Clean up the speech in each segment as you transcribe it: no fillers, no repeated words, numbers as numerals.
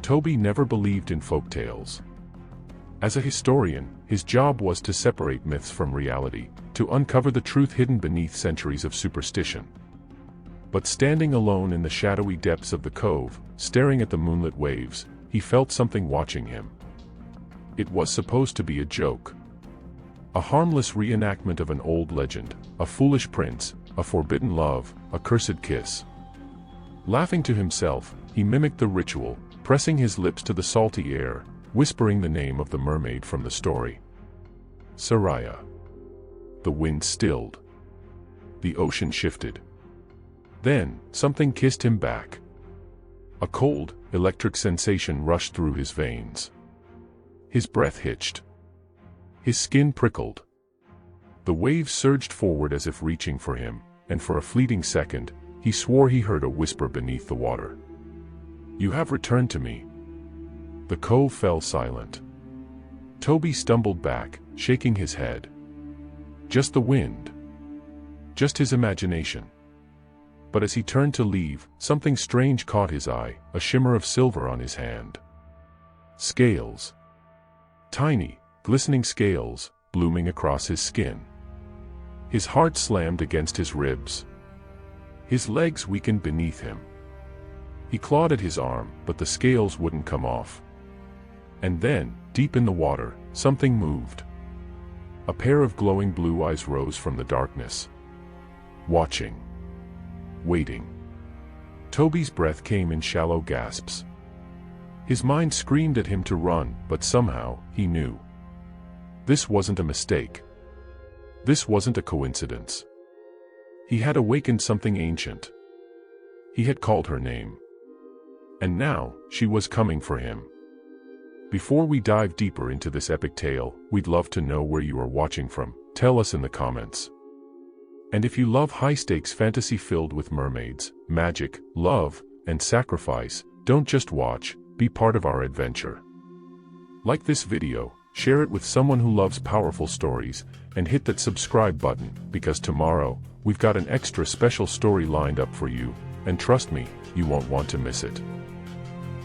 Toby never believed in folktales. As a historian, his job was to separate myths from reality, to uncover the truth hidden beneath centuries of superstition. But standing alone in the shadowy depths of the cove, staring at the moonlit waves, he felt something watching him. It was supposed to be a joke. A harmless reenactment of an old legend, a foolish prince, a forbidden love, a cursed kiss. Laughing to himself, he mimicked the ritual, pressing his lips to the salty air, whispering the name of the mermaid from the story. Soraya. The wind stilled. The ocean shifted. Then, something kissed him back. A cold, electric sensation rushed through his veins. His breath hitched. His skin prickled. The waves surged forward as if reaching for him, and for a fleeting second, he swore he heard a whisper beneath the water. "You have returned to me." The cove fell silent. Toby stumbled back, shaking his head. Just the wind. Just his imagination. But as he turned to leave, something strange caught his eye, a shimmer of silver on his hand. Scales. Tiny, glistening scales, blooming across his skin. His heart slammed against his ribs. His legs weakened beneath him. He clawed at his arm, but the scales wouldn't come off. And then, deep in the water, something moved. A pair of glowing blue eyes rose from the darkness. Watching. Waiting. Toby's breath came in shallow gasps. His mind screamed at him to run, but somehow, he knew. This wasn't a mistake. This wasn't a coincidence. He had awakened something ancient. He had called her name. And now, she was coming for him. Before we dive deeper into this epic tale, we'd love to know where you are watching from. Tell us in the comments. And if you love high-stakes fantasy filled with mermaids, magic, love, and sacrifice, don't just watch, be part of our adventure. Like this video, share it with someone who loves powerful stories, and hit that subscribe button, because tomorrow, we've got an extra special story lined up for you, and trust me, you won't want to miss it.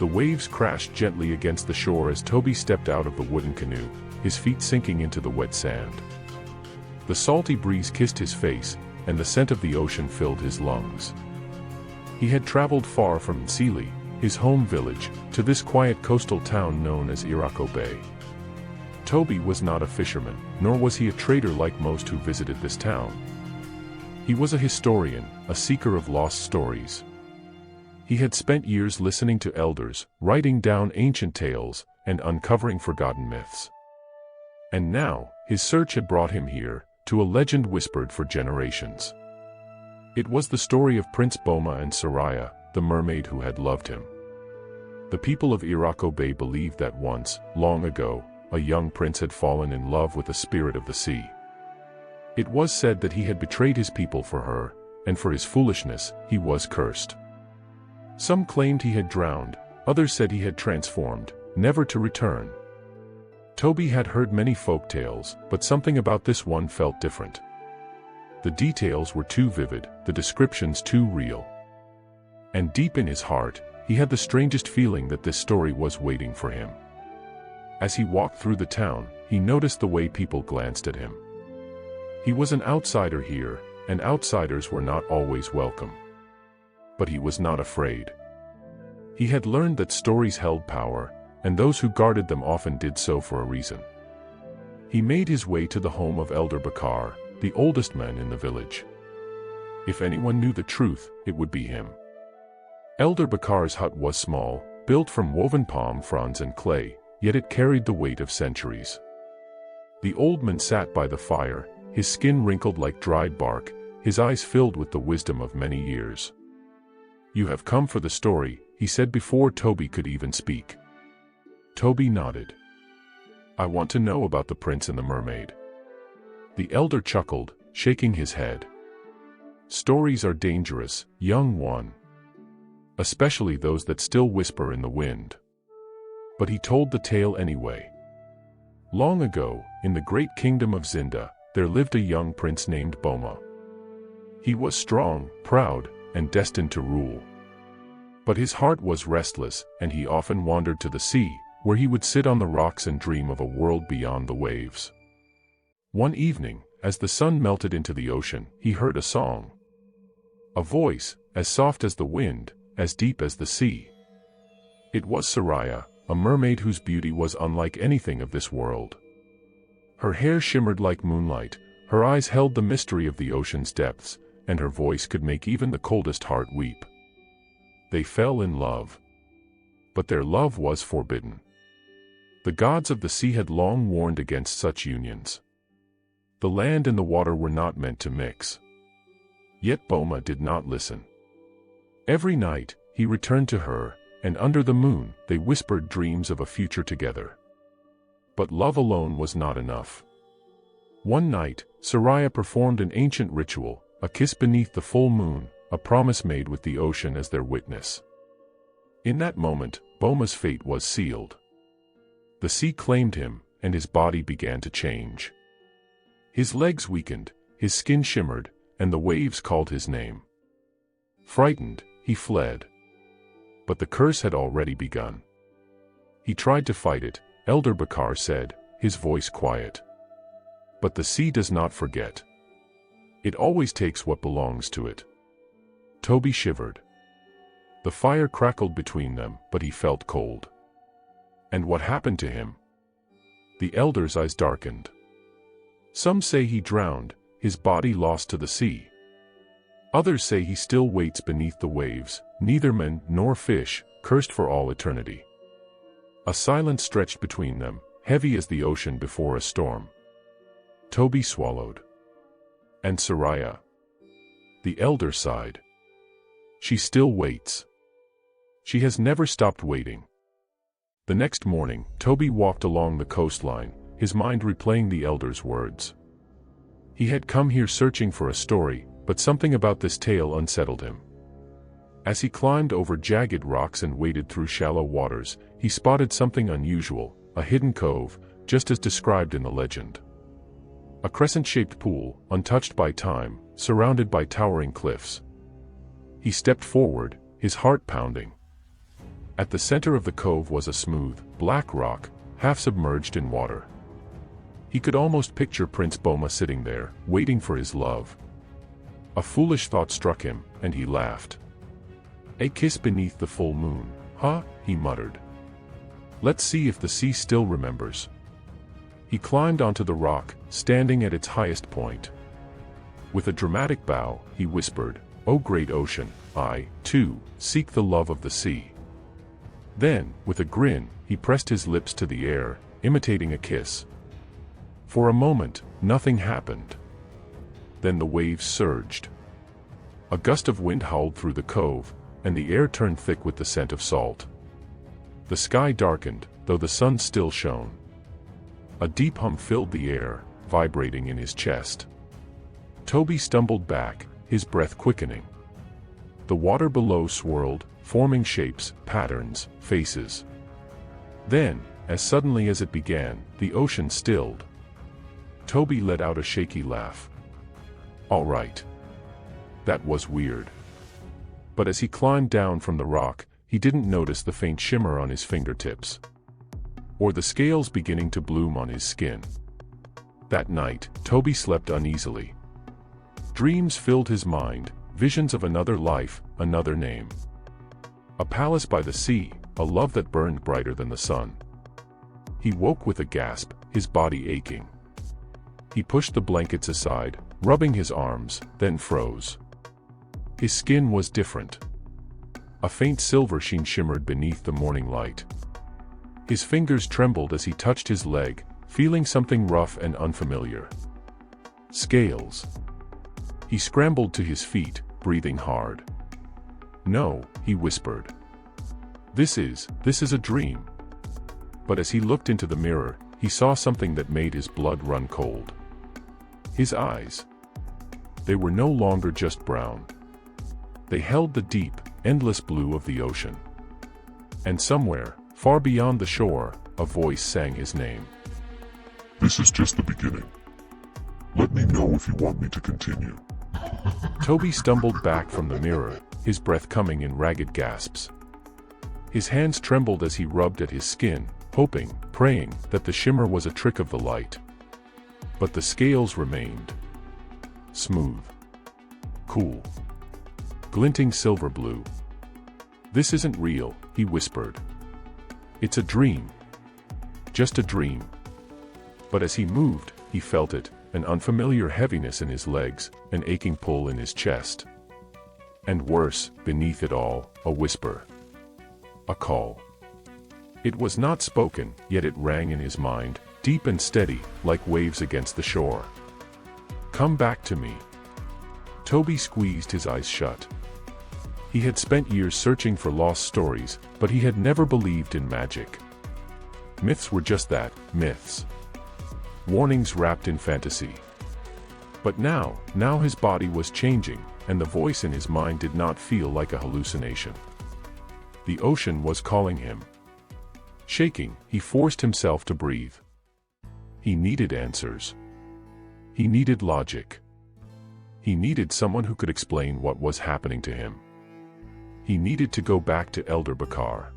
The waves crashed gently against the shore as Toby stepped out of the wooden canoe, his feet sinking into the wet sand. The salty breeze kissed his face, and the scent of the ocean filled his lungs. He had traveled far from Zuri, his home village, to this quiet coastal town known as Iraqo Bay. Toby was not a fisherman, nor was he a trader like most who visited this town. He was a historian, a seeker of lost stories. He had spent years listening to elders, writing down ancient tales, and uncovering forgotten myths. And now, his search had brought him here, to a legend whispered for generations. It was the story of Prince Boma and Soraya, the mermaid who had loved him. The people of Iraqo Bay believed that once, long ago, a young prince had fallen in love with the spirit of the sea. It was said that he had betrayed his people for her, and for his foolishness, he was cursed. Some claimed he had drowned, others said he had transformed, never to return. Toby had heard many folk tales, but something about this one felt different. The details were too vivid, the descriptions too real. And deep in his heart, he had the strangest feeling that this story was waiting for him. As he walked through the town, he noticed the way people glanced at him. He was an outsider here, and outsiders were not always welcome. But he was not afraid. He had learned that stories held power, and those who guarded them often did so for a reason. He made his way to the home of Elder Bakar, the oldest man in the village. If anyone knew the truth, it would be him. Elder Bakar's hut was small, built from woven palm fronds and clay, yet it carried the weight of centuries. The old man sat by the fire, his skin wrinkled like dried bark, his eyes filled with the wisdom of many years. "You have come for the story," he said before Toby could even speak. Toby nodded. "I want to know about the prince and the mermaid." The elder chuckled, shaking his head. "Stories are dangerous, young one. Especially those that still whisper in the wind." But he told the tale anyway. Long ago, in the great kingdom of Zinda, there lived a young prince named Boma. He was strong, proud, and destined to rule. But his heart was restless, and he often wandered to the sea, where he would sit on the rocks and dream of a world beyond the waves. One evening, as the sun melted into the ocean, he heard a song. A voice, as soft as the wind, as deep as the sea. It was Soraya, a mermaid whose beauty was unlike anything of this world. Her hair shimmered like moonlight, her eyes held the mystery of the ocean's depths, and her voice could make even the coldest heart weep. They fell in love. But their love was forbidden. The gods of the sea had long warned against such unions. The land and the water were not meant to mix. Yet Boma did not listen. Every night, he returned to her, and under the moon, they whispered dreams of a future together. But love alone was not enough. One night, Soraya performed an ancient ritual, a kiss beneath the full moon, a promise made with the ocean as their witness. In that moment, Boma's fate was sealed. The sea claimed him, and his body began to change. His legs weakened, his skin shimmered, and the waves called his name. Frightened, he fled. But the curse had already begun. He tried to fight it, Elder Bakar said, his voice quiet. But the sea does not forget. It always takes what belongs to it. Toby shivered. The fire crackled between them, but he felt cold. And what happened to him? The elder's eyes darkened. Some say he drowned, his body lost to the sea. Others say he still waits beneath the waves, neither man nor fish, cursed for all eternity. A silence stretched between them, heavy as the ocean before a storm. Toby swallowed. And Soraya? The elder sighed. She still waits. She has never stopped waiting. The next morning, Toby walked along the coastline, his mind replaying the elder's words. He had come here searching for a story, but something about this tale unsettled him. As he climbed over jagged rocks and waded through shallow waters, he spotted something unusual, a hidden cove, just as described in the legend. A crescent-shaped pool, untouched by time, surrounded by towering cliffs. He stepped forward, his heart pounding. At the center of the cove was a smooth, black rock, half submerged in water. He could almost picture Prince Boma sitting there, waiting for his love. A foolish thought struck him, and he laughed. A kiss beneath the full moon, huh? He muttered. Let's see if the sea still remembers. He climbed onto the rock, standing at its highest point. With a dramatic bow, he whispered, "O great ocean, I, too, seek the love of the sea." Then, with a grin, he pressed his lips to the air, imitating a kiss. For a moment, nothing happened. Then the waves surged. A gust of wind howled through the cove, and the air turned thick with the scent of salt. The sky darkened, though the sun still shone. A deep hum filled the air, vibrating in his chest. Toby stumbled back, his breath quickening. The water below swirled, forming shapes, patterns, faces. Then, as suddenly as it began, the ocean stilled. Toby let out a shaky laugh. All right. That was weird. But as he climbed down from the rock, he didn't notice the faint shimmer on his fingertips. Or the scales beginning to bloom on his skin. That night, Toby slept uneasily. Dreams filled his mind, visions of another life, another name. A palace by the sea, a love that burned brighter than the sun. He woke with a gasp, his body aching. He pushed the blankets aside, rubbing his arms, then froze. His skin was different. A faint silver sheen shimmered beneath the morning light. His fingers trembled as he touched his leg, feeling something rough and unfamiliar. Scales. He scrambled to his feet, breathing hard. "No," he whispered. This is a dream." But as he looked into the mirror, he saw something that made his blood run cold. His eyes. They were no longer just brown. They held the deep, endless blue of the ocean. And somewhere, far beyond the shore, a voice sang his name. "This is just the beginning. Let me know if you want me to continue." Toby stumbled back from the mirror, his breath coming in ragged gasps. His hands trembled as he rubbed at his skin, hoping, praying, that the shimmer was a trick of the light. But the scales remained. Smooth. Cool. Glinting silver blue. "This isn't real," he whispered. "It's a dream. Just a dream." But as he moved, he felt it, an unfamiliar heaviness in his legs, an aching pull in his chest. And worse, beneath it all, a whisper. A call. It was not spoken, yet it rang in his mind, deep and steady, like waves against the shore. "Come back to me." Toby squeezed his eyes shut. He had spent years searching for lost stories, but he had never believed in magic. Myths were just that, myths. Warnings wrapped in fantasy. But now his body was changing, and the voice in his mind did not feel like a hallucination. The ocean was calling him. Shaking, he forced himself to breathe. He needed answers. He needed logic. He needed someone who could explain what was happening to him. He needed to go back to Elder Bakar.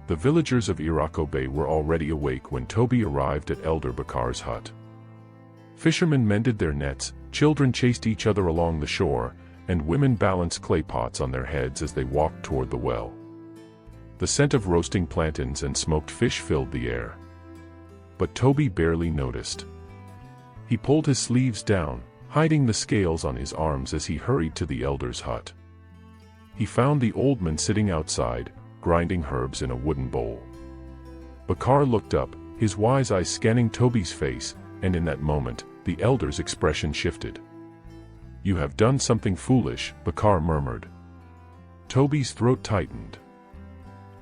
The villagers of Iraqo Bay were already awake when Toby arrived at Elder Bakar's hut. Fishermen mended their nets, children chased each other along the shore, and women balanced clay pots on their heads as they walked toward the well. The scent of roasting plantains and smoked fish filled the air. But Toby barely noticed. He pulled his sleeves down, hiding the scales on his arms as he hurried to the elder's hut. He found the old man sitting outside, grinding herbs in a wooden bowl. Bakar looked up, his wise eyes scanning Toby's face, and in that moment, the elder's expression shifted. "You have done something foolish," Bakar murmured. Toby's throat tightened.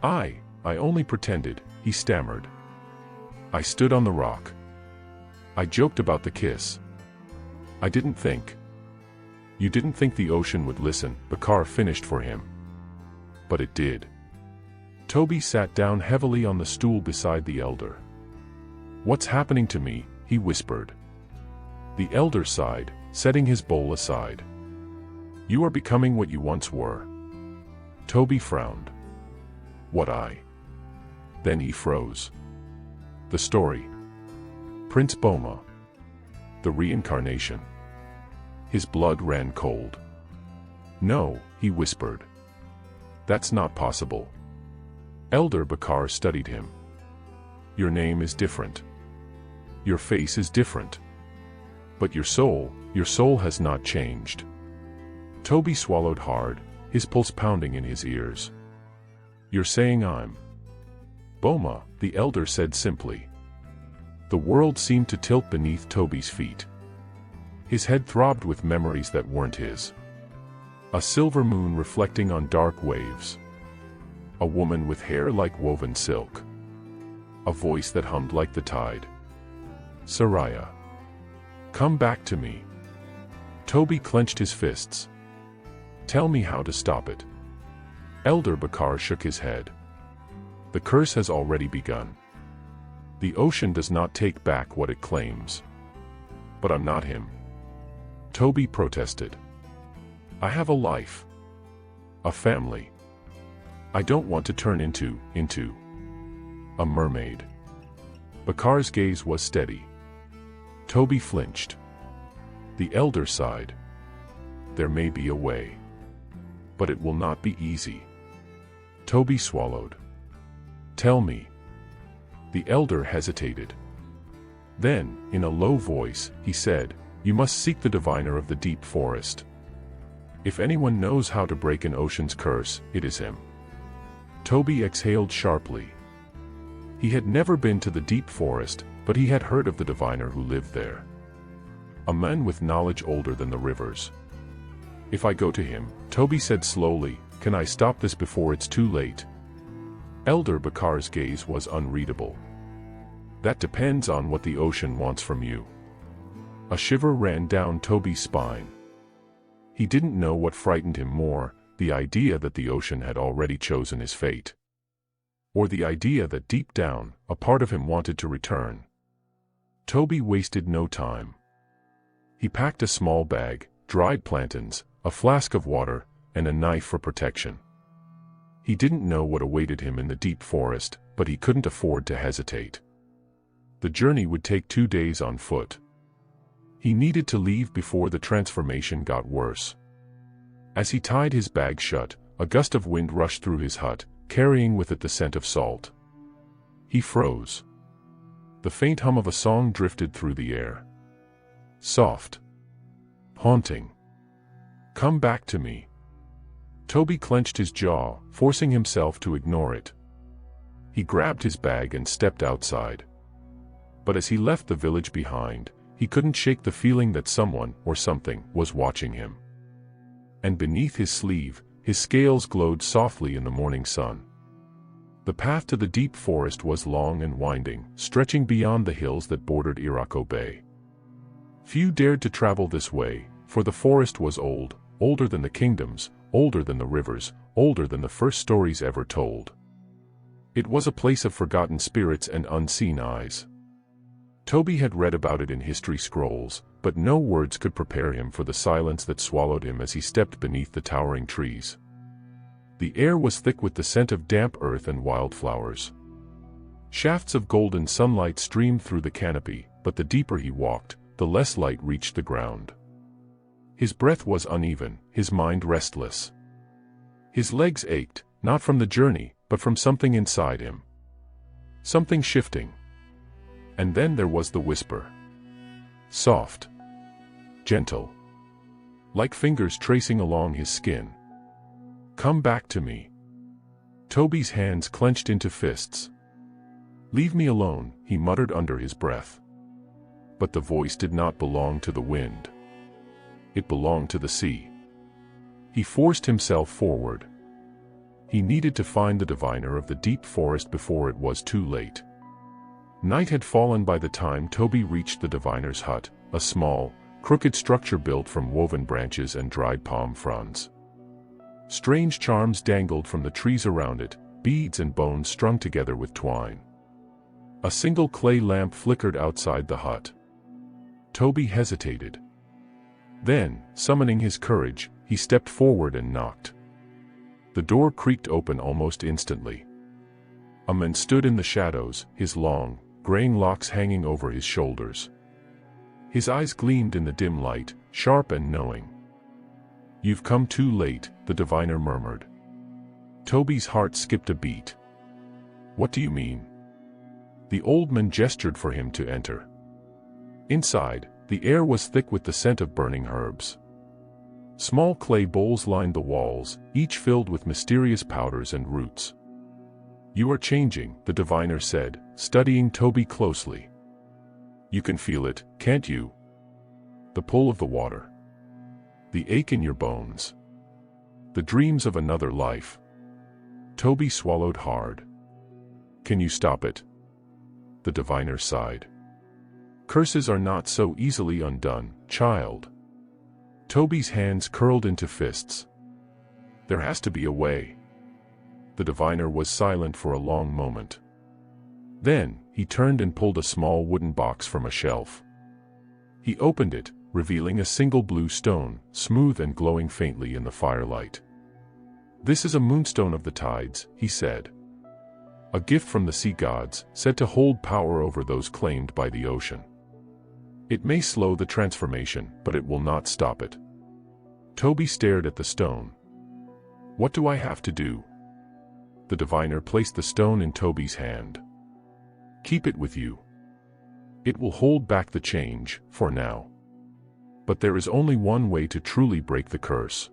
I only pretended," he stammered. "I stood on the rock. I joked about the kiss. I didn't think." "You didn't think the ocean would listen," Bakar finished for him. "But it did." Toby sat down heavily on the stool beside the elder. "What's happening to me?" he whispered. The elder sighed, setting his bowl aside. "You are becoming what you once were." Toby frowned. "What I?" Then he froze. The story. Prince Boma. The reincarnation. His blood ran cold. "No," he whispered. "That's not possible." Elder Bakar studied him. "Your name is different. Your face is different. But your soul has not changed." Toby swallowed hard, his pulse pounding in his ears. "You're saying I'm Boma," the elder said simply. The world seemed to tilt beneath Toby's feet. His head throbbed with memories that weren't his. A silver moon reflecting on dark waves. A woman with hair like woven silk. A voice that hummed like the tide. "Saraya. Come back to me." Toby clenched his fists. "Tell me how to stop it." Elder Bakar shook his head. "The curse has already begun. The ocean does not take back what it claims." "But I'm not him." Toby protested. "I have a life. A family. I don't want to turn into a mermaid." Bakar's gaze was steady. Toby flinched. The elder sighed. "There may be a way. But it will not be easy." Toby swallowed. "Tell me." The elder hesitated. Then, in a low voice, he said, "You must seek the diviner of the deep forest. If anyone knows how to break an ocean's curse, it is him." Toby exhaled sharply. He had never been to the deep forest, but he had heard of the diviner who lived there. A man with knowledge older than the rivers. "If I go to him," Toby said slowly, "can I stop this before it's too late?" Elder Bakar's gaze was unreadable. "That depends on what the ocean wants from you." A shiver ran down Toby's spine. He didn't know what frightened him more, the idea that the ocean had already chosen his fate. Or the idea that deep down, a part of him wanted to return. Toby wasted no time. He packed a small bag, dried plantains, a flask of water, and a knife for protection. He didn't know what awaited him in the deep forest, but he couldn't afford to hesitate. The journey would take 2 days on foot. He needed to leave before the transformation got worse. As he tied his bag shut, a gust of wind rushed through his hut, carrying with it the scent of salt. He froze. The faint hum of a song drifted through the air. Soft. Haunting. Come back to me. Toby clenched his jaw, forcing himself to ignore it. He grabbed his bag and stepped outside. But as he left the village behind, he couldn't shake the feeling that someone, or something, was watching him. And beneath his sleeve, his scales glowed softly in the morning sun. The path to the deep forest was long and winding, stretching beyond the hills that bordered Iraqo Bay. Few dared to travel this way, for the forest was old, older than the kingdoms, older than the rivers, older than the first stories ever told. It was a place of forgotten spirits and unseen eyes. Toby had read about it in history scrolls, but no words could prepare him for the silence that swallowed him as he stepped beneath the towering trees. The air was thick with the scent of damp earth and wildflowers. Shafts of golden sunlight streamed through the canopy, but the deeper he walked, the less light reached the ground. His breath was uneven, his mind restless. His legs ached, not from the journey, but from something inside him. Something shifting. And then there was the whisper. Soft. Gentle. Like fingers tracing along his skin. Come back to me. Toby's hands clenched into fists. Leave me alone, he muttered under his breath. But the voice did not belong to the wind. It belonged to the sea. He forced himself forward. He needed to find the diviner of the deep forest before it was too late. Night had fallen by the time Toby reached the diviner's hut, a small, crooked structure built from woven branches and dried palm fronds. Strange charms dangled from the trees around it, beads and bones strung together with twine. A single clay lamp flickered outside the hut. Toby hesitated. Then, summoning his courage, he stepped forward and knocked. The door creaked open almost instantly. A man stood in the shadows, his long, graying locks hanging over his shoulders. His eyes gleamed in the dim light, sharp and knowing. You've come too late, the diviner murmured. Toby's heart skipped a beat. What do you mean? The old man gestured for him to enter. Inside, the air was thick with the scent of burning herbs. Small clay bowls lined the walls, each filled with mysterious powders and roots. You are changing, the diviner said, studying Toby closely. You can feel it, can't you? The pull of the water. The ache in your bones. The dreams of another life. Toby swallowed hard. Can you stop it? The diviner sighed. Curses are not so easily undone, child. Toby's hands curled into fists. There has to be a way. The diviner was silent for a long moment. Then, he turned and pulled a small wooden box from a shelf. He opened it, revealing a single blue stone, smooth and glowing faintly in the firelight. This is a moonstone of the tides, he said. A gift from the sea gods, said to hold power over those claimed by the ocean. It may slow the transformation, but it will not stop it. Toby stared at the stone. What do I have to do? The diviner placed the stone in Toby's hand. Keep it with you. It will hold back the change, for now. But there is only one way to truly break the curse.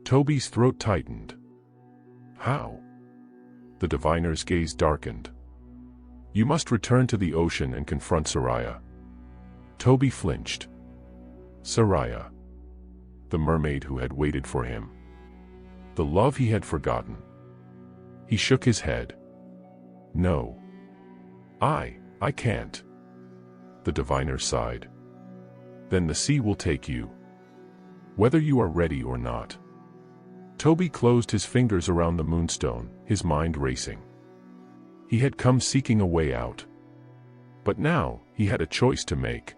Toby's throat tightened. How? The diviner's gaze darkened. You must return to the ocean and confront Soraya. Toby flinched. Soraya. The mermaid who had waited for him. The love he had forgotten. He shook his head. No. I can't. The diviner sighed. Then the sea will take you. Whether you are ready or not. Toby closed his fingers around the moonstone, his mind racing. He had come seeking a way out. But now, he had a choice to make.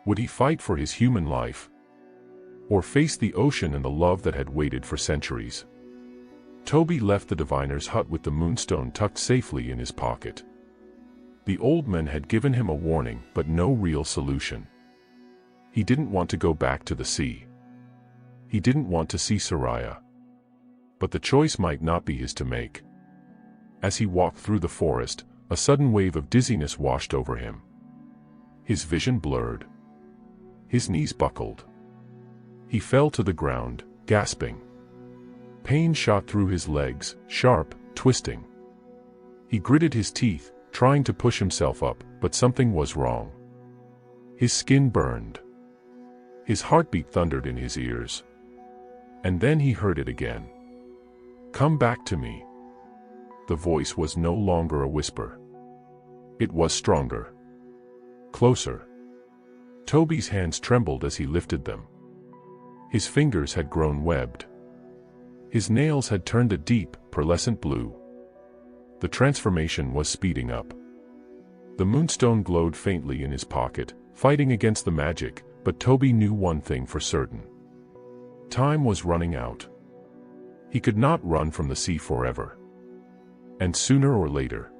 Would he fight for his human life? or face the ocean and the love that had waited for centuries. Toby left the diviner's hut with the moonstone tucked safely in his pocket. The old man had given him a warning, but no real solution. He didn't want to go back to the sea. He didn't want to see Soraya. But the choice might not be his to make. As he walked through the forest, a sudden wave of dizziness washed over him. His vision blurred. His knees buckled. He fell to the ground, gasping. Pain shot through his legs, sharp, twisting. He gritted his teeth, trying to push himself up, but something was wrong. His skin burned. His heartbeat thundered in his ears. And then he heard it again. "Come back to me." The voice was no longer a whisper. It was stronger. Closer. Toby's hands trembled as he lifted them. His fingers had grown webbed. His nails had turned a deep, pearlescent blue. The transformation was speeding up. The moonstone glowed faintly in his pocket, fighting against the magic, but Toby knew one thing for certain. Time was running out. He could not run from the sea forever. And sooner or later,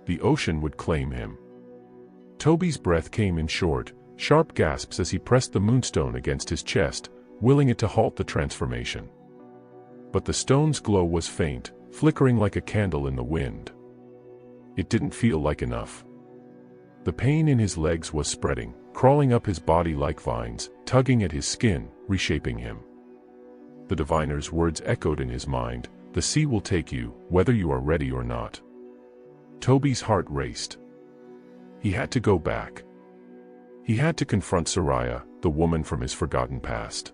the ocean would claim him. Toby's breath came in short, sharp gasps as he pressed the moonstone against his chest, willing it to halt the transformation. But the stone's glow was faint, flickering like a candle in the wind. It didn't feel like enough. The pain in his legs was spreading, crawling up his body like vines, tugging at his skin, reshaping him. The diviner's words echoed in his mind, "The sea will take you, whether you are ready or not." Toby's heart raced. He had to go back. He had to confront Soraya, the woman from his forgotten past.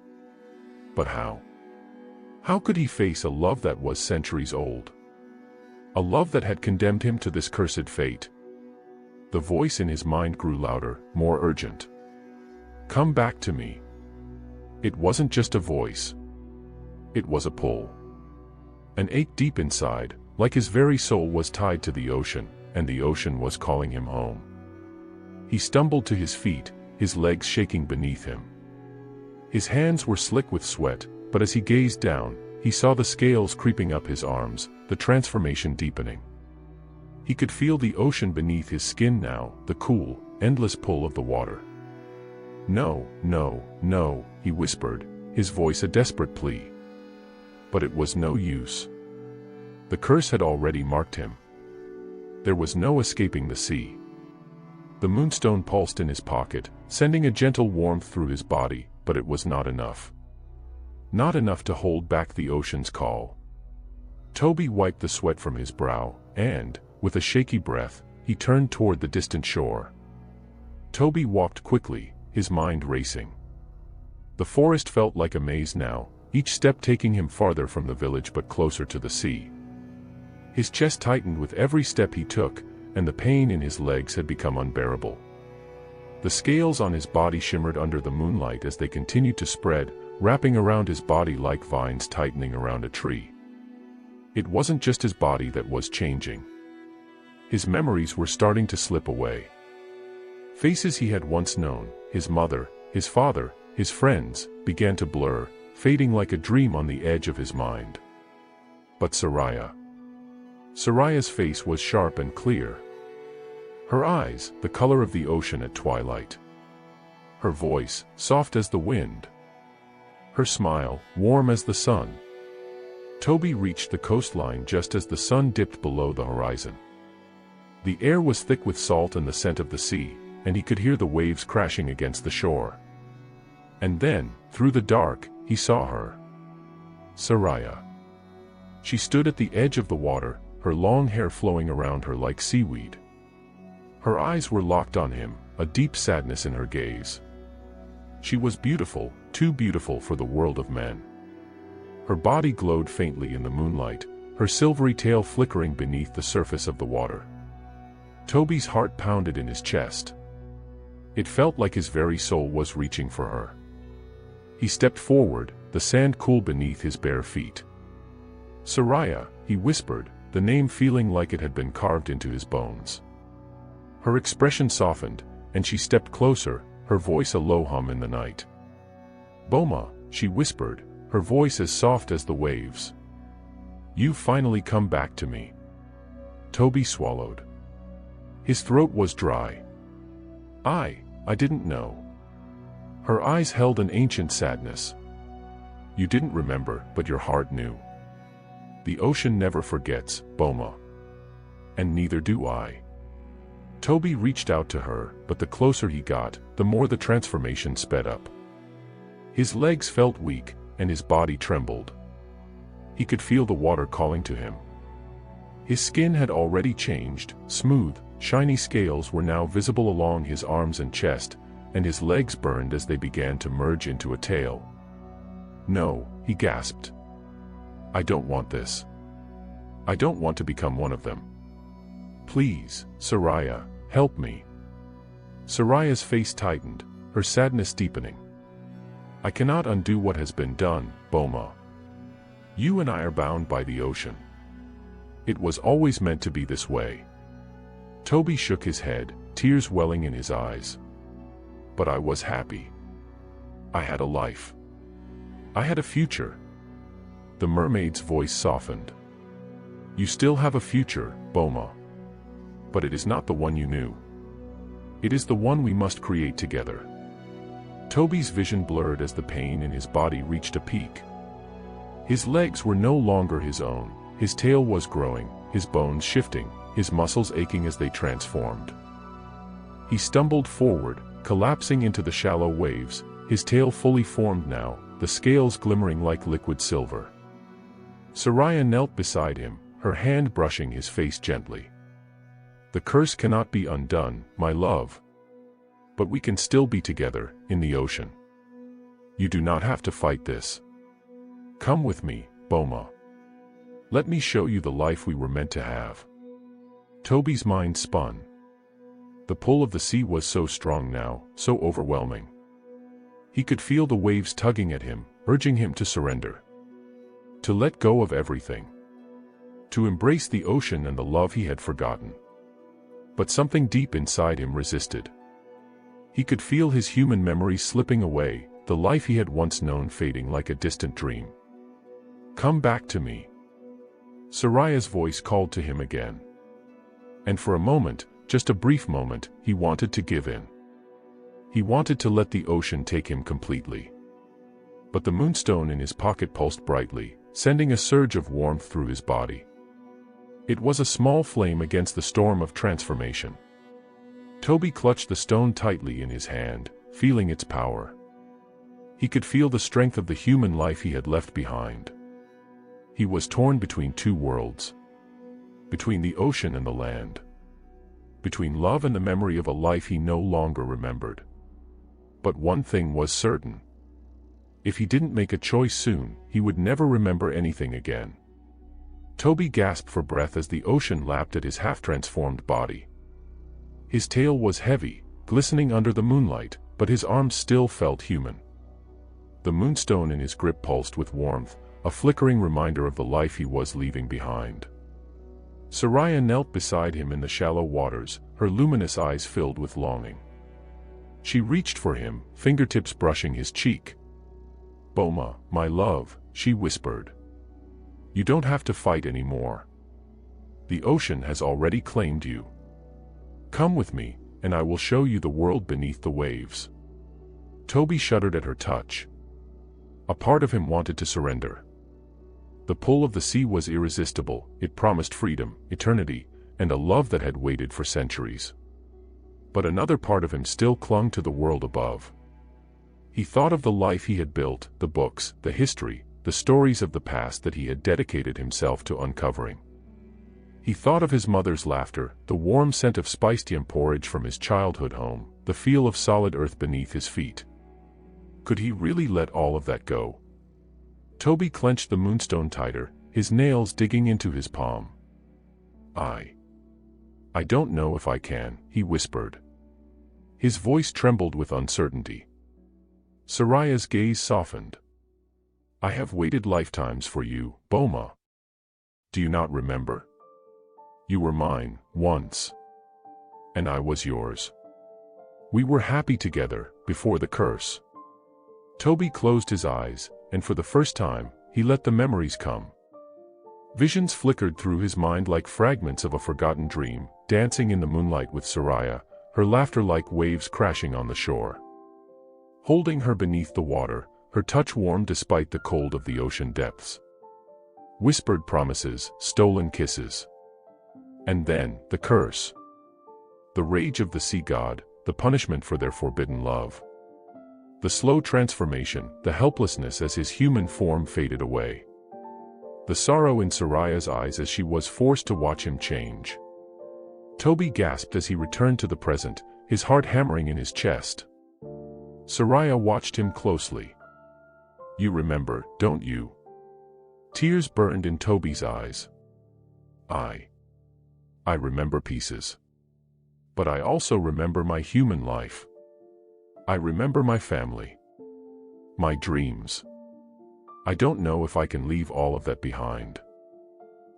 But how? How could he face a love that was centuries old? A love that had condemned him to this cursed fate. The voice in his mind grew louder, more urgent. "Come back to me." It wasn't just a voice. It was a pull. An ache deep inside, like his very soul was tied to the ocean, and the ocean was calling him home. He stumbled to his feet, his legs shaking beneath him. His hands were slick with sweat, but as he gazed down, he saw the scales creeping up his arms, the transformation deepening. He could feel the ocean beneath his skin now, the cool, endless pull of the water. "No, no, no," he whispered, his voice a desperate plea. But it was no use. The curse had already marked him. There was no escaping the sea. The moonstone pulsed in his pocket, sending a gentle warmth through his body, but it was not enough. Not enough to hold back the ocean's call. Toby wiped the sweat from his brow, and, with a shaky breath, he turned toward the distant shore. Toby walked quickly, his mind racing. The forest felt like a maze now, each step taking him farther from the village but closer to the sea. His chest tightened with every step he took, and the pain in his legs had become unbearable. The scales on his body shimmered under the moonlight as they continued to spread, wrapping around his body like vines tightening around a tree. It wasn't just his body that was changing. His memories were starting to slip away. Faces he had once known, his mother, his father, his friends, began to blur, fading like a dream on the edge of his mind. But Soraya. Soraya's face was sharp and clear. Her eyes, the color of the ocean at twilight. Her voice, soft as the wind. Her smile, warm as the sun. Toby reached the coastline just as the sun dipped below the horizon. The air was thick with salt and the scent of the sea, and he could hear the waves crashing against the shore. And then, through the dark, he saw her. Soraya. She stood at the edge of the water, her long hair flowing around her like seaweed. Her eyes were locked on him, a deep sadness in her gaze. She was beautiful, too beautiful for the world of men. Her body glowed faintly in the moonlight, her silvery tail flickering beneath the surface of the water. Toby's heart pounded in his chest. It felt like his very soul was reaching for her. He stepped forward, the sand cool beneath his bare feet. "Soraya," he whispered, the name feeling like it had been carved into his bones. Her expression softened, and she stepped closer, her voice a low hum in the night. Boma, she whispered, her voice as soft as the waves. You've finally come back to me. Toby swallowed. His throat was dry. I didn't know. Her eyes held an ancient sadness. You didn't remember, but your heart knew. The ocean never forgets, Boma. And neither do I. Toby reached out to her, but the closer he got, the more the transformation sped up. His legs felt weak, and his body trembled. He could feel the water calling to him. His skin had already changed, smooth, shiny scales were now visible along his arms and chest, and his legs burned as they began to merge into a tail. No, he gasped. I don't want this. I don't want to become one of them. Please, Soraya, help me. Soraya's face tightened, her sadness deepening. I cannot undo what has been done, Boma. You and I are bound by the ocean. It was always meant to be this way. Toby shook his head, tears welling in his eyes. But I was happy. I had a life. I had a future. The mermaid's voice softened. You still have a future, Boma. But it is not the one you knew. It is the one we must create together. Toby's vision blurred as the pain in his body reached a peak. His legs were no longer his own, his tail was growing, his bones shifting, his muscles aching as they transformed. He stumbled forward, collapsing into the shallow waves, his tail fully formed now, the scales glimmering like liquid silver. Soraya knelt beside him, her hand brushing his face gently. The curse cannot be undone, my love. But we can still be together, in the ocean. You do not have to fight this. Come with me, Boma. Let me show you the life we were meant to have. Toby's mind spun. The pull of the sea was so strong now, so overwhelming. He could feel the waves tugging at him, urging him to surrender. To let go of everything. To embrace the ocean and the love he had forgotten. But something deep inside him resisted. He could feel his human memories slipping away, the life he had once known fading like a distant dream. Come back to me. Soraya's voice called to him again. And for a moment, just a brief moment, he wanted to give in. He wanted to let the ocean take him completely. But the moonstone in his pocket pulsed brightly, sending a surge of warmth through his body. It was a small flame against the storm of transformation. Toby clutched the stone tightly in his hand, feeling its power. He could feel the strength of the human life he had left behind. He was torn between two worlds. Between the ocean and the land. Between love and the memory of a life he no longer remembered. But one thing was certain. If he didn't make a choice soon, he would never remember anything again. Toby gasped for breath as the ocean lapped at his half-transformed body. His tail was heavy, glistening under the moonlight, but his arms still felt human. The moonstone in his grip pulsed with warmth, a flickering reminder of the life he was leaving behind. Soraya knelt beside him in the shallow waters, her luminous eyes filled with longing. She reached for him, fingertips brushing his cheek. Boma, my love, she whispered. You don't have to fight anymore. The ocean has already claimed you. Come with me, and I will show you the world beneath the waves. Toby shuddered at her touch. A part of him wanted to surrender. The pull of the sea was irresistible, it promised freedom, eternity, and a love that had waited for centuries. But another part of him still clung to the world above. He thought of the life he had built, the books, the history, the stories of the past that he had dedicated himself to uncovering. He thought of his mother's laughter, the warm scent of spiced yam porridge from his childhood home, the feel of solid earth beneath his feet. Could he really let all of that go? Toby clenched the moonstone tighter, his nails digging into his palm. I don't know if I can, he whispered. His voice trembled with uncertainty. Soraya's gaze softened. I have waited lifetimes for you, Boma. Do you not remember? You were mine, once. And I was yours. We were happy together, before the curse. Toby closed his eyes, and for the first time, he let the memories come. Visions flickered through his mind like fragments of a forgotten dream, dancing in the moonlight with Soraya, her laughter like waves crashing on the shore. Holding her beneath the water, her touch warm despite the cold of the ocean depths. Whispered promises, stolen kisses. And then, the curse. The rage of the sea god, the punishment for their forbidden love. The slow transformation, the helplessness as his human form faded away. The sorrow in Soraya's eyes as she was forced to watch him change. Toby gasped as he returned to the present, his heart hammering in his chest. Soraya watched him closely. "You remember, don't you?" Tears burned in Toby's eyes. I remember pieces. But I also remember my human life. I remember my family. My dreams. I don't know if I can leave all of that behind.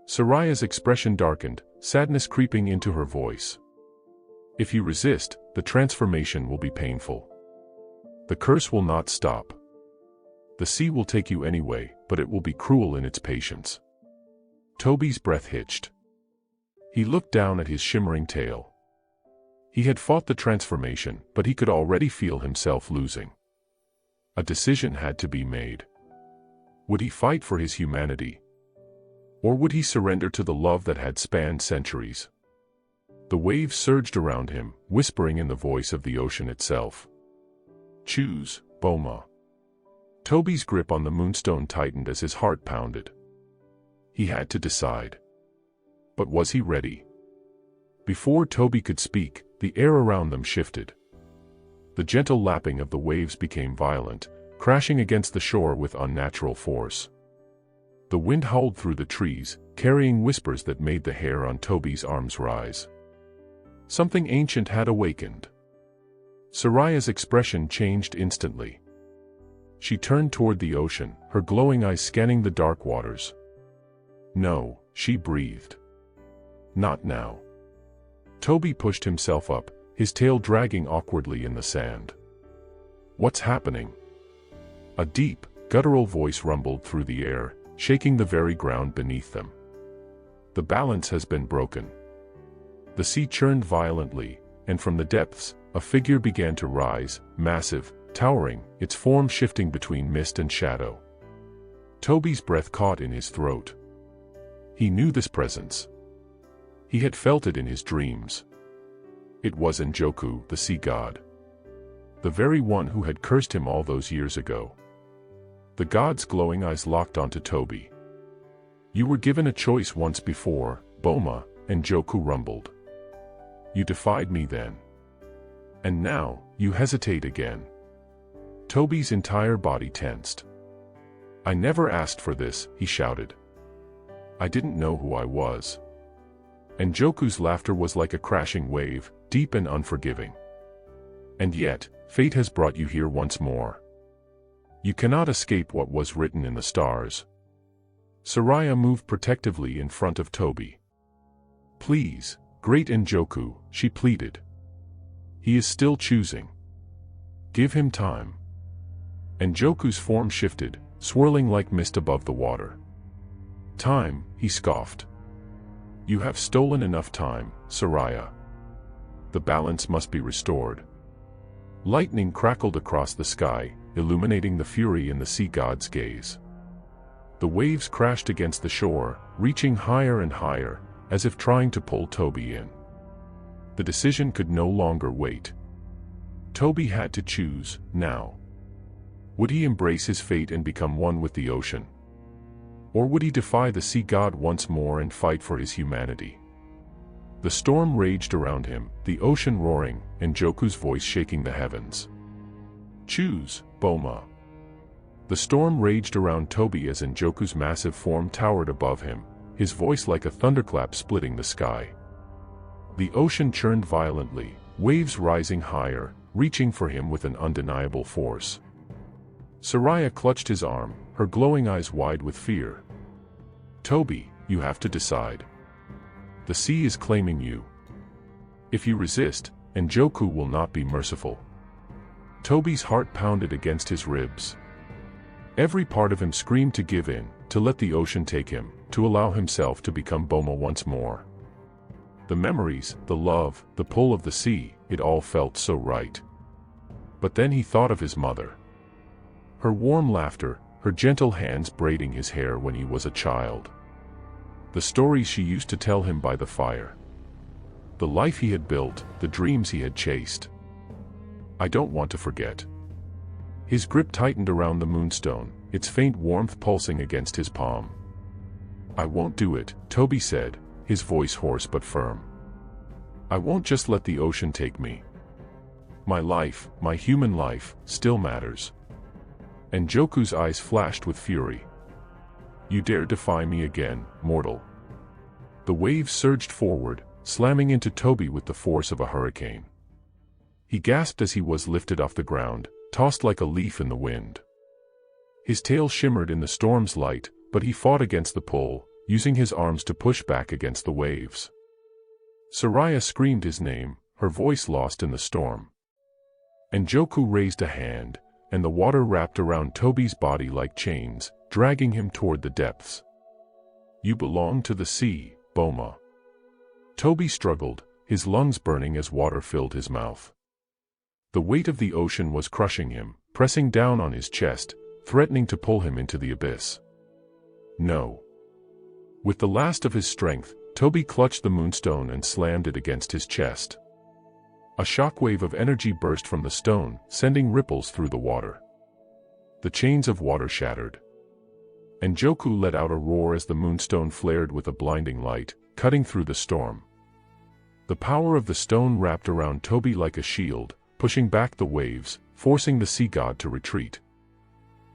Soraya's expression darkened, sadness creeping into her voice. If you resist, the transformation will be painful. The curse will not stop. The sea will take you anyway, but it will be cruel in its patience. Toby's breath hitched. He looked down at his shimmering tail. He had fought the transformation, but he could already feel himself losing. A decision had to be made. Would he fight for his humanity? Or would he surrender to the love that had spanned centuries? The waves surged around him, whispering in the voice of the ocean itself. Choose, Boma. Toby's grip on the moonstone tightened as his heart pounded. He had to decide. But was he ready? Before Toby could speak, the air around them shifted. The gentle lapping of the waves became violent, crashing against the shore with unnatural force. The wind howled through the trees, carrying whispers that made the hair on Toby's arms rise. Something ancient had awakened. Soraya's expression changed instantly. She turned toward the ocean, her glowing eyes scanning the dark waters. No, she breathed. Not now. Toby pushed himself up, his tail dragging awkwardly in the sand. What's happening? A deep, guttural voice rumbled through the air, shaking the very ground beneath them. The balance has been broken. The sea churned violently, and from the depths, a figure began to rise, massive, towering, its form shifting between mist and shadow. Toby's breath caught in his throat. He knew this presence. He had felt it in his dreams. It was Njoku, the sea god. The very one who had cursed him all those years ago. The god's glowing eyes locked onto Toby. You were given a choice once before, Boma, Njoku rumbled. You defied me then. And now, you hesitate again. Toby's entire body tensed. I never asked for this, he shouted. I didn't know who I was. Njoku's laughter was like a crashing wave, deep and unforgiving. And yet, fate has brought you here once more. You cannot escape what was written in the stars. Soraya moved protectively in front of Toby. Please, great Njoku, she pleaded. He is still choosing. Give him time. Njoku's form shifted, swirling like mist above the water. Time, he scoffed. You have stolen enough time, Soraya. The balance must be restored. Lightning crackled across the sky, illuminating the fury in the sea god's gaze. The waves crashed against the shore, reaching higher and higher, as if trying to pull Toby in. The decision could no longer wait. Toby had to choose, now. Would he embrace his fate and become one with the ocean? Or would he defy the sea god once more and fight for his humanity? The storm raged around him, the ocean roaring, and Njoku's voice shaking the heavens. Choose, Boma. The storm raged around Toby as Njoku's massive form towered above him, his voice like a thunderclap splitting the sky. The ocean churned violently, waves rising higher, reaching for him with an undeniable force. Soraya clutched his arm, her glowing eyes wide with fear. Toby, you have to decide. The sea is claiming you. If you resist, Njoku will not be merciful. Toby's heart pounded against his ribs. Every part of him screamed to give in, to let the ocean take him, to allow himself to become Boma once more. The memories, the love, the pull of the sea, it all felt so right. But then he thought of his mother. Her warm laughter, her gentle hands braiding his hair when he was a child. The stories she used to tell him by the fire. The life he had built, the dreams he had chased. I don't want to forget. His grip tightened around the moonstone, its faint warmth pulsing against his palm. I won't do it, Toby said, his voice hoarse but firm. I won't just let the ocean take me. My life, my human life, still matters. And Joku's eyes flashed with fury. You dare defy me again, mortal. The waves surged forward, slamming into Toby with the force of a hurricane. He gasped as he was lifted off the ground, tossed like a leaf in the wind. His tail shimmered in the storm's light, but he fought against the pull, using his arms to push back against the waves. Soraya screamed his name, her voice lost in the storm. And Joku raised a hand, and the water wrapped around Toby's body like chains, dragging him toward the depths. You belong to the sea, Boma. Toby struggled, his lungs burning as water filled his mouth. The weight of the ocean was crushing him, pressing down on his chest, threatening to pull him into the abyss. No. With the last of his strength, Toby clutched the moonstone and slammed it against his chest. A shockwave of energy burst from the stone, sending ripples through the water. The chains of water shattered. And Joku let out a roar as the moonstone flared with a blinding light, cutting through the storm. The power of the stone wrapped around Toby like a shield, pushing back the waves, forcing the sea god to retreat.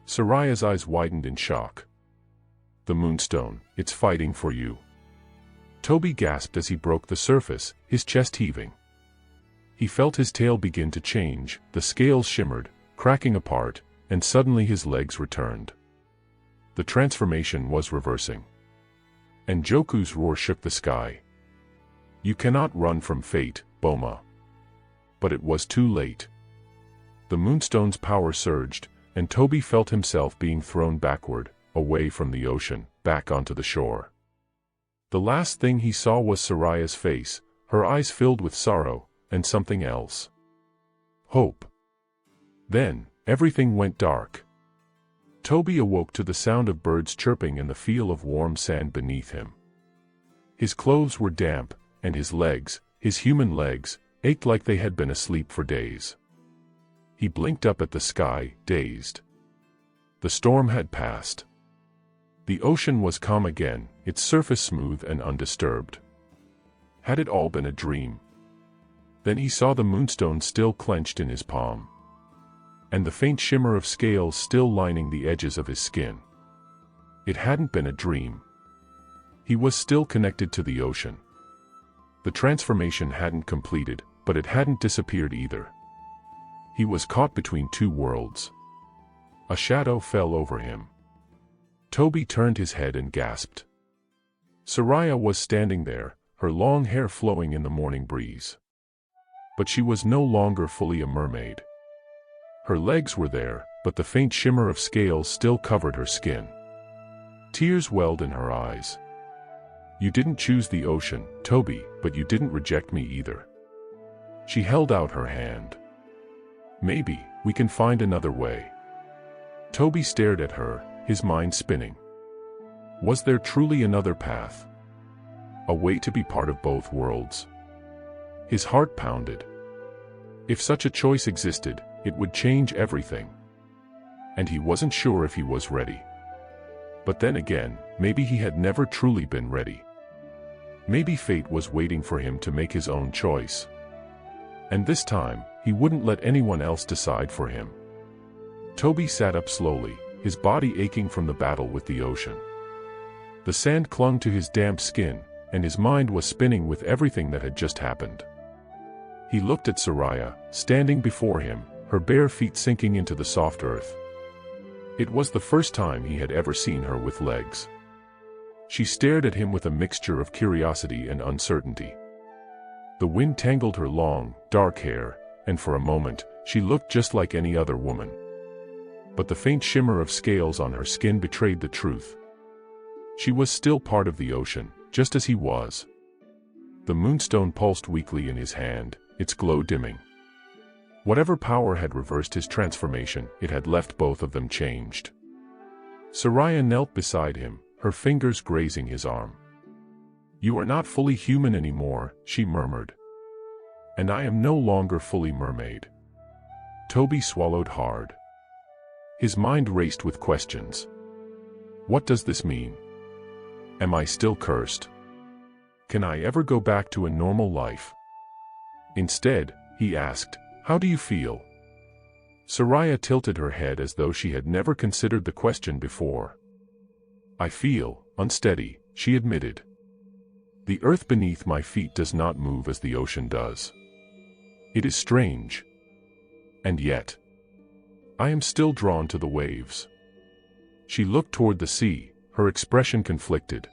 Soraya's eyes widened in shock. The moonstone, it's fighting for you. Toby gasped as he broke the surface, his chest heaving. He felt his tail begin to change, the scales shimmered, cracking apart, and suddenly his legs returned. The transformation was reversing. And Joku's roar shook the sky. You cannot run from fate, Boma. But it was too late. The moonstone's power surged, and Toby felt himself being thrown backward, away from the ocean, back onto the shore. The last thing he saw was Soraya's face, her eyes filled with sorrow, and something else. Hope. Then, everything went dark. Toby awoke to the sound of birds chirping and the feel of warm sand beneath him. His clothes were damp, and his legs, his human legs, ached like they had been asleep for days. He blinked up at the sky, dazed. The storm had passed. The ocean was calm again, its surface smooth and undisturbed. Had it all been a dream? Then he saw the moonstone still clenched in his palm. And the faint shimmer of scales still lining the edges of his skin. It hadn't been a dream. He was still connected to the ocean. The transformation hadn't completed, but it hadn't disappeared either. He was caught between two worlds. A shadow fell over him. Toby turned his head and gasped. Soraya was standing there, her long hair flowing in the morning breeze. But she was no longer fully a mermaid. Her legs were there, but the faint shimmer of scales still covered her skin. Tears welled in her eyes. You didn't choose the ocean, Toby, but you didn't reject me either. She held out her hand. Maybe, we can find another way. Toby stared at her, his mind spinning. Was there truly another path? A way to be part of both worlds? His heart pounded. If such a choice existed, it would change everything. And he wasn't sure if he was ready. But then again, maybe he had never truly been ready. Maybe fate was waiting for him to make his own choice. And this time, he wouldn't let anyone else decide for him. Toby sat up slowly, his body aching from the battle with the ocean. The sand clung to his damp skin, and his mind was spinning with everything that had just happened. He looked at Soraya, standing before him, her bare feet sinking into the soft earth. It was the first time he had ever seen her with legs. She stared at him with a mixture of curiosity and uncertainty. The wind tangled her long, dark hair, and for a moment, She looked just like any other woman. But the faint shimmer of scales on her skin betrayed the truth. She was still part of the ocean, just as he was. The moonstone pulsed weakly in his hand, its glow dimming. Whatever power had reversed his transformation, it had left both of them changed. Soraya knelt beside him, her fingers grazing his arm. "You are not fully human anymore," she murmured. "And I am no longer fully mermaid." Toby swallowed hard. His mind raced with questions. What does this mean? Am I still cursed? Can I ever go back to a normal life? Instead, he asked, "How do you feel?" Soraya tilted her head as though she had never considered the question before. "I feel unsteady," she admitted. "The earth beneath my feet does not move as the ocean does. It is strange. And yet, I am still drawn to the waves." She looked toward the sea, her expression conflicted.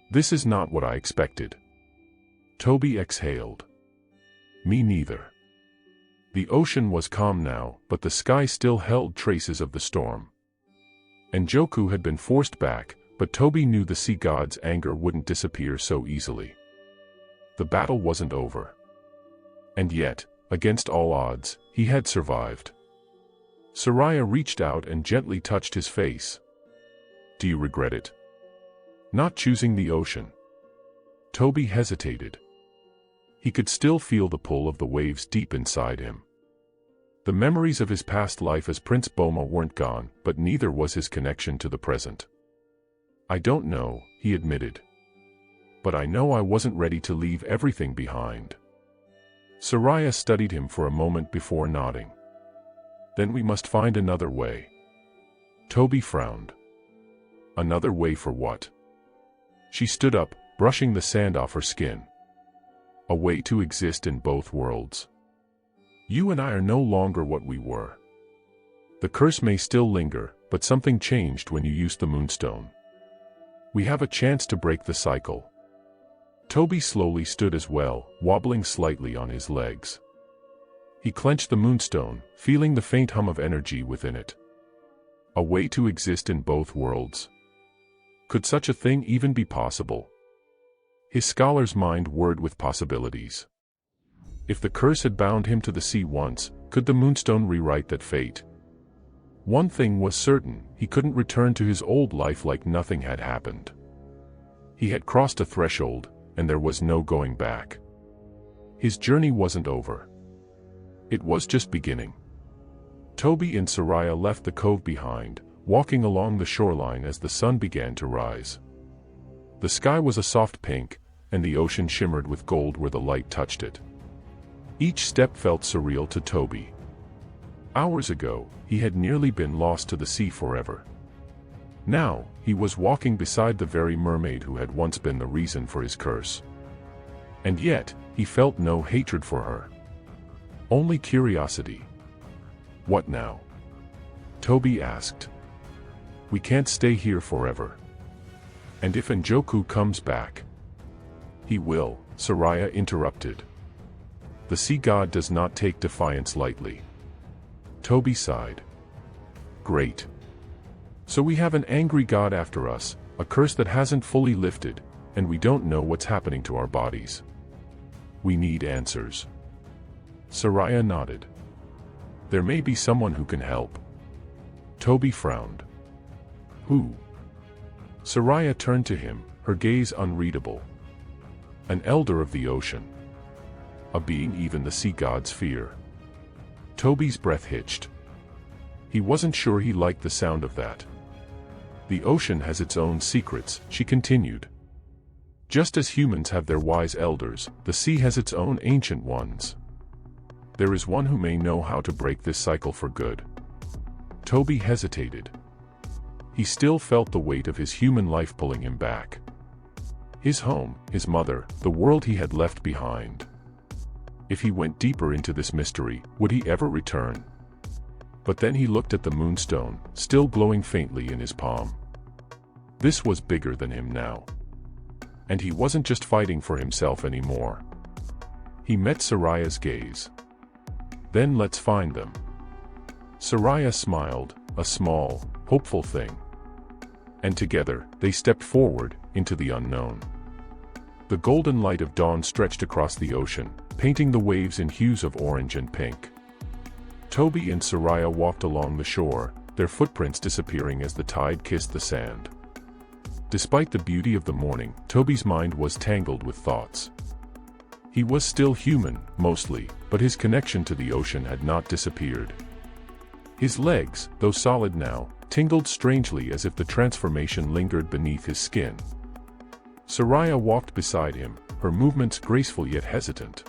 "This is not what I expected." Toby exhaled. "Me neither." The ocean was calm now, but the sky still held traces of the storm. Njoku had been forced back, but Toby knew the sea god's anger wouldn't disappear so easily. The battle wasn't over. And yet, against all odds, he had survived. Soraya reached out and gently touched his face. "Do you regret it? Not choosing the ocean?" Toby hesitated. He could still feel the pull of the waves deep inside him. The memories of his past life as Prince Boma weren't gone, but neither was his connection to the present. "I don't know," he admitted. "But I know I wasn't ready to leave everything behind." Soraya studied him for a moment before nodding. "Then we must find another way." Toby frowned. "Another way for what?" She stood up, brushing the sand off her skin. "A way to exist in both worlds. You and I are no longer what we were. The curse may still linger, but something changed when you used the moonstone. We have a chance to break the cycle." Toby slowly stood as well, wobbling slightly on his legs. He clenched the moonstone, feeling the faint hum of energy within it. A way to exist in both worlds. Could such a thing even be possible? His scholar's mind whirred with possibilities. If the curse had bound him to the sea once, could the moonstone rewrite that fate? One thing was certain, he couldn't return to his old life like nothing had happened. He had crossed a threshold, and there was no going back. His journey wasn't over. It was just beginning. Toby and Soraya left the cove behind, walking along the shoreline as the sun began to rise. The sky was a soft pink, and the ocean shimmered with gold where the light touched it. Each step felt surreal to Toby. Hours ago, he had nearly been lost to the sea forever. Now, he was walking beside the very mermaid who had once been the reason for his curse. And yet, he felt no hatred for her. Only curiosity. "What now?" Toby asked. "We can't stay here forever. And if Njoku comes back?" "He will," Soraya interrupted. "The sea god does not take defiance lightly." Toby sighed. "Great. So we have an angry god after us, a curse that hasn't fully lifted, and we don't know what's happening to our bodies. We need answers." Soraya nodded. "There may be someone who can help." Toby frowned. "Who?" Soraya turned to him, her gaze unreadable. "An elder of the ocean. A being even the sea gods fear." Toby's breath hitched. He wasn't sure he liked the sound of that. "The ocean has its own secrets," she continued. "Just as humans have their wise elders, the sea has its own ancient ones. There is one who may know how to break this cycle for good." Toby hesitated. He still felt the weight of his human life pulling him back. His home, his mother, the world he had left behind. If he went deeper into this mystery, would he ever return? But then he looked at the moonstone, still glowing faintly in his palm. This was bigger than him now. And he wasn't just fighting for himself anymore. He met Soraya's gaze. Then let's find them. Soraya smiled, a small, hopeful thing. And together, they stepped forward, into the unknown. The golden light of dawn stretched across the ocean, painting the waves in hues of orange and pink. Toby and Soraya walked along the shore, their footprints disappearing as the tide kissed the sand. Despite the beauty of the morning, Toby's mind was tangled with thoughts. He was still human, mostly, but his connection to the ocean had not disappeared. His legs, though solid now, tingled strangely as if the transformation lingered beneath his skin. Soraya walked beside him, her movements graceful yet hesitant.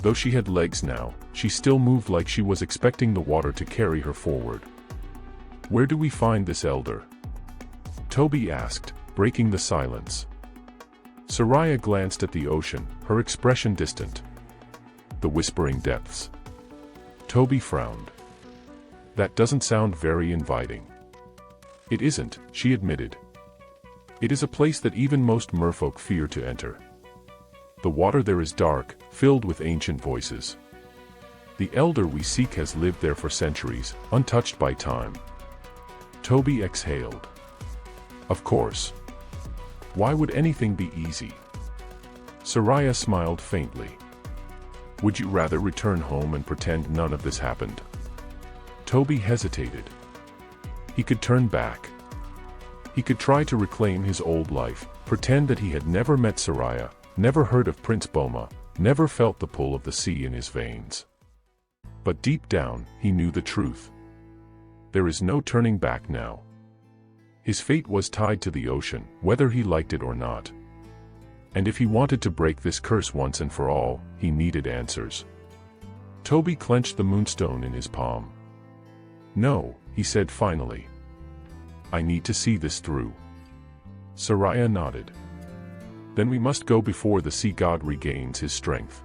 Though she had legs now, she still moved like she was expecting the water to carry her forward. "Where do we find this elder?" Toby asked, breaking the silence. Soraya glanced at the ocean, her expression distant. "The whispering depths." Toby frowned. "That doesn't sound very inviting." "It isn't," she admitted. "It is a place that even most merfolk fear to enter. The water there is dark, filled with ancient voices. The elder we seek has lived there for centuries, untouched by time." Toby exhaled. "Of course. Why would anything be easy?" Soraya smiled faintly. "Would you rather return home and pretend none of this happened?" Toby hesitated. He could turn back. He could try to reclaim his old life, pretend that he had never met Soraya, never heard of Prince Boma, never felt the pull of the sea in his veins. But deep down, he knew the truth. There is no turning back now. His fate was tied to the ocean, whether he liked it or not. And if he wanted to break this curse once and for all, he needed answers. Toby clenched the moonstone in his palm. "No," he said finally. "I need to see this through." Soraya nodded. "Then we must go before the sea god regains his strength."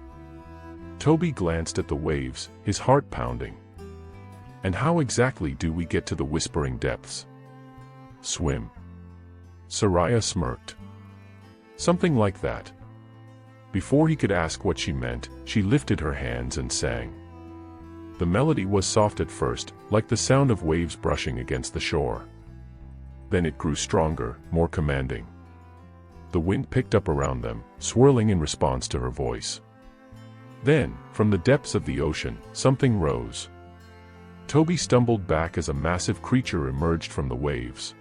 Toby glanced at the waves, his heart pounding. "And how exactly do we get to the whispering depths?" "Swim." Soraya smirked. "Something like that." Before he could ask what she meant, she lifted her hands and sang. The melody was soft at first, like the sound of waves brushing against the shore. Then it grew stronger, more commanding. The wind picked up around them, swirling in response to her voice. Then, from the depths of the ocean, something rose. Toby stumbled back as a massive creature emerged from the waves.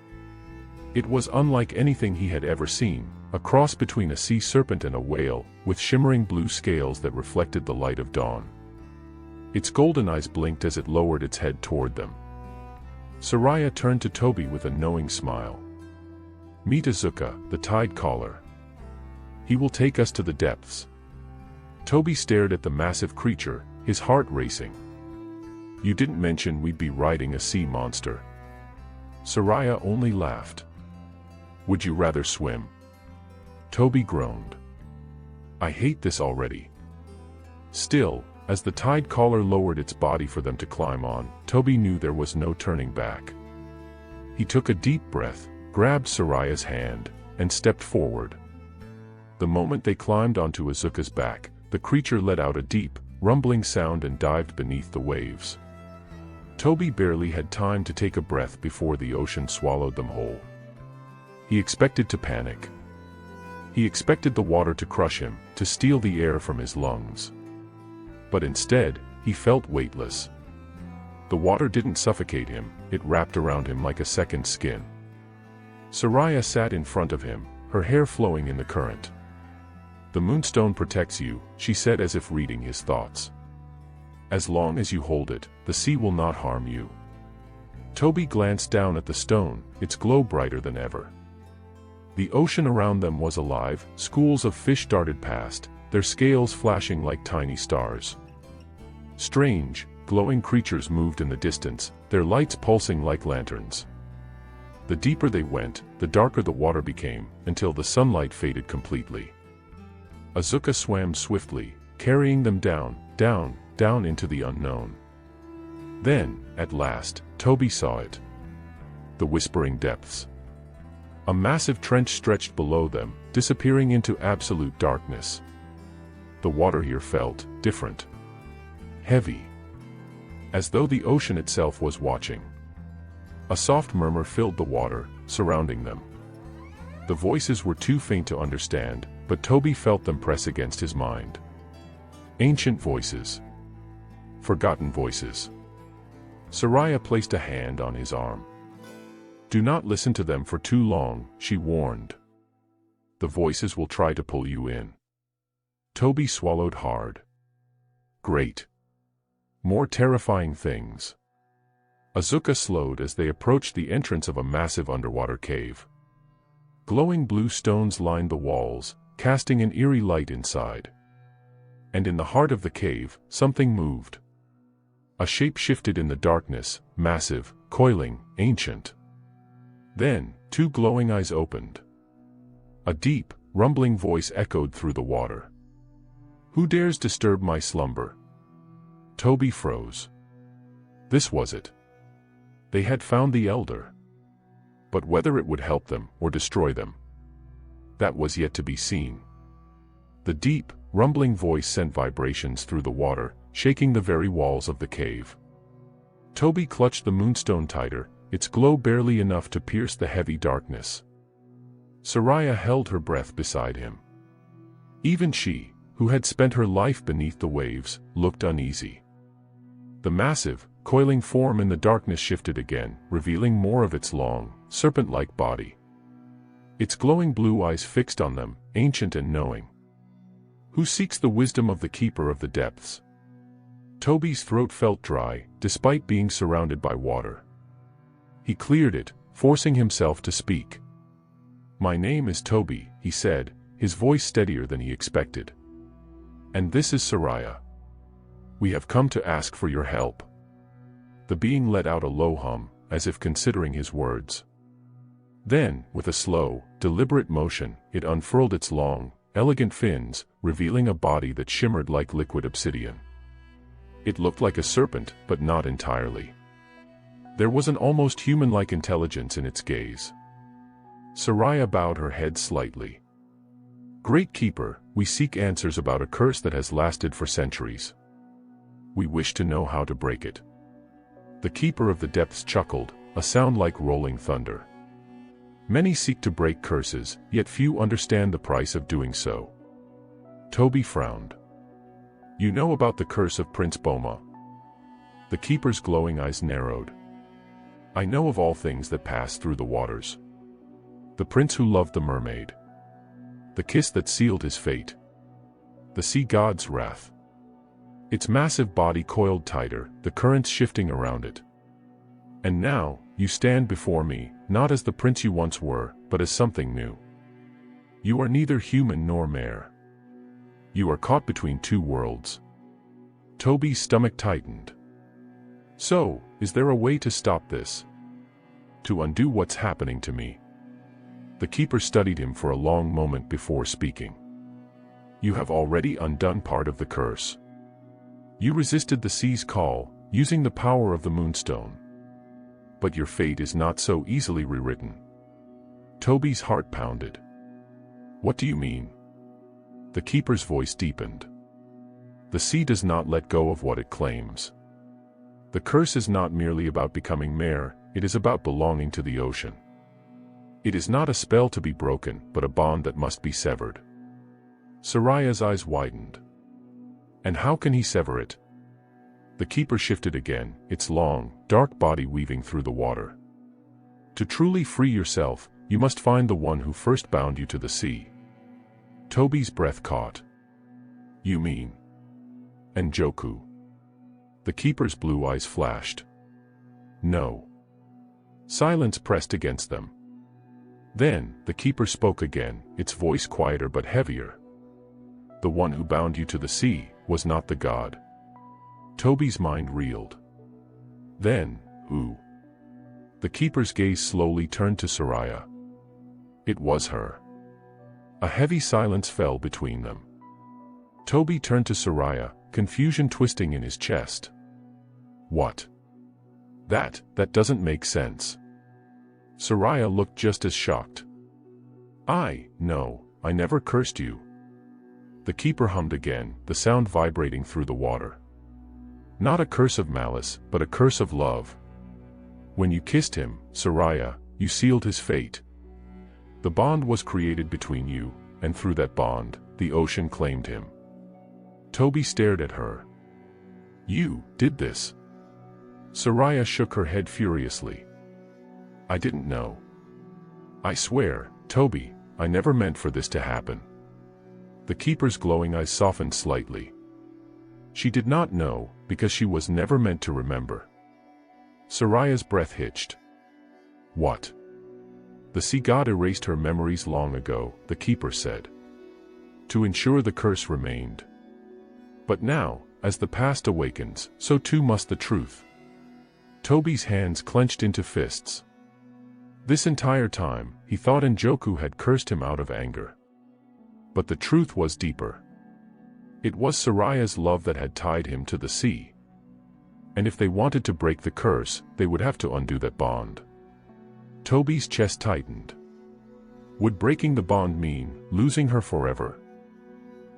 It was unlike anything he had ever seen, a cross between a sea serpent and a whale, with shimmering blue scales that reflected the light of dawn. Its golden eyes blinked as it lowered its head toward them. Soraya turned to Toby with a knowing smile. "Meet Azuka, the tide caller. He will take us to the depths." Toby stared at the massive creature, his heart racing. "You didn't mention we'd be riding a sea monster." Soraya only laughed. "Would you rather swim?" Toby groaned. "I hate this already." Still, as the tide caller lowered its body for them to climb on, Toby knew there was no turning back. He took a deep breath, grabbed Soraya's hand, and stepped forward. The moment they climbed onto Azuka's back, the creature let out a deep, rumbling sound and dived beneath the waves. Toby barely had time to take a breath before the ocean swallowed them whole. He expected to panic. He expected the water to crush him, to steal the air from his lungs. But instead, he felt weightless. The water didn't suffocate him, it wrapped around him like a second skin. Soraya sat in front of him, her hair flowing in the current. "The moonstone protects you," she said as if reading his thoughts. "As long as you hold it, the sea will not harm you." Toby glanced down at the stone, its glow brighter than ever. The ocean around them was alive, schools of fish darted past, their scales flashing like tiny stars. Strange, glowing creatures moved in the distance, their lights pulsing like lanterns. The deeper they went, the darker the water became, until the sunlight faded completely. Azuka swam swiftly, carrying them down, down, down into the unknown. Then, at last, Toby saw it. The whispering depths. A massive trench stretched below them, disappearing into absolute darkness. The water here felt different. Heavy, as though the ocean itself was watching. A soft murmur filled the water, surrounding them. The voices were too faint to understand, but Toby felt them press against his mind. Ancient voices. Forgotten voices. Soraya placed a hand on his arm. "Do not listen to them for too long," she warned. "The voices will try to pull you in." Toby swallowed hard. Great. More terrifying things. Azuka slowed as they approached the entrance of a massive underwater cave. Glowing blue stones lined the walls, casting an eerie light inside. And in the heart of the cave, something moved. A shape shifted in the darkness, massive, coiling, ancient. Then, two glowing eyes opened. A deep, rumbling voice echoed through the water. "Who dares disturb my slumber?" Toby froze. This was it. They had found the Elder. But whether it would help them or destroy them, that was yet to be seen. The deep, rumbling voice sent vibrations through the water, shaking the very walls of the cave. Toby clutched the moonstone tighter, its glow barely enough to pierce the heavy darkness. Soraya held her breath beside him. Even she, who had spent her life beneath the waves, looked uneasy. The massive, coiling form in the darkness shifted again, revealing more of its long, serpent-like body. Its glowing blue eyes fixed on them, ancient and knowing. "Who seeks the wisdom of the keeper of the depths?" Toby's throat felt dry, despite being surrounded by water. He cleared it, forcing himself to speak. "My name is Toby," he said, his voice steadier than he expected. "And this is Soraya. We have come to ask for your help." The being let out a low hum, as if considering his words. Then, with a slow, deliberate motion, it unfurled its long, elegant fins, revealing a body that shimmered like liquid obsidian. It looked like a serpent, but not entirely. There was an almost human-like intelligence in its gaze. Soraya bowed her head slightly. "Great Keeper, we seek answers about a curse that has lasted for centuries. We wish to know how to break it." The Keeper of the Depths chuckled, a sound like rolling thunder. "Many seek to break curses, yet few understand the price of doing so." Toby frowned. "You know about the curse of Prince Boma?" The Keeper's glowing eyes narrowed. "I know of all things that pass through the waters. The prince who loved the mermaid. The kiss that sealed his fate. The sea god's wrath." Its massive body coiled tighter, the currents shifting around it. "And now, you stand before me, not as the prince you once were, but as something new. You are neither human nor mare. You are caught between two worlds." Toby's stomach tightened. "So, is there a way to stop this? To undo what's happening to me?" The Keeper studied him for a long moment before speaking. "You have already undone part of the curse. You resisted the sea's call, using the power of the moonstone. But your fate is not so easily rewritten." Toby's heart pounded. "What do you mean?" The Keeper's voice deepened. "The sea does not let go of what it claims. The curse is not merely about becoming mare, it is about belonging to the ocean. It is not a spell to be broken, but a bond that must be severed." Soraya's eyes widened. "And how can he sever it?" The Keeper shifted again, its long, dark body weaving through the water. "To truly free yourself, you must find the one who first bound you to the sea." Toby's breath caught. "You mean Njoku?" The Keeper's blue eyes flashed. "No." Silence pressed against them. Then, the Keeper spoke again, its voice quieter but heavier. "The one who bound you to the sea was not the god." Toby's mind reeled. "Then, who?" The Keeper's gaze slowly turned to Soraya. It was her. A heavy silence fell between them. Toby turned to Soraya, confusion twisting in his chest. "What? That doesn't make sense." Soraya looked just as shocked. No, I never cursed you." The Keeper hummed again, the sound vibrating through the water. Not a curse of malice, but a curse of love. When you kissed him, Soraya, you sealed his fate. The bond was created between you, and through that bond, the ocean claimed him. Toby stared at her. You did this. Soraya shook her head furiously. I didn't know. I swear, Toby, I never meant for this to happen. The keeper's glowing eyes softened slightly. She did not know, because she was never meant to remember. Soraya's breath hitched. What? The sea god erased her memories long ago, the keeper said. To ensure the curse remained. But now, as the past awakens, so too must the truth. Toby's hands clenched into fists. This entire time, he thought Njoku had cursed him out of anger. But the truth was deeper. It was Soraya's love that had tied him to the sea. And if they wanted to break the curse, they would have to undo that bond. Toby's chest tightened. Would breaking the bond mean losing her forever?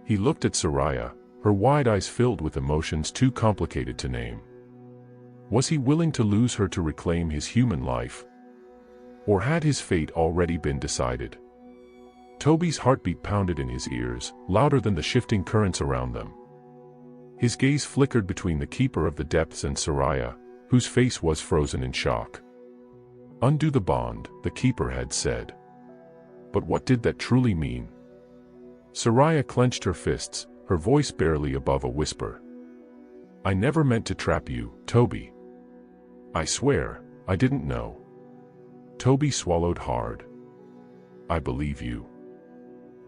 He looked at Soraya, her wide eyes filled with emotions too complicated to name. Was he willing to lose her to reclaim his human life? Or had his fate already been decided? Toby's heartbeat pounded in his ears, louder than the shifting currents around them. His gaze flickered between the keeper of the depths and Soraya, whose face was frozen in shock. Undo the bond, the keeper had said. But what did that truly mean? Soraya clenched her fists, her voice barely above a whisper. I never meant to trap you, Toby. I swear, I didn't know. Toby swallowed hard. I believe you.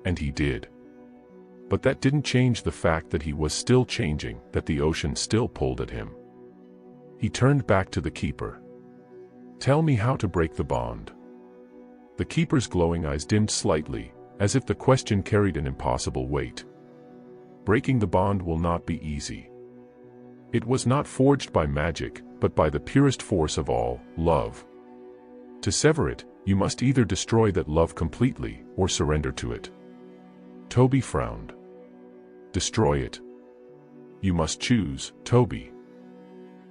And he did. But that didn't change the fact that he was still changing, that the ocean still pulled at him. He turned back to the keeper. Tell me how to break the bond. The keeper's glowing eyes dimmed slightly, as if the question carried an impossible weight. Breaking the bond will not be easy. It was not forged by magic, but by the purest force of all, love. To sever it, you must either destroy that love completely, or surrender to it. Toby frowned. Destroy it. You must choose, Toby.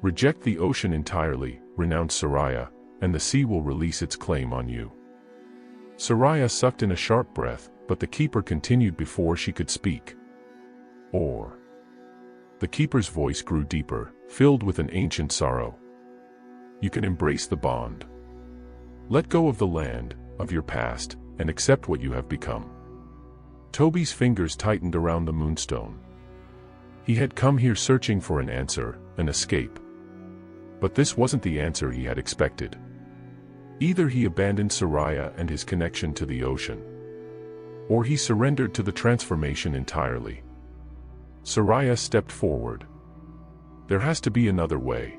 Reject the ocean entirely, renounce Soraya, and the sea will release its claim on you. Soraya sucked in a sharp breath, but the keeper continued before she could speak. Or. The keeper's voice grew deeper, filled with an ancient sorrow. You can embrace the bond. Let go of the land, of your past, and accept what you have become. Toby's fingers tightened around the moonstone. He had come here searching for an answer, an escape. But this wasn't the answer he had expected. Either he abandoned Soraya and his connection to the ocean, or he surrendered to the transformation entirely. Soraya stepped forward. There has to be another way.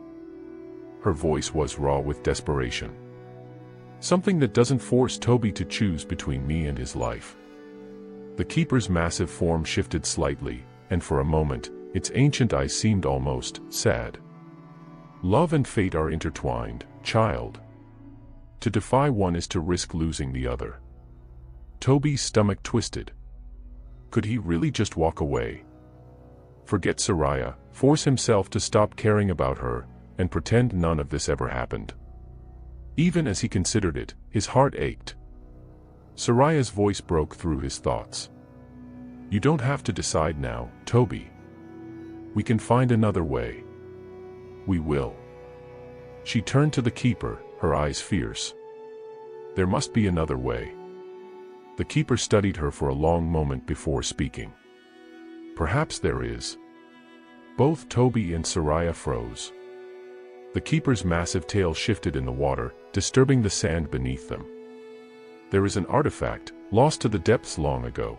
Her voice was raw with desperation. Something that doesn't force Toby to choose between me and his life. The keeper's massive form shifted slightly, and for a moment, its ancient eyes seemed almost sad. Love and fate are intertwined, child. To defy one is to risk losing the other. Toby's stomach twisted. Could he really just walk away? Forget Soraya, force himself to stop caring about her, and pretend none of this ever happened? Even as he considered it, his heart ached. Soraya's voice broke through his thoughts. You don't have to decide now, Toby. We can find another way. We will. She turned to the keeper, her eyes fierce. There must be another way. The keeper studied her for a long moment before speaking. Perhaps there is. Both Toby and Soraya froze. The keeper's massive tail shifted in the water, disturbing the sand beneath them. There is an artifact, lost to the depths long ago.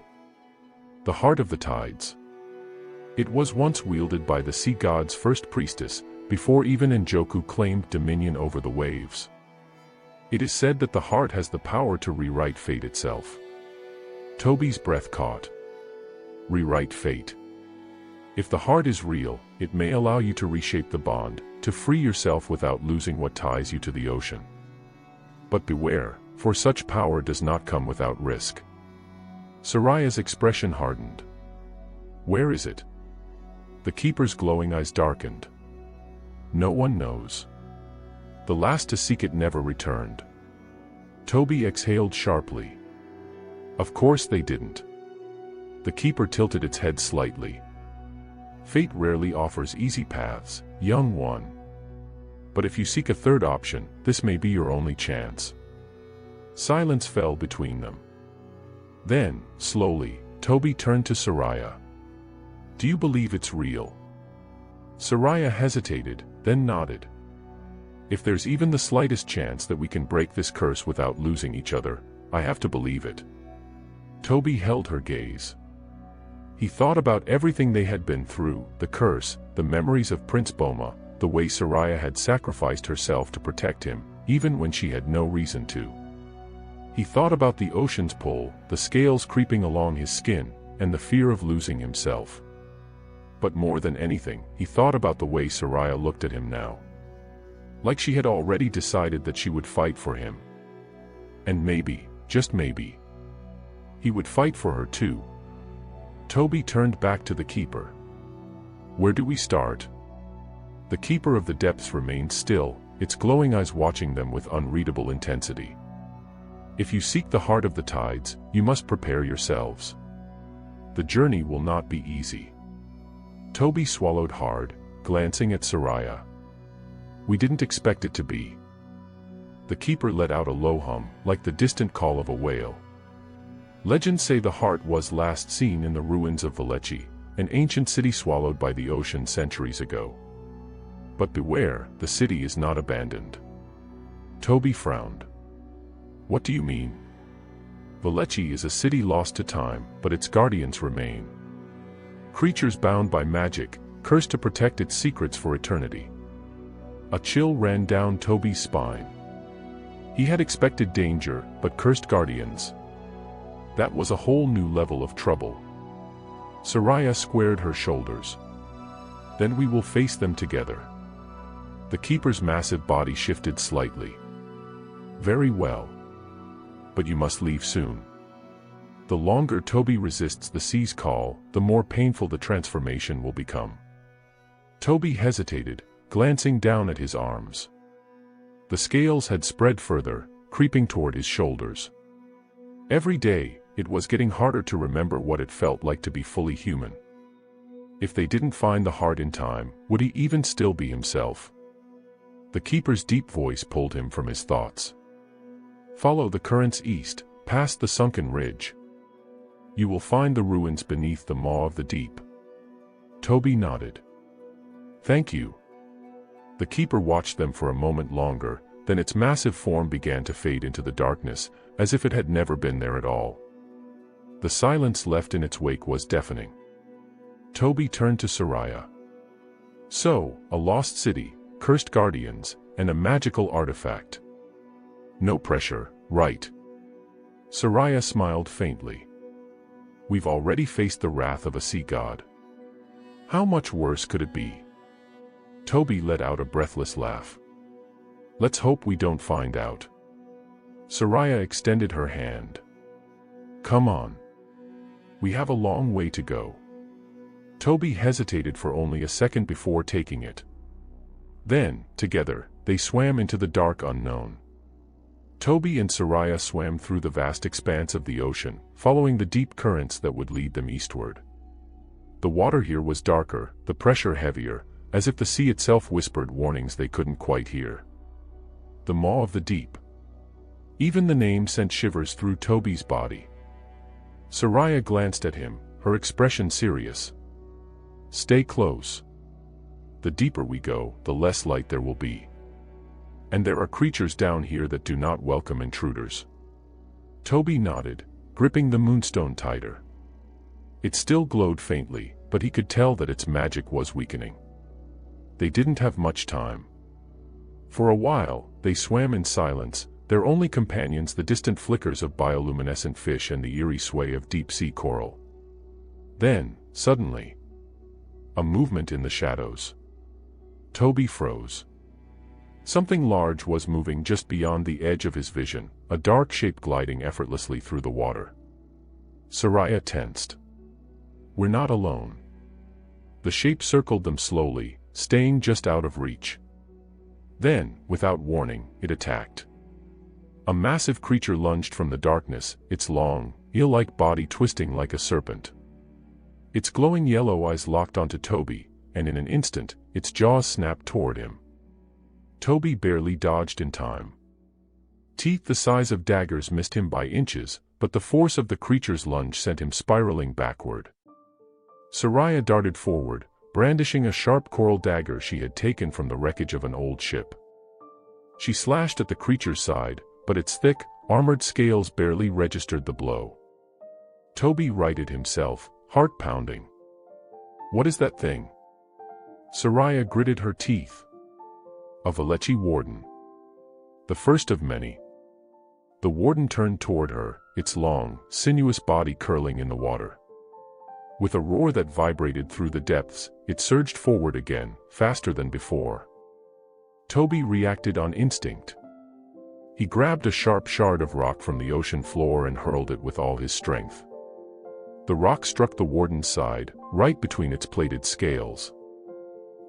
The heart of the tides. It was once wielded by the sea god's first priestess, before even Njoku claimed dominion over the waves. It is said that the heart has the power to rewrite fate itself. Toby's breath caught. Rewrite fate. If the heart is real, it may allow you to reshape the bond, to free yourself without losing what ties you to the ocean. But beware, for such power does not come without risk. Soraya's expression hardened. Where is it? The keeper's glowing eyes darkened. No one knows. The last to seek it never returned. Toby exhaled sharply. Of course they didn't. The keeper tilted its head slightly. Fate rarely offers easy paths, young one. But if you seek a third option, this may be your only chance. Silence fell between them. Then, slowly, Toby turned to Soraya. Do you believe it's real? Soraya hesitated, then nodded. If there's even the slightest chance that we can break this curse without losing each other, I have to believe it. Toby held her gaze. He thought about everything they had been through, the curse, the memories of Prince Boma, the way Soraya had sacrificed herself to protect him, even when she had no reason to. He thought about the ocean's pull, the scales creeping along his skin, and the fear of losing himself. But more than anything, he thought about the way Soraya looked at him now. Like she had already decided that she would fight for him. And maybe, just maybe, he would fight for her too. Toby turned back to the keeper. Where do we start? The keeper of the depths remained still, its glowing eyes watching them with unreadable intensity. If you seek the heart of the tides, you must prepare yourselves. The journey will not be easy. Toby swallowed hard, glancing at Soraya. We didn't expect it to be. The keeper let out a low hum, like the distant call of a whale. Legends say the heart was last seen in the ruins of Vallechi, an ancient city swallowed by the ocean centuries ago. But beware, the city is not abandoned. Toby frowned. What do you mean? Vallechi is a city lost to time, but its guardians remain. Creatures bound by magic, cursed to protect its secrets for eternity. A chill ran down Toby's spine. He had expected danger, but cursed guardians. That was a whole new level of trouble. Soraya squared her shoulders. Then we will face them together. The keeper's massive body shifted slightly. Very well. But you must leave soon. The longer Toby resists the sea's call, the more painful the transformation will become. Toby hesitated, glancing down at his arms. The scales had spread further, creeping toward his shoulders. Every day, it was getting harder to remember what it felt like to be fully human. If they didn't find the heart in time, would he even still be himself? The keeper's deep voice pulled him from his thoughts. Follow the currents east, past the sunken ridge. You will find the ruins beneath the maw of the deep. Toby nodded. Thank you. The keeper watched them for a moment longer, then its massive form began to fade into the darkness, as if it had never been there at all. The silence left in its wake was deafening. Toby turned to Soraya. So, a lost city, cursed guardians, and a magical artifact. No pressure, right? Soraya smiled faintly. We've already faced the wrath of a sea god. How much worse could it be? Toby let out a breathless laugh. Let's hope we don't find out. Soraya extended her hand. Come on. We have a long way to go. Toby hesitated for only a second before taking it. Then, together, they swam into the dark unknown. Toby and Soraya swam through the vast expanse of the ocean, following the deep currents that would lead them eastward. The water here was darker, the pressure heavier, as if the sea itself whispered warnings they couldn't quite hear. The maw of the deep. Even the name sent shivers through Toby's body. Soraya glanced at him, her expression serious. Stay close. The deeper we go, the less light there will be. And there are creatures down here that do not welcome intruders. Toby nodded, gripping the moonstone tighter. It still glowed faintly, but he could tell that its magic was weakening. They didn't have much time. For a while, they swam in silence, their only companions the distant flickers of bioluminescent fish and the eerie sway of deep-sea coral. Then, suddenly, a movement in the shadows. Toby froze. Something large was moving just beyond the edge of his vision, a dark shape gliding effortlessly through the water. Soraya tensed. We're not alone. The shape circled them slowly, staying just out of reach. Then, without warning, it attacked. A massive creature lunged from the darkness, its long, eel-like body twisting like a serpent. Its glowing yellow eyes locked onto Toby, and in an instant, its jaws snapped toward him. Toby barely dodged in time. Teeth the size of daggers missed him by inches, but the force of the creature's lunge sent him spiraling backward. Soraya darted forward, brandishing a sharp coral dagger she had taken from the wreckage of an old ship. She slashed at the creature's side, but its thick, armored scales barely registered the blow. Toby righted himself, heart pounding. "What is that thing?" Soraya gritted her teeth. A Velechi warden. The first of many. The warden turned toward her, its long, sinuous body curling in the water. With a roar that vibrated through the depths, it surged forward again, faster than before. Toby reacted on instinct. He grabbed a sharp shard of rock from the ocean floor and hurled it with all his strength. The rock struck the warden's side, right between its plated scales.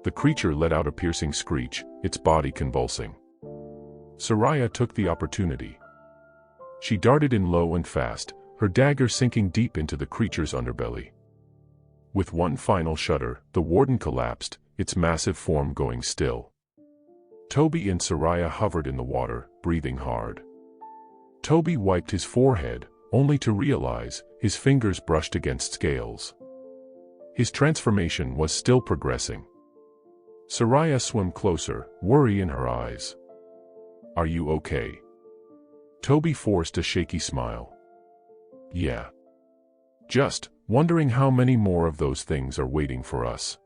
The creature let out a piercing screech, its body convulsing. Soraya took the opportunity. She darted in low and fast, her dagger sinking deep into the creature's underbelly. With one final shudder, the warden collapsed, its massive form going still. Toby and Soraya hovered in the water, breathing hard. Toby wiped his forehead, only to realize his fingers brushed against scales. His transformation was still progressing. Soraya swam closer, worry in her eyes. "Are you okay?" Toby forced a shaky smile. "Yeah. Just wondering how many more of those things are waiting for us."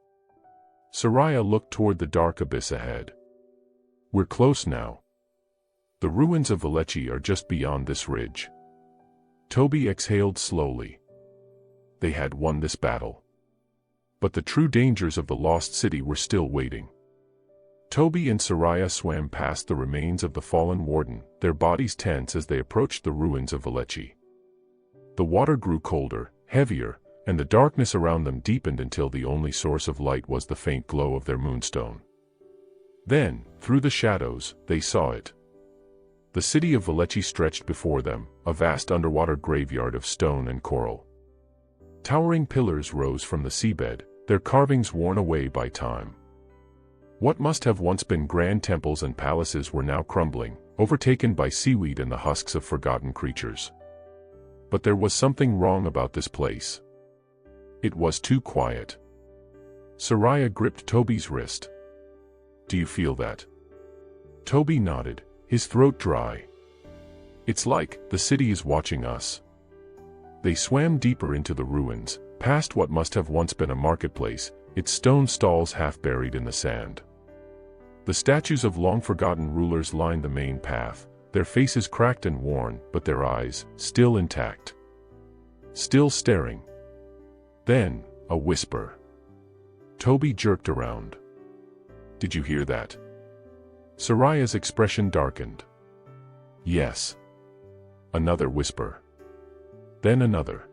Soraya looked toward the dark abyss ahead. "We're close now. The ruins of Velechi are just beyond this ridge." Toby exhaled slowly. They had won this battle. But the true dangers of the lost city were still waiting. Toby and Soraya swam past the remains of the fallen warden, their bodies tense as they approached the ruins of Velechi. The water grew colder, heavier, and the darkness around them deepened until the only source of light was the faint glow of their moonstone. Then, through the shadows, they saw it. The city of Velechi stretched before them, a vast underwater graveyard of stone and coral. Towering pillars rose from the seabed, their carvings worn away by time. What must have once been grand temples and palaces were now crumbling, overtaken by seaweed and the husks of forgotten creatures. But there was something wrong about this place. It was too quiet. Soraya gripped Toby's wrist. "Do you feel that?" Toby nodded, his throat dry. "It's like the city is watching us." They swam deeper into the ruins, past what must have once been a marketplace, its stone stalls half buried in the sand. The statues of long-forgotten rulers lined the main path, their faces cracked and worn, but their eyes, still intact. Still staring. Then, a whisper. Toby jerked around. "Did you hear that?" Soraya's expression darkened. "Yes." Another whisper. Then another.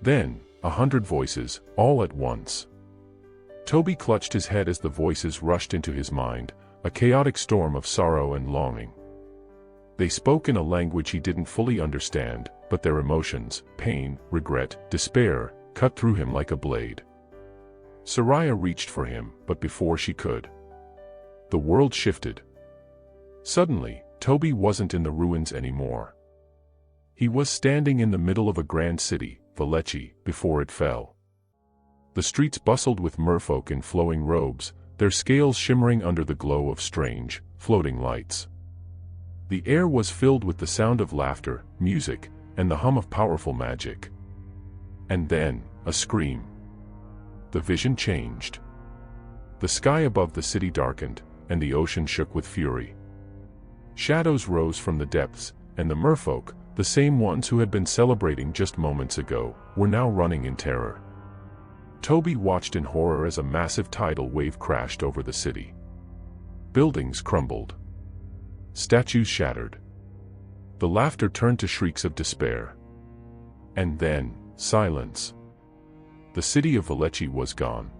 Then, 100 voices, all at once. Toby clutched his head as the voices rushed into his mind, a chaotic storm of sorrow and longing. They spoke in a language he didn't fully understand, but their emotions, pain, regret, despair, cut through him like a blade. Soraya reached for him, but before she could, the world shifted. Suddenly, Toby wasn't in the ruins anymore. He was standing in the middle of a grand city, Velechi, before it fell. The streets bustled with merfolk in flowing robes, their scales shimmering under the glow of strange, floating lights. The air was filled with the sound of laughter, music, and the hum of powerful magic. And then, a scream. The vision changed. The sky above the city darkened, and the ocean shook with fury. Shadows rose from the depths, and the merfolk, the same ones who had been celebrating just moments ago, were now running in terror. Toby watched in horror as a massive tidal wave crashed over the city. Buildings crumbled. Statues shattered. The laughter turned to shrieks of despair. And then, silence. The city of Velechi was gone.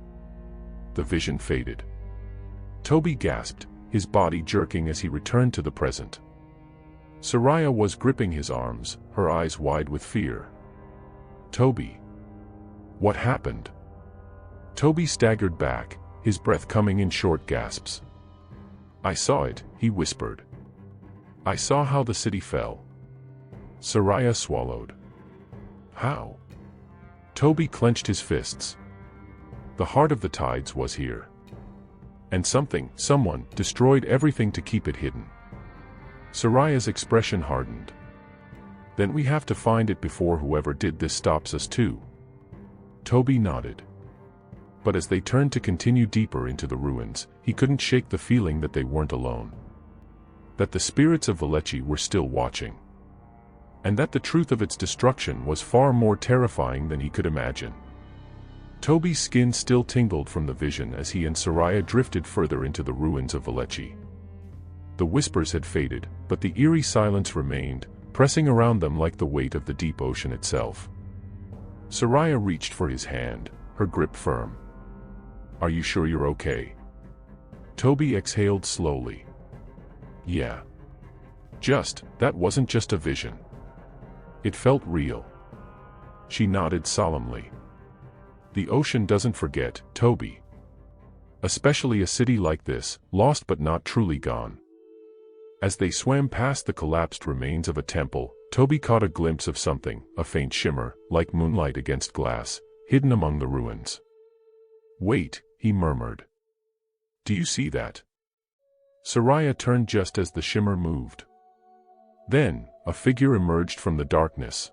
The vision faded. Toby gasped, his body jerking as he returned to the present. Soraya was gripping his arms, her eyes wide with fear. "Toby. What happened?" Toby staggered back, his breath coming in short gasps. "I saw it," he whispered. "I saw how the city fell." Soraya swallowed. "How?" Toby clenched his fists. "The heart of the tides was here. And someone, destroyed everything to keep it hidden." Soraya's expression hardened. "Then we have to find it before whoever did this stops us too." Toby nodded. But as they turned to continue deeper into the ruins, he couldn't shake the feeling that they weren't alone. That the spirits of Velechi were still watching. And that the truth of its destruction was far more terrifying than he could imagine. Toby's skin still tingled from the vision as he and Soraya drifted further into the ruins of Velechi. The whispers had faded, but the eerie silence remained, pressing around them like the weight of the deep ocean itself. Soraya reached for his hand, her grip firm. "Are you sure you're okay?" Toby exhaled slowly. "Yeah. That wasn't just a vision. It felt real." She nodded solemnly. "The ocean doesn't forget, Toby. Especially a city like this, lost but not truly gone." As they swam past the collapsed remains of a temple, Toby caught a glimpse of something, a faint shimmer, like moonlight against glass, hidden among the ruins. "Wait," he murmured. "Do you see that?" Soraya turned just as the shimmer moved. Then, a figure emerged from the darkness.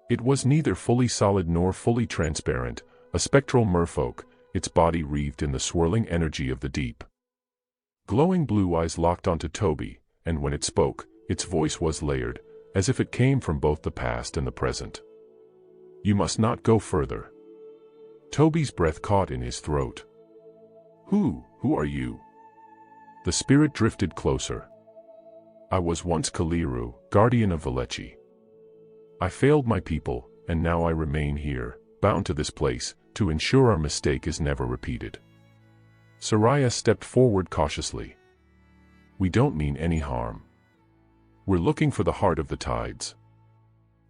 It was neither fully solid nor fully transparent, a spectral merfolk, its body wreathed in the swirling energy of the deep. Glowing blue eyes locked onto Toby, and when it spoke, its voice was layered, as if it came from both the past and the present. "You must not go further." Toby's breath caught in his throat. Who are you?" The spirit drifted closer. "I was once Kaliru, guardian of Velechi. I failed my people, and now I remain here, bound to this place, to ensure our mistake is never repeated." Soraya stepped forward cautiously. "We don't mean any harm. We're looking for the heart of the tides."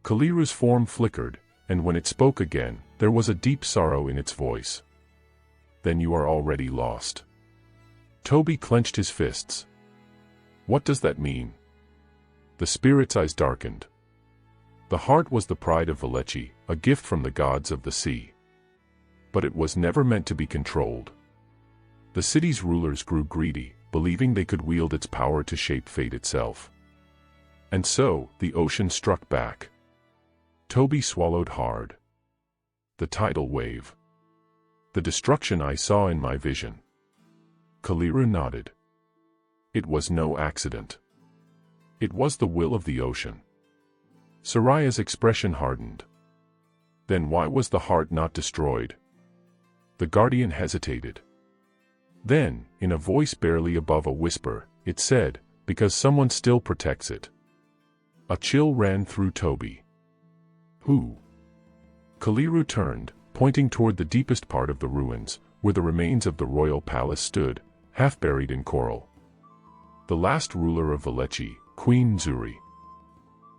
Kaliru's form flickered, and when it spoke again, there was a deep sorrow in its voice. "Then you are already lost." Toby clenched his fists. "What does that mean?" The spirit's eyes darkened. The heart was the pride of Velechi, a gift from the gods of the sea. But it was never meant to be controlled. The city's rulers grew greedy, believing they could wield its power to shape fate itself. And so, the ocean struck back. Toby swallowed hard. "The tidal wave. The destruction I saw in my vision." Kaliru nodded. "It was no accident. It was the will of the ocean." Soraya's expression hardened. "Then why was the heart not destroyed?" The guardian hesitated. Then, in a voice barely above a whisper, it said, "Because someone still protects it." A chill ran through Toby. "Who?" Kaliru turned, pointing toward the deepest part of the ruins, where the remains of the royal palace stood, half buried in coral. The last ruler of Velechi, Queen Zuri.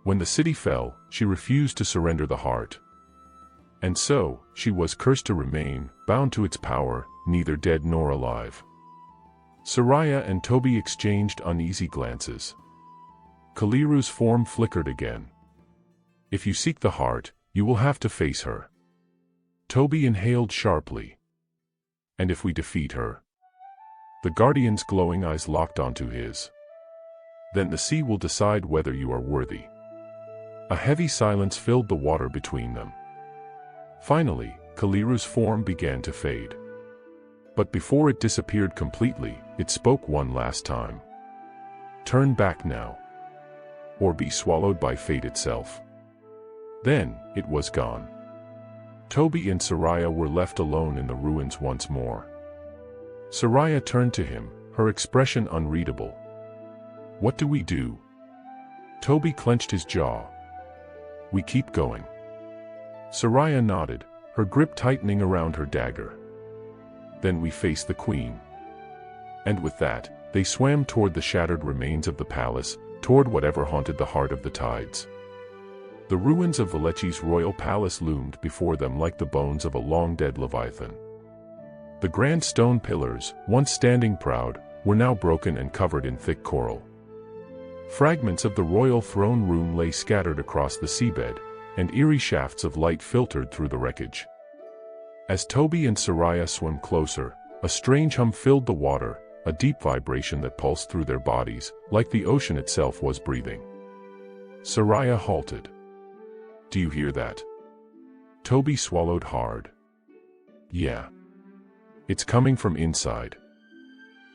When the city fell, she refused to surrender the heart. And so, she was cursed to remain, bound to its power, neither dead nor alive. Soraya and Toby exchanged uneasy glances. Kaliru's form flickered again. "If you seek the heart, you will have to face her." Toby inhaled sharply. "And if we defeat her?" The guardian's glowing eyes locked onto his. "Then the sea will decide whether you are worthy." A heavy silence filled the water between them. Finally, Kaliru's form began to fade. But before it disappeared completely, it spoke one last time. "Turn back now. Or be swallowed by fate itself." Then, it was gone. Toby and Soraya were left alone in the ruins once more. Soraya turned to him, her expression unreadable. "What do we do?" Toby clenched his jaw. "We keep going." Soraya nodded, her grip tightening around her dagger. "Then we face the queen." And with that, They swam toward the shattered remains of the palace, toward whatever haunted the heart of the tides. The ruins of Velechi's royal palace loomed before them like the bones of a long-dead leviathan. The grand stone pillars, once standing proud, were now broken and covered in thick coral. Fragments of the royal throne room lay scattered across the seabed, and eerie shafts of light filtered through the wreckage. As Toby and Soraya swam closer, a strange hum filled the water, a deep vibration that pulsed through their bodies, like the ocean itself was breathing. Soraya halted. "Do you hear that?" Toby swallowed hard. "Yeah. It's coming from inside."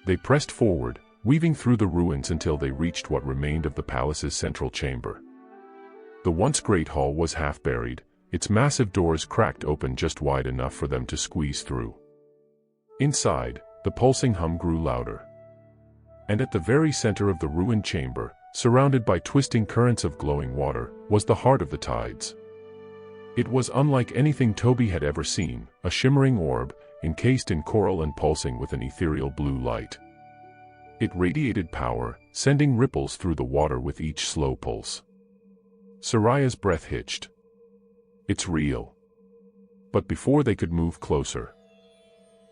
They pressed forward, weaving through the ruins until they reached what remained of the palace's central chamber. The once great hall was half buried, its massive doors cracked open just wide enough for them to squeeze through. Inside, the pulsing hum grew louder. And at the very center of the ruined chamber, surrounded by twisting currents of glowing water, was the heart of the tides. It was unlike anything Toby had ever seen, a shimmering orb, encased in coral and pulsing with an ethereal blue light. It radiated power, sending ripples through the water with each slow pulse. Soraya's breath hitched. "It's real." But before they could move closer,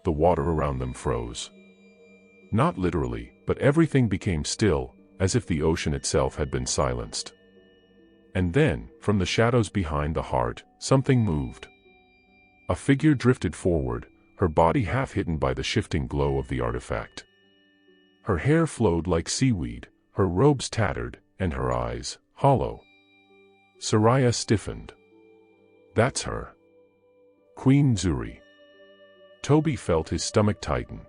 the water around them froze. Not literally, but everything became still, as if the ocean itself had been silenced. And then, from the shadows behind the heart, something moved. A figure drifted forward, her body half hidden by the shifting glow of the artifact. Her hair flowed like seaweed, her robes tattered, and her eyes, hollow. Soraya stiffened. "That's her. Queen Zuri." Toby felt his stomach tighten.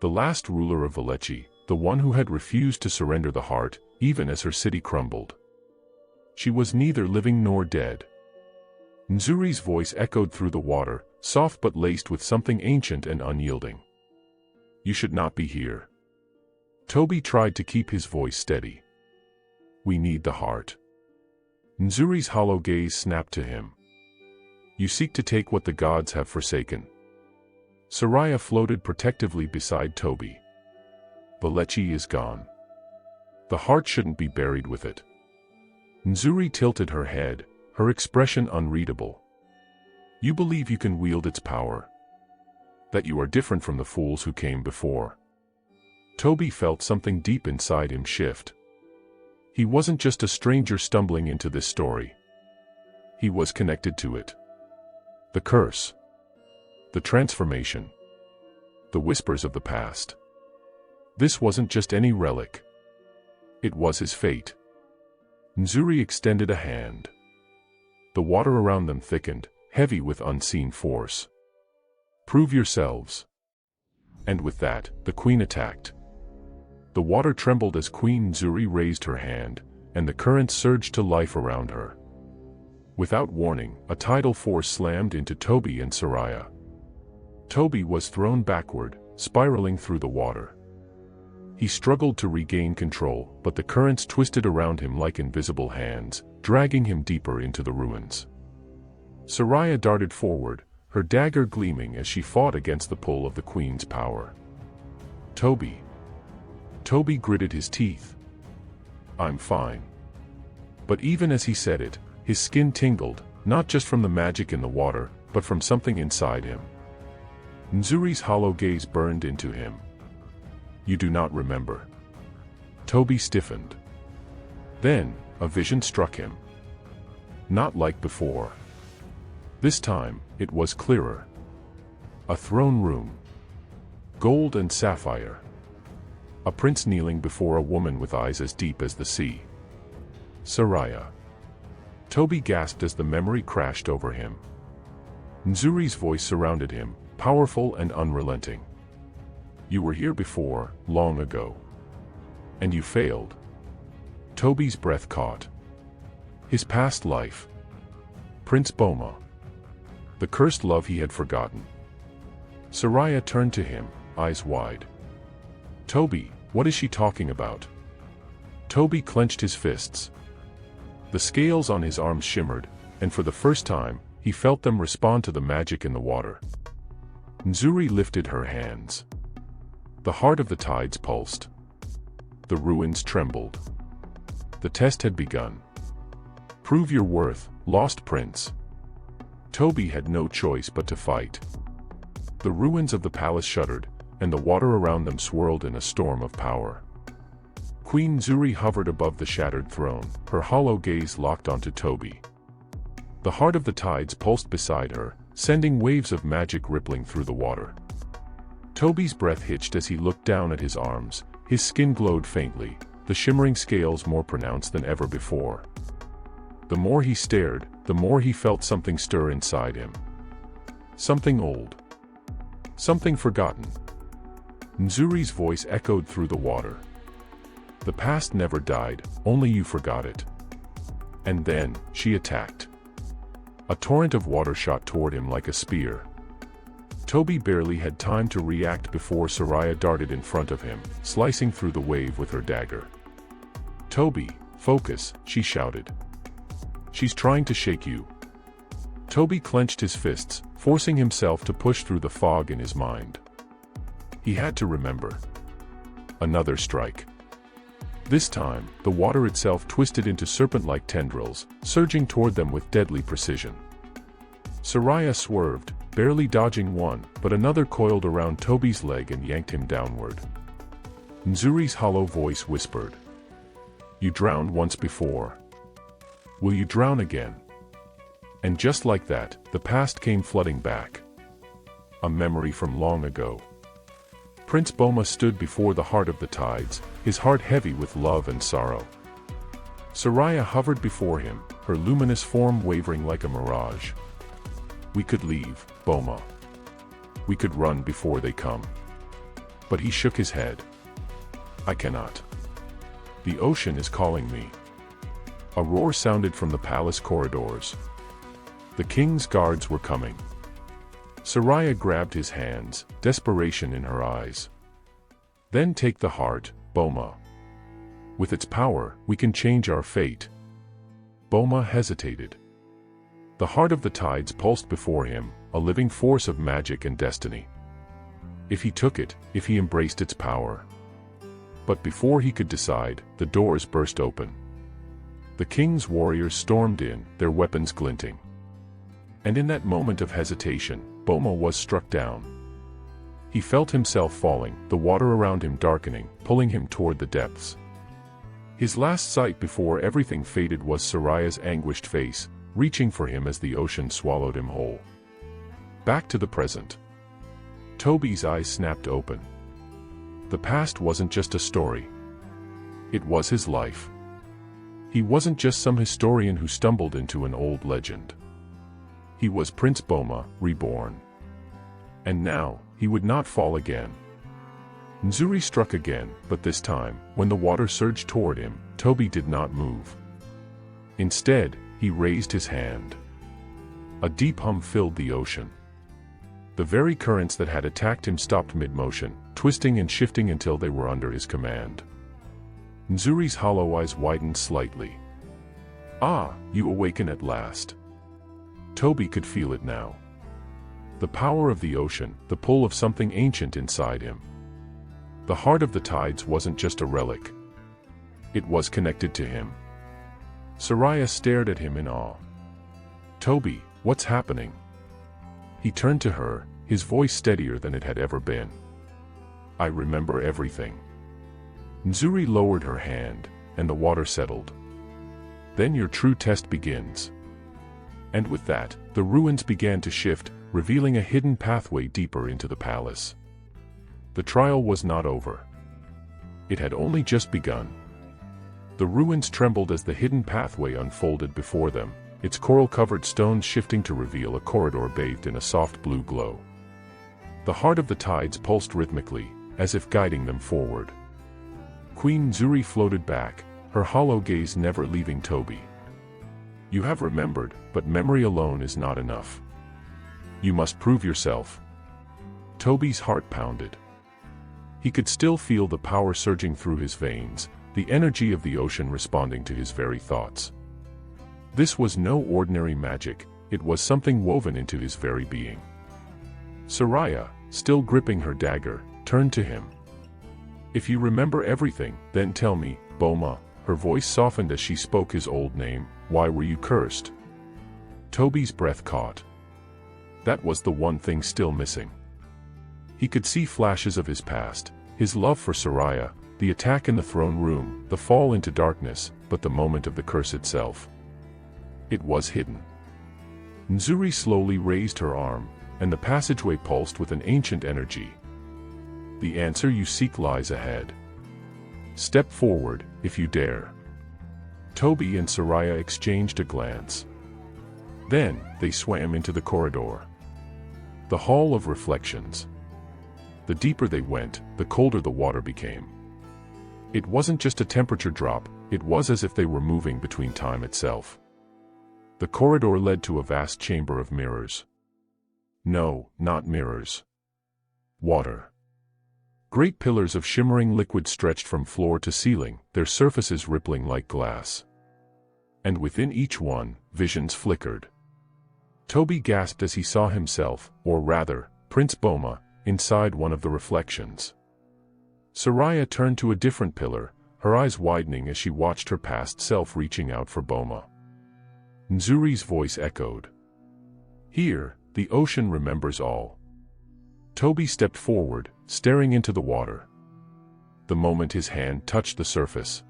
The last ruler of Velechi, the one who had refused to surrender the heart, even as her city crumbled. She was neither living nor dead. Zuri's voice echoed through the water, soft but laced with something ancient and unyielding. "You should not be here." Toby tried to keep his voice steady. "We need the heart." Zuri's hollow gaze snapped to him. "You seek to take what the gods have forsaken." Soraya floated protectively beside Toby. "Velechi is gone. The heart shouldn't be buried with it." Zuri tilted her head, her expression unreadable. "You believe you can wield its power? That you are different from the fools who came before?" Toby felt something deep inside him shift. He wasn't just a stranger stumbling into this story. He was connected to it. The curse. The transformation. The whispers of the past. This wasn't just any relic. It was his fate. Zuri extended a hand. The water around them thickened, heavy with unseen force. "Prove yourselves." And with that, the queen attacked. The water trembled as Queen Zuri raised her hand, and the currents surged to life around her. Without warning, a tidal force slammed into Toby and Soraya. Toby was thrown backward, spiraling through the water. He struggled to regain control, but the currents twisted around him like invisible hands, dragging him deeper into the ruins. Soraya darted forward, her dagger gleaming as she fought against the pull of the queen's power. "Toby." Toby gritted his teeth. "I'm fine." But even as he said it, his skin tingled, not just from the magic in the water, but from something inside him. Zuri's hollow gaze burned into him. "You do not remember." Toby stiffened. Then, a vision struck him. Not like before. This time, it was clearer. A throne room. Gold and sapphire. A prince kneeling before a woman with eyes as deep as the sea. Soraya. Toby gasped as the memory crashed over him. Zuri's voice surrounded him, powerful and unrelenting. "You were here before, long ago. And you failed." Toby's breath caught. His past life. Prince Boma. The cursed love he had forgotten. Soraya turned to him, eyes wide. "Toby, what is she talking about?" Toby clenched his fists. The scales on his arms shimmered, and for the first time, he felt them respond to the magic in the water. Zuri lifted her hands. The heart of the tides pulsed. The ruins trembled. The test had begun. Prove your worth, lost prince. Toby had no choice but to fight. The ruins of the palace shuddered, and the water around them swirled in a storm of power. Queen Zuri hovered above the shattered throne, her hollow gaze locked onto Toby. The heart of the tides pulsed beside her, sending waves of magic rippling through the water. Toby's breath hitched as he looked down at his arms. His skin glowed faintly, the shimmering scales more pronounced than ever before. The more he stared, the more he felt something stir inside him. Something old. Something forgotten. Zuri's voice echoed through the water. The past never died, only you forgot it. And then, she attacked. A torrent of water shot toward him like a spear. Toby barely had time to react before Soraya darted in front of him, slicing through the wave with her dagger. "Toby, focus," she shouted. "She's trying to shake you." Toby clenched his fists, forcing himself to push through the fog in his mind. He had to remember. Another strike. This time, the water itself twisted into serpent-like tendrils, surging toward them with deadly precision. Soraya swerved, barely dodging one, but another coiled around Toby's leg and yanked him downward. Zuri's hollow voice whispered, "You drowned once before. Will you drown again?" And just like that, the past came flooding back. A memory from long ago. Prince Boma stood before the heart of the tides, his heart heavy with love and sorrow. Soraya hovered before him, her luminous form wavering like a mirage. "We could leave, Boma. We could run before they come." But he shook his head. "I cannot. The ocean is calling me." A roar sounded from the palace corridors. The king's guards were coming. Soraya grabbed his hands, desperation in her eyes. "Then take the heart, Boma. With its power, we can change our fate." Boma hesitated. The heart of the tides pulsed before him, a living force of magic and destiny. If he took it, if he embraced its power. But before he could decide, the doors burst open. The king's warriors stormed in, their weapons glinting. And in that moment of hesitation, Boma was struck down. He felt himself falling, the water around him darkening, pulling him toward the depths. His last sight before everything faded was Soraya's anguished face, reaching for him as the ocean swallowed him whole. Back to the present. Toby's eyes snapped open. The past wasn't just a story. It was his life. He wasn't just some historian who stumbled into an old legend. He was Prince Boma, reborn. And now, he would not fall again. Zuri struck again, but this time, when the water surged toward him, Toby did not move. Instead, he raised his hand. A deep hum filled the ocean. The very currents that had attacked him stopped mid-motion, twisting and shifting until they were under his command. Zuri's hollow eyes widened slightly. "Ah, you awaken at last." Toby could feel it now. The power of the ocean, the pull of something ancient inside him. The heart of the tides wasn't just a relic. It was connected to him. Soraya stared at him in awe. "Toby, what's happening?" He turned to her, his voice steadier than it had ever been. "I remember everything." Zuri lowered her hand, and the water settled. "Then your true test begins." And with that, the ruins began to shift, revealing a hidden pathway deeper into the palace. The trial was not over. It had only just begun. The ruins trembled as the hidden pathway unfolded before them, its coral-covered stones shifting to reveal a corridor bathed in a soft blue glow. The heart of the tides pulsed rhythmically, as if guiding them forward. Queen Zuri floated back, her hollow gaze never leaving Toby. "You have remembered, but memory alone is not enough. You must prove yourself." Toby's heart pounded. He could still feel the power surging through his veins, the energy of the ocean responding to his very thoughts. This was no ordinary magic, it was something woven into his very being. Soraya, still gripping her dagger, turned to him. If you remember everything, then tell me, Boma. Her voice softened as she spoke his old name. Why were you cursed? Toby's breath caught. That was the one thing still missing. He could see flashes of his past, his love for Soraya, the attack in the throne room, the fall into darkness, but the moment of the curse itself. It was hidden. Zuri slowly raised her arm, and the passageway pulsed with an ancient energy. The answer you seek lies ahead. Step forward, if you dare. Toby and Soraya exchanged a glance. Then, they swam into the corridor. The Hall of Reflections. The deeper they went, the colder the water became. It wasn't just a temperature drop, it was as if they were moving between time itself. The corridor led to a vast chamber of mirrors. No, not mirrors. Water. Great pillars of shimmering liquid stretched from floor to ceiling, their surfaces rippling like glass. And within each one, visions flickered. Toby gasped as he saw himself, or rather, Prince Boma, inside one of the reflections. Soraya turned to a different pillar, her eyes widening as she watched her past self reaching out for Boma. Zuri's voice echoed. Here, the ocean remembers all. Toby stepped forward, staring into the water. The moment his hand touched the surface,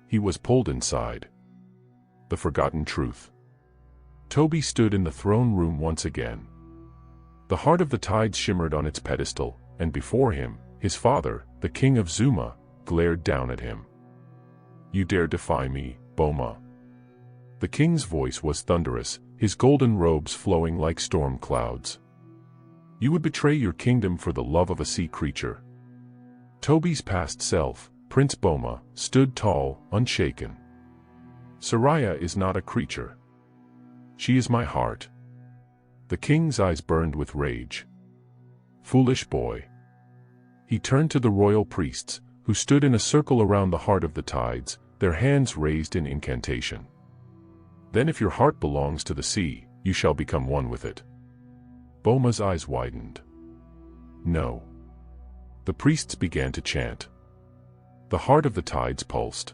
he was pulled inside. The forgotten truth. Toby stood in the throne room once again. The heart of the tides shimmered on its pedestal, and before him, his father, the king of Zuma, glared down at him. You dare defy me, Boma? The king's voice was thunderous, his golden robes flowing like storm clouds. You would betray your kingdom for the love of a sea creature. Toby's past self, Prince Boma, stood tall, unshaken. Soraya is not a creature. She is my heart. The king's eyes burned with rage. Foolish boy. He turned to the royal priests, who stood in a circle around the heart of the tides, their hands raised in incantation. Then if your heart belongs to the sea, you shall become one with it. Boma's eyes widened. No. The priests began to chant. The heart of the tides pulsed.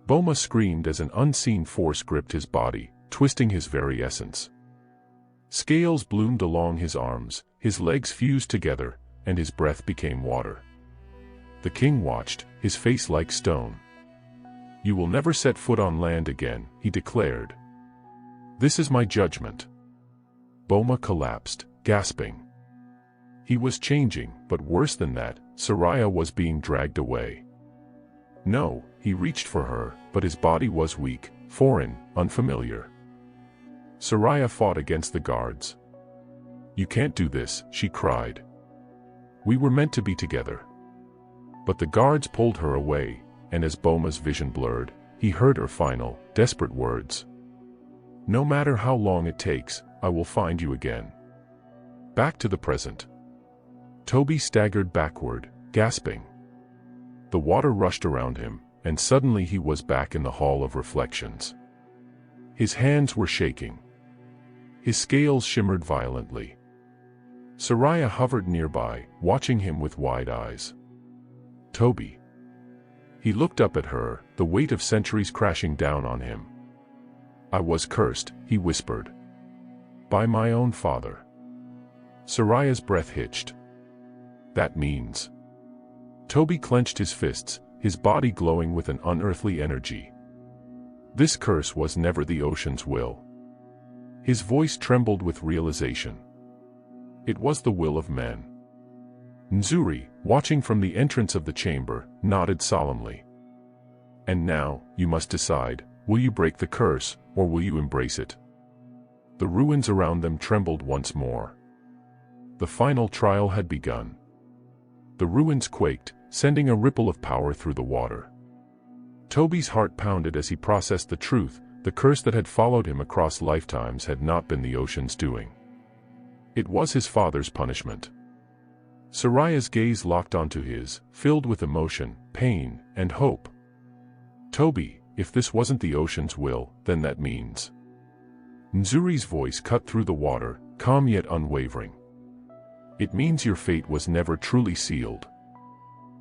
Boma screamed as an unseen force gripped his body, twisting his very essence. Scales bloomed along his arms, his legs fused together, and his breath became water. The king watched, his face like stone. You will never set foot on land again, he declared. This is my judgment. Boma collapsed, gasping. He was changing, but worse than that, Soraya was being dragged away. No, he reached for her, but his body was weak, foreign, unfamiliar. Soraya fought against the guards. You can't do this, she cried. We were meant to be together. But the guards pulled her away, and as Boma's vision blurred, he heard her final, desperate words. No matter how long it takes, I will find you again. Back to the present. Toby staggered backward, gasping. The water rushed around him, and suddenly he was back in the Hall of Reflections. His hands were shaking. His scales shimmered violently. Soraya hovered nearby, watching him with wide eyes. Toby. He looked up at her, the weight of centuries crashing down on him. I was cursed, he whispered. By my own father. Soraya's breath hitched. That means. Toby clenched his fists, his body glowing with an unearthly energy. This curse was never the ocean's will. His voice trembled with realization. It was the will of men. Zuri, watching from the entrance of the chamber, nodded solemnly. And now, you must decide, will you break the curse, or will you embrace it? The ruins around them trembled once more. The final trial had begun. The ruins quaked, sending a ripple of power through the water. Toby's heart pounded as he processed the truth. The curse that had followed him across lifetimes had not been the ocean's doing. It was his father's punishment. Soraya's gaze locked onto his, filled with emotion, pain, and hope. Toby, if this wasn't the ocean's will, then that means. Zuri's voice cut through the water, calm yet unwavering. It means your fate was never truly sealed.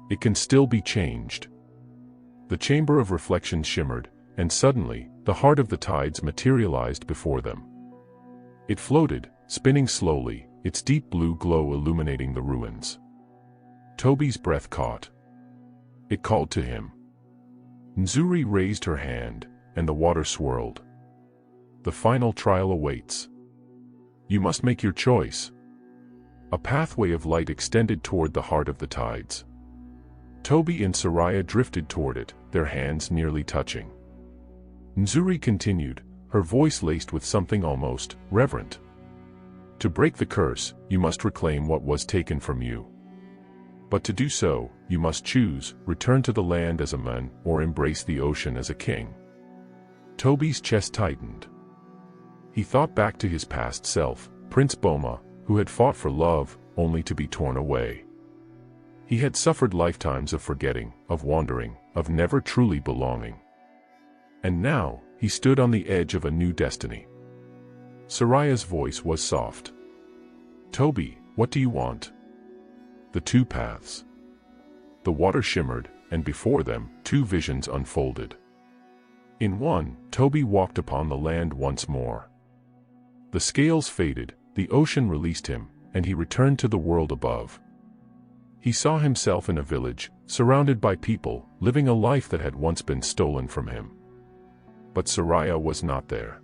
It can still be changed. The chamber of reflection shimmered, and suddenly, the heart of the tides materialized before them. It floated, spinning slowly, its deep blue glow illuminating the ruins. Toby's breath caught. It called to him. Zuri raised her hand, and the water swirled. The final trial awaits. You must make your choice. A pathway of light extended toward the heart of the tides. Toby and Soraya drifted toward it, their hands nearly touching. Zuri continued, her voice laced with something almost reverent. To break the curse, you must reclaim what was taken from you. But to do so, you must choose, return to the land as a man, or embrace the ocean as a king. Toby's chest tightened. He thought back to his past self, Prince Boma, who had fought for love, only to be torn away. He had suffered lifetimes of forgetting, of wandering, of never truly belonging. And now, he stood on the edge of a new destiny. Soraya's voice was soft. Toby, what do you want? The two paths. The water shimmered, and before them, two visions unfolded. In one, Toby walked upon the land once more. The scales faded, the ocean released him, and he returned to the world above. He saw himself in a village, surrounded by people, living a life that had once been stolen from him. But Soraya was not there.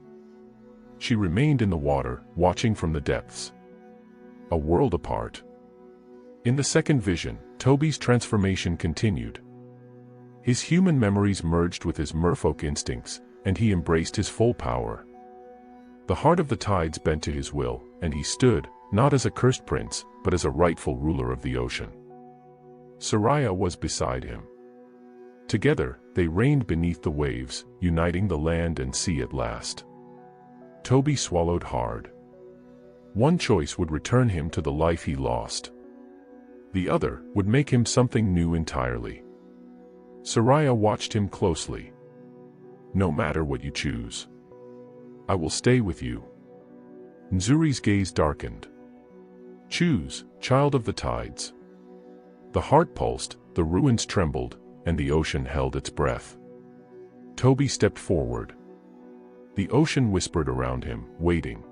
She remained in the water, watching from the depths. A world apart. In the second vision, Toby's transformation continued. His human memories merged with his merfolk instincts, and he embraced his full power. The heart of the tides bent to his will, and he stood, not as a cursed prince, but as a rightful ruler of the ocean. Soraya was beside him. Together, they reigned beneath the waves, uniting the land and sea at last. Toby swallowed hard. One choice would return him to the life he lost. The other would make him something new entirely. Soraya watched him closely. No matter what you choose, I will stay with you. Zuri's gaze darkened. Choose, child of the tides. The heart pulsed, the ruins trembled, and the ocean held its breath. Toby stepped forward. The ocean whispered around him, waiting.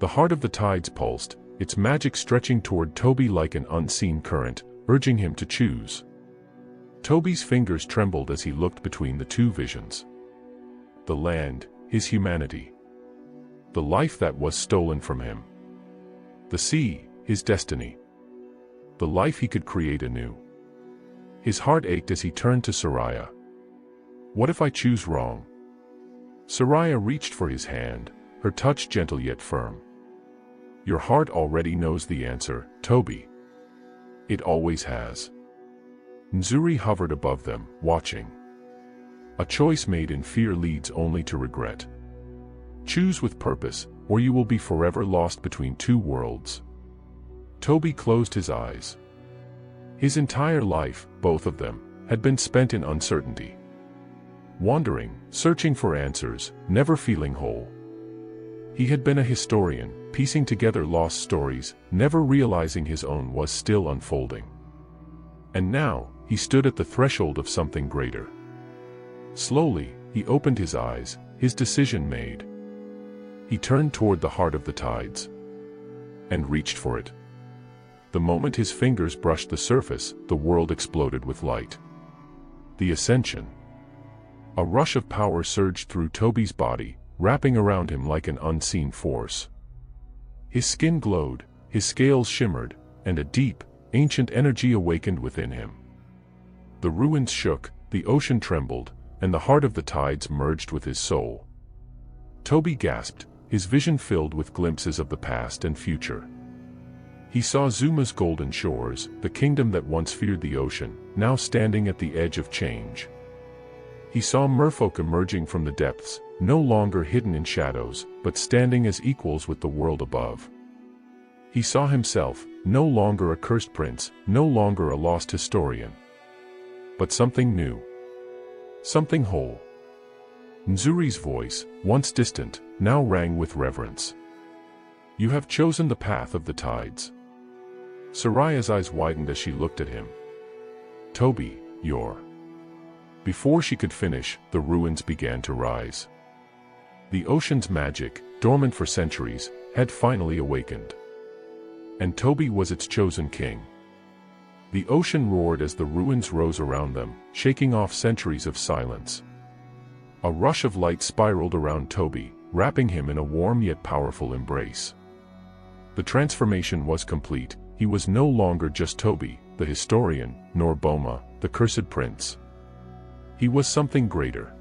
The heart of the tides pulsed, its magic stretching toward Toby like an unseen current, urging him to choose. Toby's fingers trembled as he looked between the two visions. The land, his humanity. The life that was stolen from him. The sea, his destiny. The life he could create anew. His heart ached as he turned to Soraya. What if I choose wrong? Soraya reached for his hand, her touch gentle yet firm. Your heart already knows the answer, Toby. It always has. Zuri hovered above them, watching. A choice made in fear leads only to regret. Choose with purpose, or you will be forever lost between two worlds. Toby closed his eyes. His entire life, both of them, had been spent in uncertainty. Wandering, searching for answers, never feeling whole. He had been a historian, piecing together lost stories, never realizing his own was still unfolding. And now, he stood at the threshold of something greater. Slowly, he opened his eyes, his decision made. He turned toward the heart of the tides. And reached for it. The moment his fingers brushed the surface, the world exploded with light. The ascension. A rush of power surged through Toby's body, wrapping around him like an unseen force. His skin glowed, his scales shimmered, and a deep, ancient energy awakened within him. The ruins shook, the ocean trembled, and the heart of the tides merged with his soul. Toby gasped, his vision filled with glimpses of the past and future. He saw Zuma's golden shores, the kingdom that once feared the ocean, now standing at the edge of change. He saw merfolk emerging from the depths, no longer hidden in shadows, but standing as equals with the world above. He saw himself, no longer a cursed prince, no longer a lost historian. But something new. Something whole. Zuri's voice, once distant, now rang with reverence. You have chosen the path of the tides. Soraya's eyes widened as she looked at him. Toby, you're... Before she could finish, the ruins began to rise. The ocean's magic, dormant for centuries, had finally awakened. And Toby was its chosen king. The ocean roared as the ruins rose around them, shaking off centuries of silence. A rush of light spiraled around Toby, wrapping him in a warm yet powerful embrace. The transformation was complete. He was no longer just Toby, the historian, nor Boma, the cursed prince. He was something greater.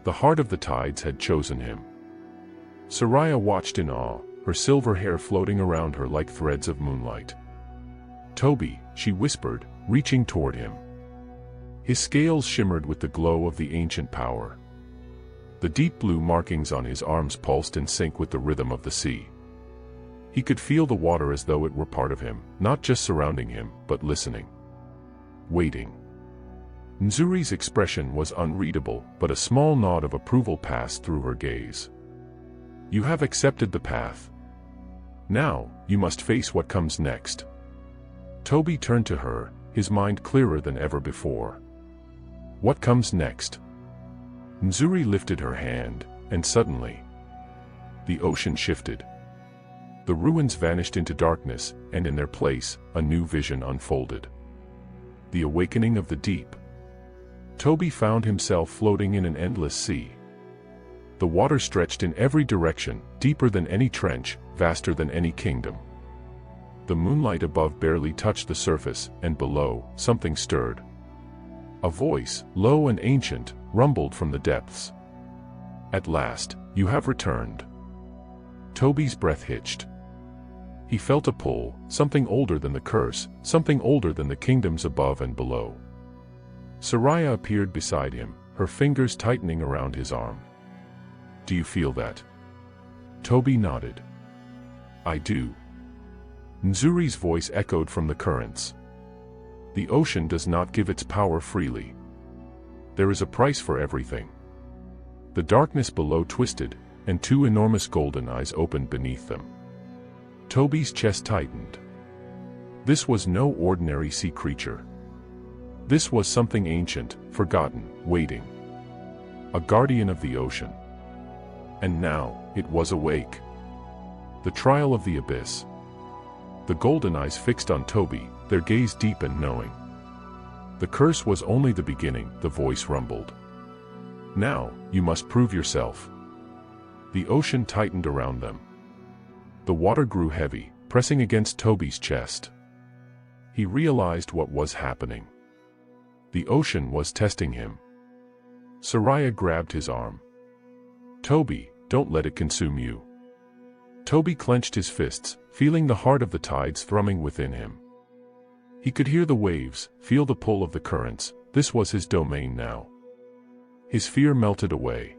The heart of the tides had chosen him. Soraya watched in awe, her silver hair floating around her like threads of moonlight. Toby, she whispered, reaching toward him. His scales shimmered with the glow of the ancient power. The deep blue markings on his arms pulsed in sync with the rhythm of the sea. He could feel the water as though it were part of him, not just surrounding him, but listening. Waiting. Zuri's expression was unreadable, but a small nod of approval passed through her gaze. You have accepted the path. Now, you must face what comes next. Toby turned to her, his mind clearer than ever before. What comes next? Zuri lifted her hand, and suddenly, the ocean shifted. The ruins vanished into darkness, and in their place, a new vision unfolded. The awakening of the deep. Toby found himself floating in an endless sea. The water stretched in every direction, deeper than any trench, vaster than any kingdom. The moonlight above barely touched the surface, and below, something stirred. A voice, low and ancient, rumbled from the depths. At last, you have returned. Toby's breath hitched. He felt a pull, something older than the curse, something older than the kingdoms above and below. Soraya appeared beside him, her fingers tightening around his arm. Do you feel that? Toby nodded. I do. Zuri's voice echoed from the currents. The ocean does not give its power freely. There is a price for everything. The darkness below twisted, and two enormous golden eyes opened beneath them. Toby's chest tightened. This was no ordinary sea creature. This was something ancient, forgotten, waiting. A guardian of the ocean. And now, it was awake. The trial of the abyss. The golden eyes fixed on Toby, their gaze deep and knowing. The curse was only the beginning, the voice rumbled. Now, you must prove yourself. The ocean tightened around them. The water grew heavy, pressing against Toby's chest. He realized what was happening. The ocean was testing him. Soraya grabbed his arm. Toby, don't let it consume you. Toby clenched his fists, feeling the heart of the tides thrumming within him. He could hear the waves, feel the pull of the currents. This was his domain now. His fear melted away.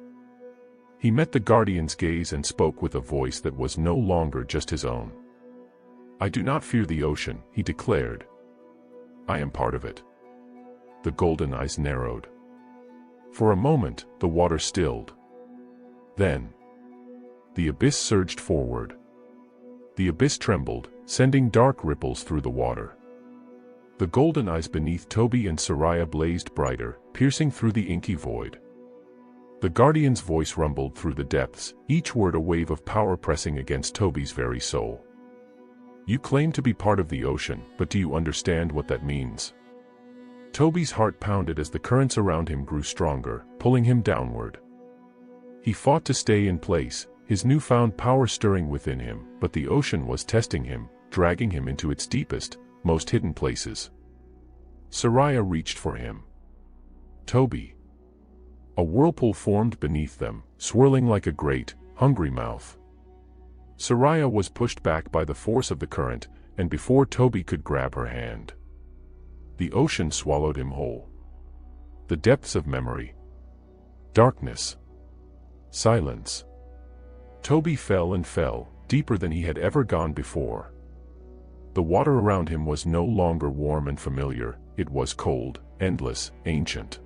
He met the guardian's gaze and spoke with a voice that was no longer just his own. I do not fear the ocean, he declared. I am part of it. The golden eyes narrowed. For a moment, the water stilled. Then, the abyss surged forward. The abyss trembled, sending dark ripples through the water. The golden eyes beneath Toby and Soraya blazed brighter, piercing through the inky void. The guardian's voice rumbled through the depths, each word a wave of power pressing against Toby's very soul. You claim to be part of the ocean, but do you understand what that means? Toby's heart pounded as the currents around him grew stronger, pulling him downward. He fought to stay in place, his newfound power stirring within him, but the ocean was testing him, dragging him into its deepest, most hidden places. Soraya reached for him. Toby. A whirlpool formed beneath them, swirling like a great, hungry mouth. Soraya was pushed back by the force of the current, and before Toby could grab her hand, the ocean swallowed him whole. The depths of memory. Darkness. Silence. Toby fell and fell, deeper than he had ever gone before. The water around him was no longer warm and familiar, it was cold, endless, ancient.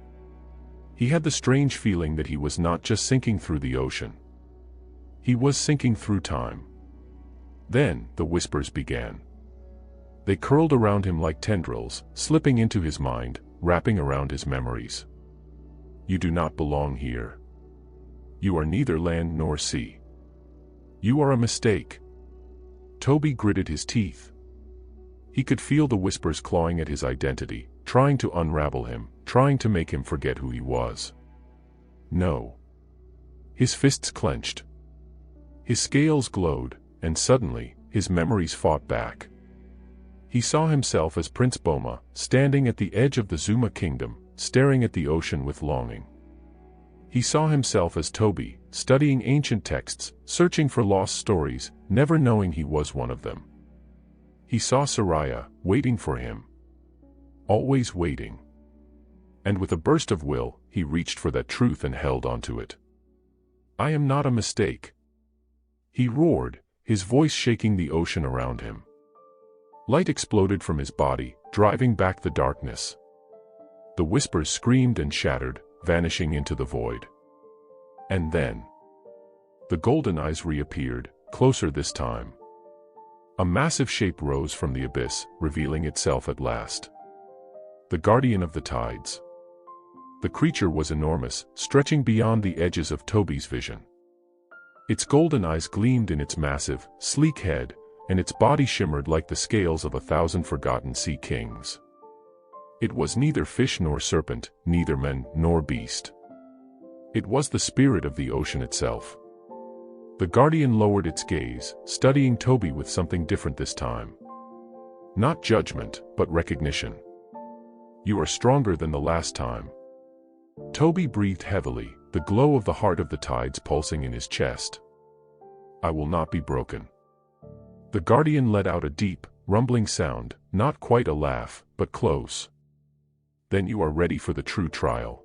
He had the strange feeling that he was not just sinking through the ocean. He was sinking through time. Then, the whispers began. They curled around him like tendrils, slipping into his mind, wrapping around his memories. You do not belong here. You are neither land nor sea. You are a mistake. Toby gritted his teeth. He could feel the whispers clawing at his identity, trying to unravel him, trying to make him forget who he was. No. His fists clenched. His scales glowed, and suddenly, his memories fought back. He saw himself as Prince Boma, standing at the edge of the Zuma kingdom, staring at the ocean with longing. He saw himself as Toby, studying ancient texts, searching for lost stories, never knowing he was one of them. He saw Soraya, waiting for him. Always waiting. And with a burst of will, he reached for that truth and held onto it. I am not a mistake. He roared, his voice shaking the ocean around him. Light exploded from his body, driving back the darkness. The whispers screamed and shattered, vanishing into the void. And then, the golden eyes reappeared, closer this time. A massive shape rose from the abyss, revealing itself at last. The guardian of the tides. The creature was enormous, stretching beyond the edges of Toby's vision. Its golden eyes gleamed in its massive, sleek head, and its body shimmered like the scales of 1,000 forgotten sea kings. It was neither fish nor serpent, neither man nor beast. It was the spirit of the ocean itself. The guardian lowered its gaze, studying Toby with something different this time. Not judgment, but recognition. You are stronger than the last time. Toby breathed heavily, the glow of the heart of the tides pulsing in his chest. I will not be broken. The guardian let out a deep, rumbling sound, not quite a laugh, but close. Then you are ready for the true trial.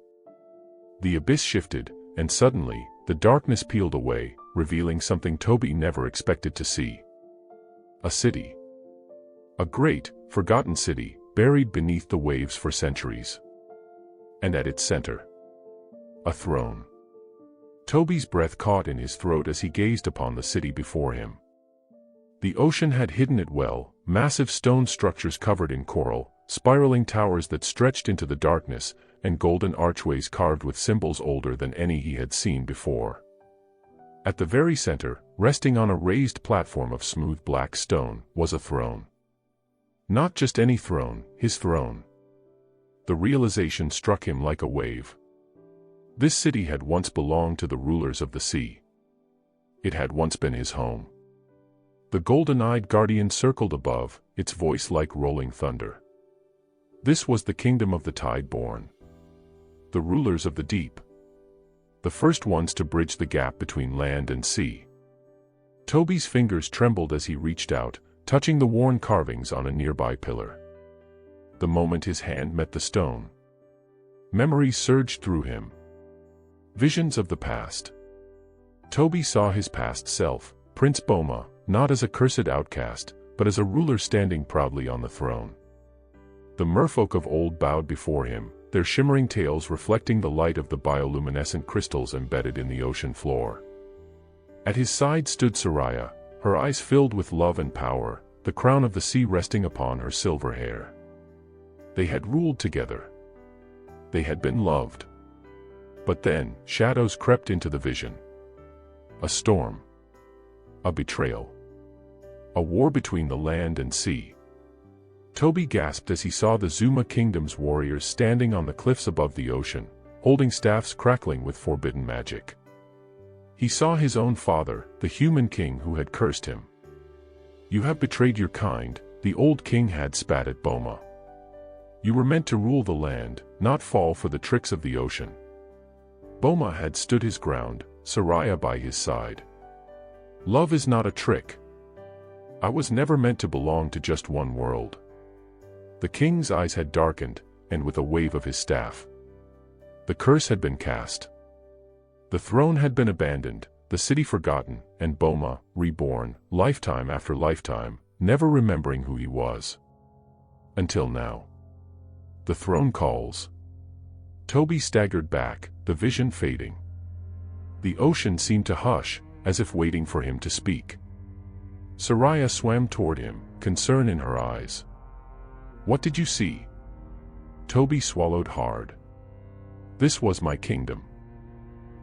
The abyss shifted, and suddenly, the darkness peeled away, revealing something Toby never expected to see. A city. A great, forgotten city, buried beneath the waves for centuries. And at its center, a throne. Toby's breath caught in his throat as he gazed upon the city before him. The ocean had hidden it well, massive stone structures covered in coral, spiraling towers that stretched into the darkness, and golden archways carved with symbols older than any he had seen before. At the very center, resting on a raised platform of smooth black stone, was a throne. Not just any throne, his throne. The realization struck him like a wave. This city had once belonged to the rulers of the sea. It had once been his home. The golden-eyed guardian circled above, its voice like rolling thunder. This was the kingdom of the tide-born. The rulers of the deep. The first ones to bridge the gap between land and sea. Toby's fingers trembled as he reached out, touching the worn carvings on a nearby pillar. The moment his hand met the stone, memories surged through him. Visions of the past. Toby saw his past self, Prince Boma, not as a cursed outcast, but as a ruler standing proudly on the throne. The merfolk of old bowed before him, their shimmering tails reflecting the light of the bioluminescent crystals embedded in the ocean floor. At his side stood Soraya, her eyes filled with love and power, the crown of the sea resting upon her silver hair. They had ruled together. They had been loved. But then, shadows crept into the vision. A storm. A betrayal. A war between the land and sea. Toby gasped as he saw the Zuma kingdom's warriors standing on the cliffs above the ocean, holding staffs crackling with forbidden magic. He saw his own father, the human king who had cursed him. You have betrayed your kind, the old king had spat at Boma. You were meant to rule the land, not fall for the tricks of the ocean. Boma had stood his ground, Soraya by his side. Love is not a trick. I was never meant to belong to just one world. The king's eyes had darkened, and with a wave of his staff, the curse had been cast. The throne had been abandoned, the city forgotten, and Boma, reborn, lifetime after lifetime, never remembering who he was. Until now. The throne calls. Toby staggered back, the vision fading. The ocean seemed to hush, as if waiting for him to speak. Soraya swam toward him, concern in her eyes. What did you see? Toby swallowed hard. This was my kingdom.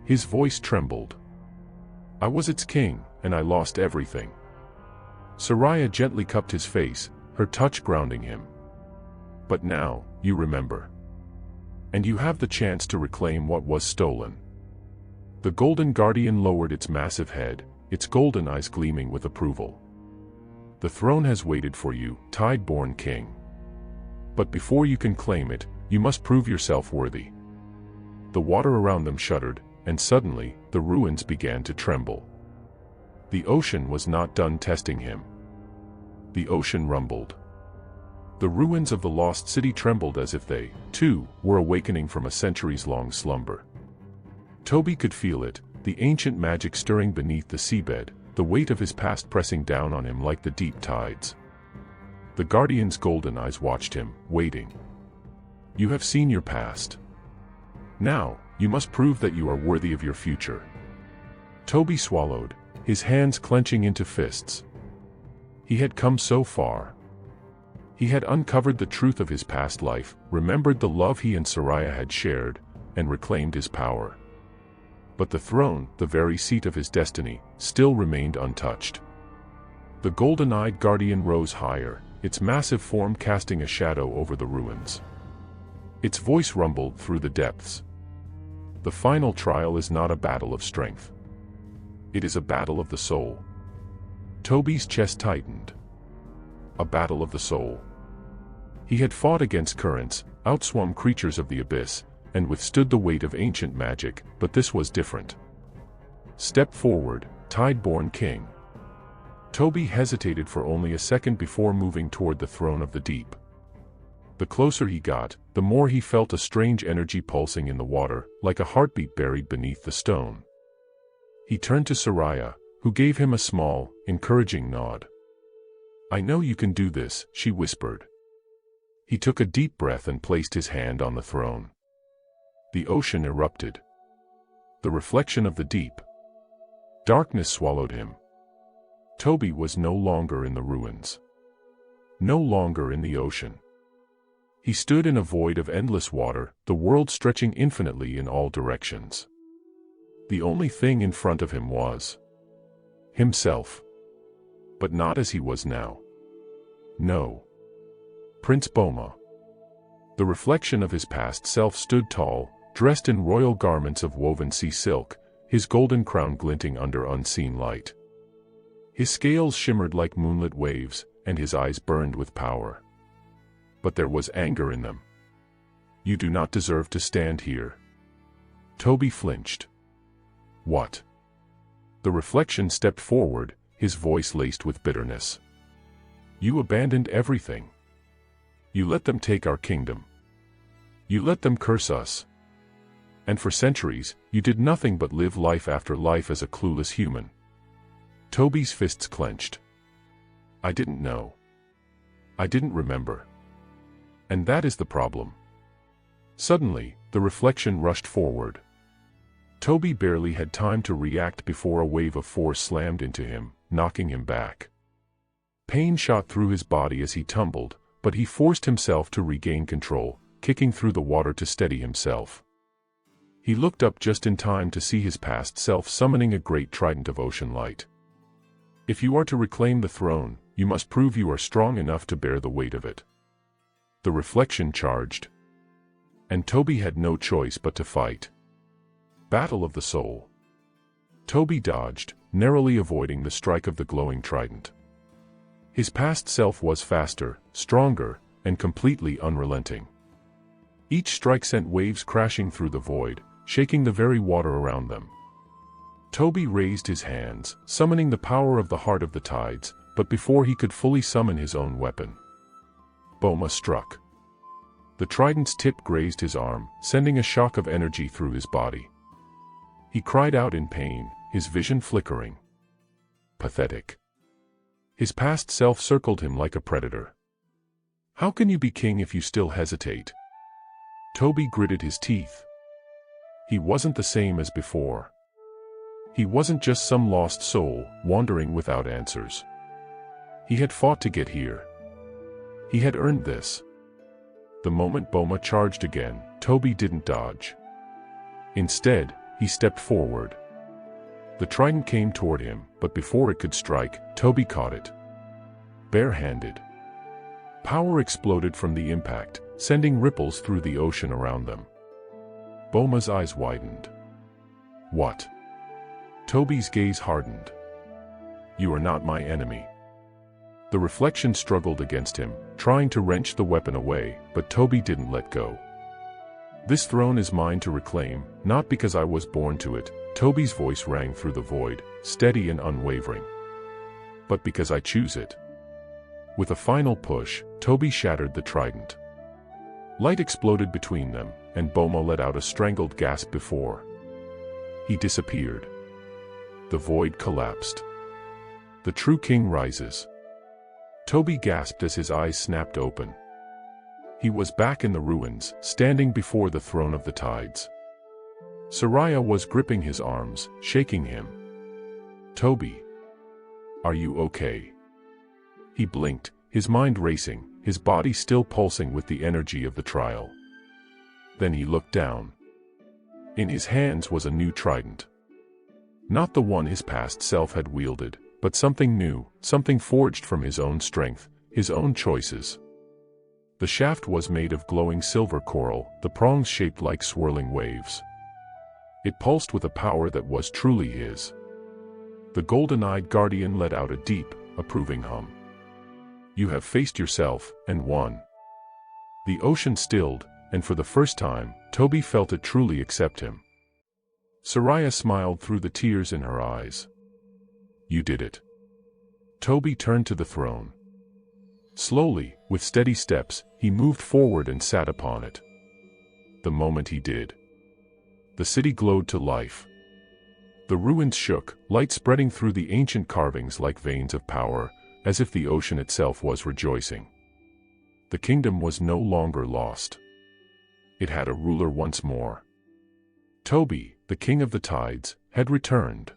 His voice trembled. I was its king, and I lost everything. Soraya gently cupped his face, her touch grounding him. But now, you remember. And you have the chance to reclaim what was stolen. The Golden Guardian lowered its massive head, its golden eyes gleaming with approval. The throne has waited for you, Tide-born king. But before you can claim it, you must prove yourself worthy. The water around them shuddered, and suddenly, the ruins began to tremble. The ocean was not done testing him. The ocean rumbled. The ruins of the lost city trembled as if they, too, were awakening from a centuries-long slumber. Toby could feel it, the ancient magic stirring beneath the seabed, the weight of his past pressing down on him like the deep tides. The Guardian's golden eyes watched him, waiting. You have seen your past. Now, you must prove that you are worthy of your future. Toby swallowed, his hands clenching into fists. He had come so far. He had uncovered the truth of his past life, remembered the love he and Soraya had shared, and reclaimed his power. But the throne, the very seat of his destiny, still remained untouched. The golden-eyed guardian rose higher, its massive form casting a shadow over the ruins. Its voice rumbled through the depths. The final trial is not a battle of strength. It is a battle of the soul. Toby's chest tightened. A battle of the soul. He had fought against currents, outswum creatures of the abyss, and withstood the weight of ancient magic, but this was different. Step forward, Tide-born king. Toby hesitated for only a second before moving toward the throne of the deep. The closer he got, the more he felt a strange energy pulsing in the water, like a heartbeat buried beneath the stone. He turned to Soraya, who gave him a small, encouraging nod. I know you can do this, she whispered. He took a deep breath and placed his hand on the throne. The ocean erupted. The reflection of the deep. Darkness swallowed him. Toby was no longer in the ruins. No longer in the ocean. He stood in a void of endless water, the world stretching infinitely in all directions. The only thing in front of him was himself. But not as he was now. No. Prince Boma. The reflection of his past self stood tall, dressed in royal garments of woven sea silk, his golden crown glinting under unseen light. His scales shimmered like moonlit waves, and his eyes burned with power. But there was anger in them. You do not deserve to stand here. Toby flinched. What? The reflection stepped forward, his voice laced with bitterness. You abandoned everything. You let them take our kingdom. You let them curse us. And for centuries, you did nothing but live life after life as a clueless human. Toby's fists clenched. I didn't know. I didn't remember. And that is the problem. Suddenly, the reflection rushed forward. Toby barely had time to react before a wave of force slammed into him, knocking him back. Pain shot through his body as he tumbled, but he forced himself to regain control, kicking through the water to steady himself. He looked up just in time to see his past self summoning a great trident of ocean light. If you are to reclaim the throne, you must prove you are strong enough to bear the weight of it. The reflection charged. And Toby had no choice but to fight. Battle of the soul. Toby dodged, narrowly avoiding the strike of the glowing trident. His past self was faster, stronger, and completely unrelenting. Each strike sent waves crashing through the void, shaking the very water around them. Toby raised his hands, summoning the power of the heart of the tides, but before he could fully summon his own weapon, Boma struck. The trident's tip grazed his arm, sending a shock of energy through his body. He cried out in pain, his vision flickering. Pathetic. His past self circled him like a predator. How can you be king if you still hesitate? Toby gritted his teeth. He wasn't the same as before. He wasn't just some lost soul, wandering without answers. He had fought to get here. He had earned this. The moment Boma charged again, Toby didn't dodge. Instead, he stepped forward. The trident came toward him, but before it could strike, Toby caught it. Bare-handed. Power exploded from the impact, sending ripples through the ocean around them. Boma's eyes widened. What? Toby's gaze hardened. You are not my enemy. The reflection struggled against him, trying to wrench the weapon away, but Toby didn't let go. This throne is mine to reclaim, not because I was born to it, Toby's voice rang through the void, steady and unwavering. But because I choose it. With a final push, Toby shattered the trident. Light exploded between them, and Boma let out a strangled gasp before he disappeared. The void collapsed. The true king rises. Toby gasped as his eyes snapped open. He was back in the ruins, standing before the throne of the tides. Soraya was gripping his arms, shaking him. Toby. Are you okay? He blinked, his mind racing, his body still pulsing with the energy of the trial. Then he looked down. In his hands was a new trident. Not the one his past self had wielded, but something new, something forged from his own strength, his own choices. The shaft was made of glowing silver coral, the prongs shaped like swirling waves. It pulsed with a power that was truly his. The golden-eyed guardian let out a deep, approving hum. You have faced yourself, and won. The ocean stilled, and for the first time, Toby felt it truly accept him. Soraya smiled through the tears in her eyes. You did it. Toby turned to the throne. Slowly, with steady steps, he moved forward and sat upon it. The moment he did, the city glowed to life. The ruins shook, light spreading through the ancient carvings like veins of power, as if the ocean itself was rejoicing. The kingdom was no longer lost. It had a ruler once more. Toby, the king of the tides, had returned.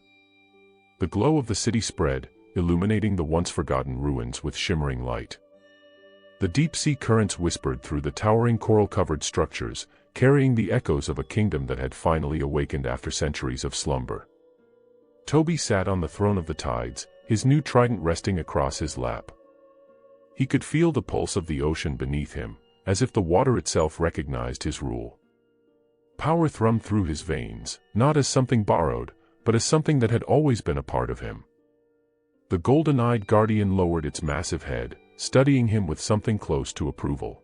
The glow of the city spread, illuminating the once-forgotten ruins with shimmering light. The deep-sea currents whispered through the towering coral-covered structures, carrying the echoes of a kingdom that had finally awakened after centuries of slumber. Toby sat on the throne of the tides, his new trident resting across his lap. He could feel the pulse of the ocean beneath him, as if the water itself recognized his rule. Power thrummed through his veins, not as something borrowed, but as something that had always been a part of him. The golden-eyed guardian lowered its massive head, studying him with something close to approval.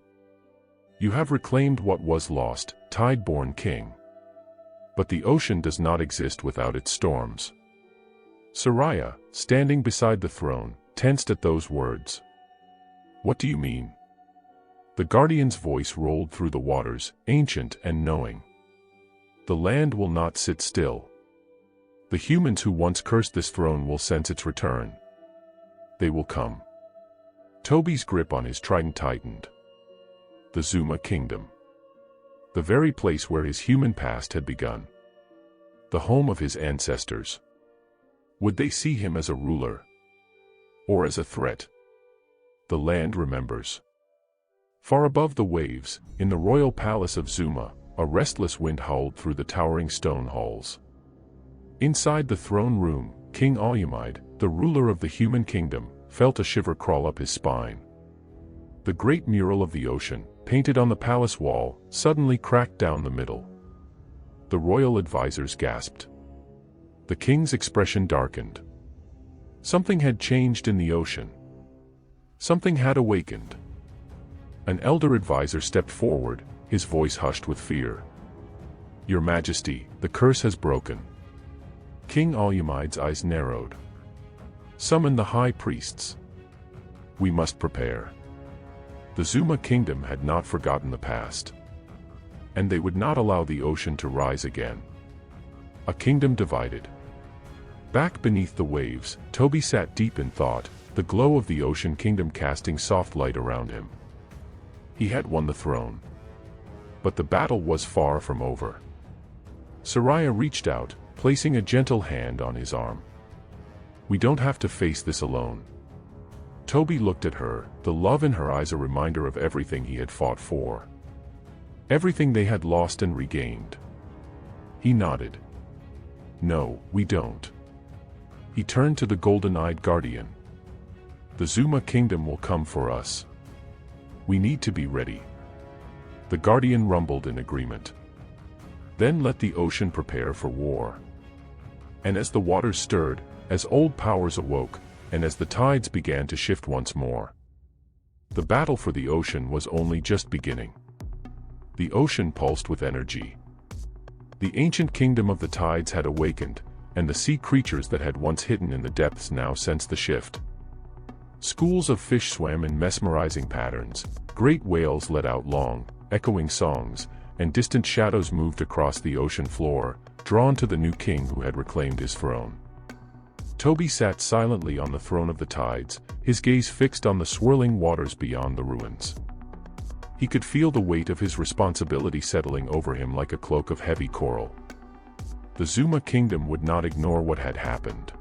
You have reclaimed what was lost, tide-born king. But the ocean does not exist without its storms. Soraya, standing beside the throne, tensed at those words. What do you mean? The guardian's voice rolled through the waters, ancient and knowing. The land will not sit still. The humans who once cursed this throne will sense its return. They will come. Toby's grip on his trident tightened. The Zuma kingdom. The very place where his human past had begun. The home of his ancestors. Would they see him as a ruler? Or as a threat? The land remembers. Far above the waves, in the royal palace of Zuma, a restless wind howled through the towering stone halls. Inside the throne room, King Reunited, the ruler of the human kingdom, felt a shiver crawl up his spine. The great mural of the ocean, painted on the palace wall, suddenly cracked down the middle. The royal advisors gasped. The king's expression darkened. Something had changed in the ocean. Something had awakened. An elder advisor stepped forward, his voice hushed with fear. Your Majesty, the curse has broken. King Reunited's eyes narrowed. Summon the high priests. We must prepare. The Zuma kingdom had not forgotten the past. And they would not allow the ocean to rise again. A kingdom divided. Back beneath the waves, Toby sat deep in thought, the glow of the ocean kingdom casting soft light around him. He had won the throne. But the battle was far from over. Soraya reached out, placing a gentle hand on his arm. We don't have to face this alone. Toby looked at her, the love in her eyes a reminder of everything he had fought for. Everything they had lost and regained. He nodded. No, we don't. He turned to the golden-eyed guardian. The Zuma kingdom will come for us. We need to be ready. The guardian rumbled in agreement. Then let the ocean prepare for war. And as the waters stirred, as old powers awoke, and as the tides began to shift once more, the battle for the ocean was only just beginning. The ocean pulsed with energy. The ancient kingdom of the tides had awakened, and the sea creatures that had once hidden in the depths now sensed the shift. Schools of fish swam in mesmerizing patterns, great whales let out long, echoing songs, and distant shadows moved across the ocean floor, drawn to the new king who had reclaimed his throne. Toby sat silently on the throne of the tides, his gaze fixed on the swirling waters beyond the ruins. He could feel the weight of his responsibility settling over him like a cloak of heavy coral. The Zuma kingdom would not ignore what had happened.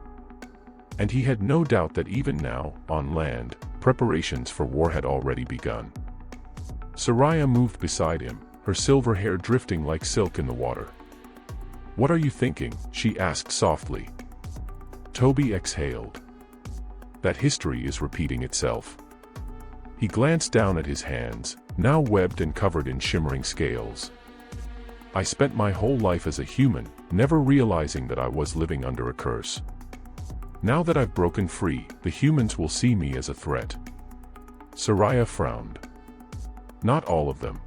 And he had no doubt that even now, on land, preparations for war had already begun. Soraya moved beside him, her silver hair drifting like silk in the water. "What are you thinking?" she asked softly. Toby exhaled. That history is repeating itself. He glanced down at his hands, now webbed and covered in shimmering scales. I spent my whole life as a human, never realizing that I was living under a curse. Now that I've broken free, the humans will see me as a threat. Soraya frowned. Not all of them.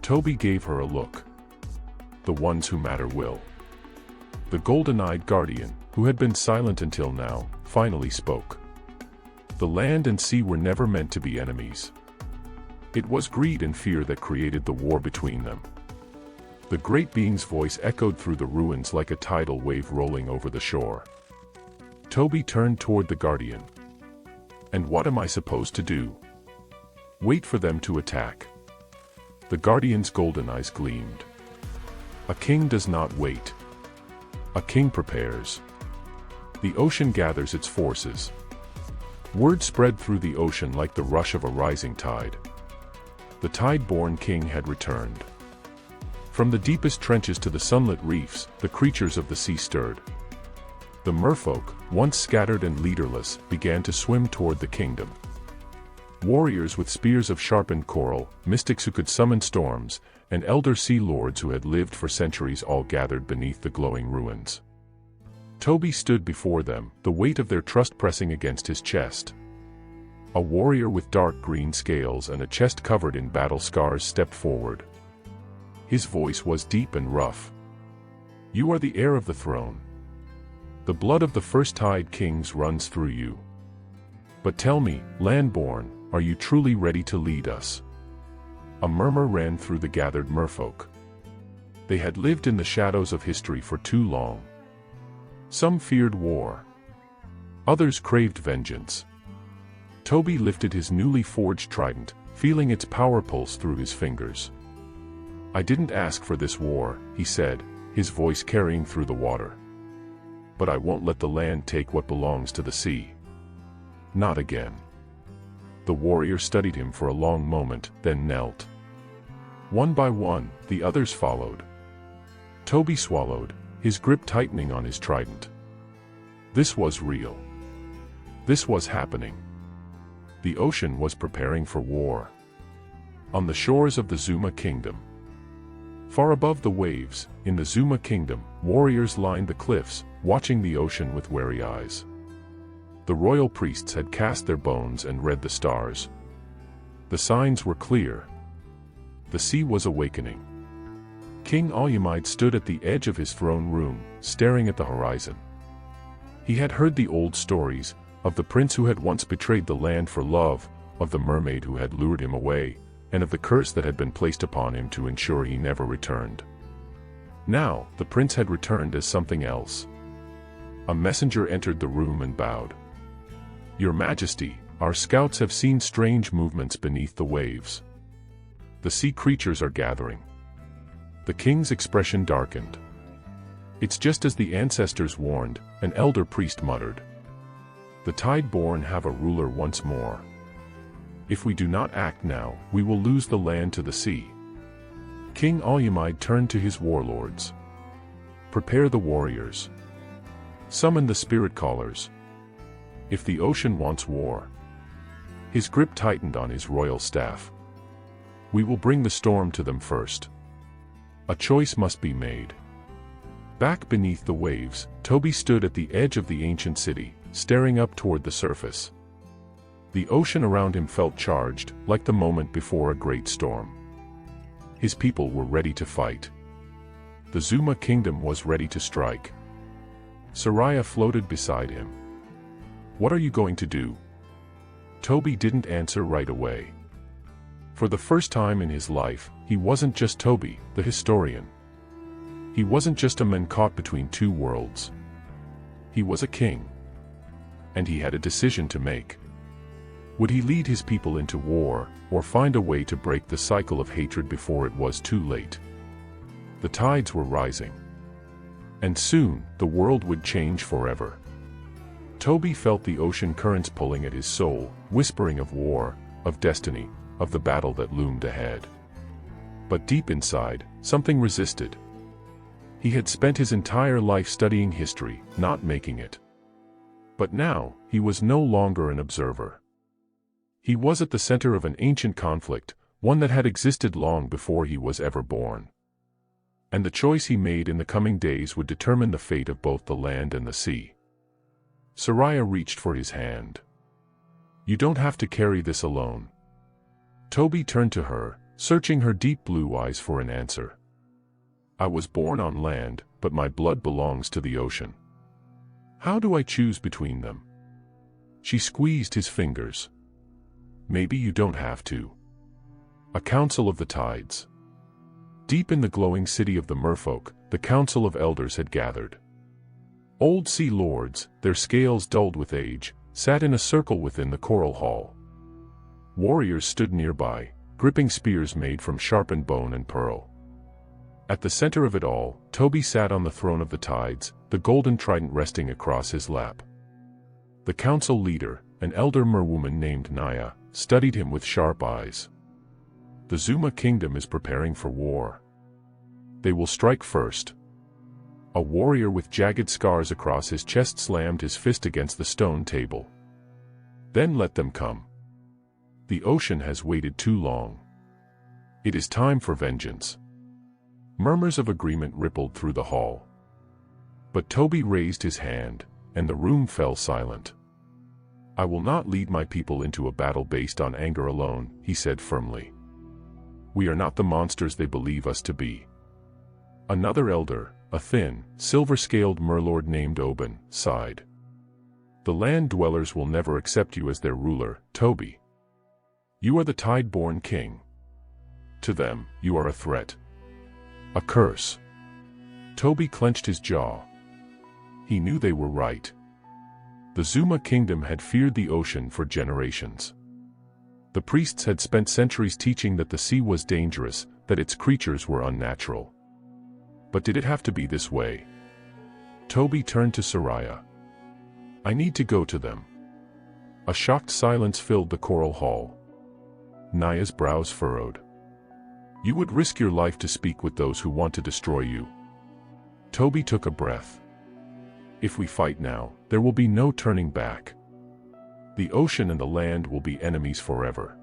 Toby gave her a look. The ones who matter will. The golden-eyed guardian, who had been silent until now, finally spoke. The land and sea were never meant to be enemies. It was greed and fear that created the war between them. The great being's voice echoed through the ruins like a tidal wave rolling over the shore. Toby turned toward the guardian. And what am I supposed to do? Wait for them to attack. The guardian's golden eyes gleamed. A king does not wait. A king prepares. The ocean gathers its forces. Word spread through the ocean like the rush of a rising tide. The tide-born king had returned. From the deepest trenches to the sunlit reefs, the creatures of the sea stirred. The merfolk, once scattered and leaderless, began to swim toward the kingdom. Warriors with spears of sharpened coral, mystics who could summon storms, and elder sea lords who had lived for centuries all gathered beneath the glowing ruins. Toby stood before them, the weight of their trust pressing against his chest. A warrior with dark green scales and a chest covered in battle scars stepped forward. His voice was deep and rough. "You are the heir of the throne. The blood of the first tide kings runs through you. But tell me, landborn, are you truly ready to lead us?" A murmur ran through the gathered merfolk. They had lived in the shadows of history for too long. Some feared war. Others craved vengeance. Toby lifted his newly forged trident, feeling its power pulse through his fingers. "I didn't ask for this war," he said, his voice carrying through the water. "But I won't let the land take what belongs to the sea. Not again." The warrior studied him for a long moment, then knelt. One by one, the others followed. Toby swallowed, his grip tightening on his trident. This was real. This was happening. The ocean was preparing for war. On the shores of the Zuma kingdom. Far above the waves, in the Zuma kingdom, warriors lined the cliffs, watching the ocean with wary eyes. The royal priests had cast their bones and read the stars. The signs were clear. The sea was awakening. King Alyamide stood at the edge of his throne room, staring at the horizon. He had heard the old stories, of the prince who had once betrayed the land for love, of the mermaid who had lured him away, and of the curse that had been placed upon him to ensure he never returned. Now, the prince had returned as something else. A messenger entered the room and bowed. "Your Majesty, our scouts have seen strange movements beneath the waves. The sea creatures are gathering." The king's expression darkened. "It's just as the ancestors warned," an elder priest muttered. The Tideborn have a ruler once more. If we do not act now, we will lose the land to the sea. King Alyamide turned to his warlords. Prepare the warriors. Summon the spirit callers. If the ocean wants war. His grip tightened on his royal staff. We will bring the storm to them first. A choice must be made. Back beneath the waves, Toby stood at the edge of the ancient city, staring up toward the surface. The ocean around him felt charged, like the moment before a great storm. His people were ready to fight. The Zuma kingdom was ready to strike. Soraya floated beside him. What are you going to do? Toby didn't answer right away. For the first time in his life, he wasn't just Toby, the historian. He wasn't just a man caught between two worlds. He was a king. And he had a decision to make. Would he lead his people into war, or find a way to break the cycle of hatred before it was too late? The tides were rising. And soon, the world would change forever. Toby felt the ocean currents pulling at his soul, whispering of war, of destiny, of the battle that loomed ahead. But deep inside, something resisted. He had spent his entire life studying history, not making it. But now, he was no longer an observer. He was at the center of an ancient conflict, one that had existed long before he was ever born. And the choice he made in the coming days would determine the fate of both the land and the sea. Soraya reached for his hand. You don't have to carry this alone. Toby turned to her, searching her deep blue eyes for an answer. I was born on land, but my blood belongs to the ocean. How do I choose between them? She squeezed his fingers. Maybe you don't have to. A council of the tides. Deep in the glowing city of the merfolk, the council of elders had gathered. Old sea lords, their scales dulled with age, sat in a circle within the coral hall. Warriors stood nearby, gripping spears made from sharpened bone and pearl. At the center of it all, Toby sat on the throne of the tides, the golden trident resting across his lap. The council leader, an elder merwoman named Naya, studied him with sharp eyes. The Zuma kingdom is preparing for war. They will strike first. A warrior with jagged scars across his chest slammed his fist against the stone table. Then let them come. The ocean has waited too long. It is time for vengeance. Murmurs of agreement rippled through the hall. But Toby raised his hand, and the room fell silent. I will not lead my people into a battle based on anger alone, he said firmly. We are not the monsters they believe us to be. Another elder, a thin, silver-scaled merlord named Oban, sighed. The land dwellers will never accept you as their ruler, Toby. You are the Tideborn king. To them, you are a threat. A curse. Toby clenched his jaw. He knew they were right. The Zuma kingdom had feared the ocean for generations. The priests had spent centuries teaching that the sea was dangerous, that its creatures were unnatural. But did it have to be this way? Toby turned to Soraya. I need to go to them. A shocked silence filled the coral hall. Naya's brows furrowed. You would risk your life to speak with those who want to destroy you. Toby took a breath. If we fight now, there will be no turning back. The ocean and the land will be enemies forever.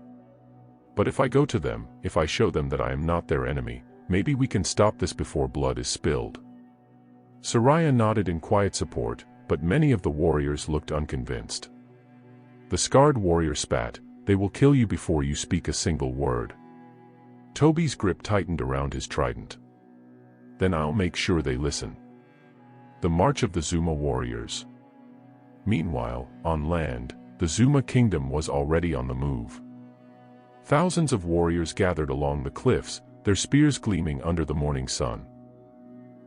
But if I go to them, if I show them that I am not their enemy, maybe we can stop this before blood is spilled. Soraya nodded in quiet support, but many of the warriors looked unconvinced. The scarred warrior spat, they will kill you before you speak a single word. Toby's grip tightened around his trident. Then I'll make sure they listen. The march of the Zuma warriors. Meanwhile, on land, the Zuma kingdom was already on the move. Thousands of warriors gathered along the cliffs, their spears gleaming under the morning sun.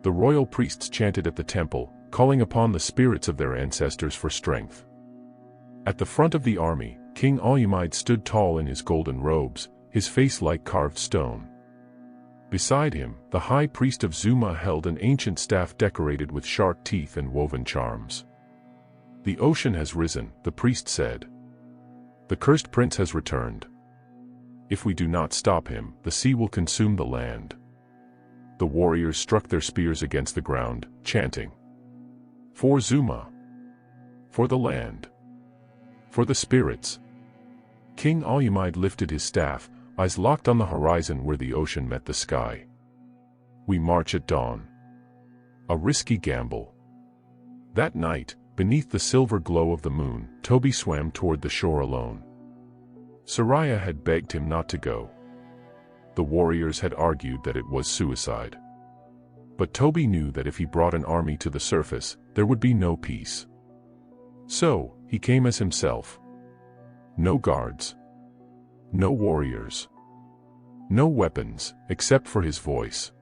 The royal priests chanted at the temple, calling upon the spirits of their ancestors for strength. At the front of the army, King Alyamide stood tall in his golden robes, his face like carved stone. Beside him, the high priest of Zuma held an ancient staff decorated with sharp teeth and woven charms. The ocean has risen, the priest said. The cursed prince has returned. If we do not stop him, the sea will consume the land. The warriors struck their spears against the ground, chanting, "For Zuma! For the land! For the spirits!" King Alumide lifted his staff, eyes locked on the horizon where the ocean met the sky. We march at dawn. A risky gamble. That night, beneath the silver glow of the moon, Toby swam toward the shore alone. Soraya had begged him not to go. The warriors had argued that it was suicide. But Toby knew that if he brought an army to the surface, there would be no peace. So, he came as himself. No guards. No warriors. No weapons, except for his voice.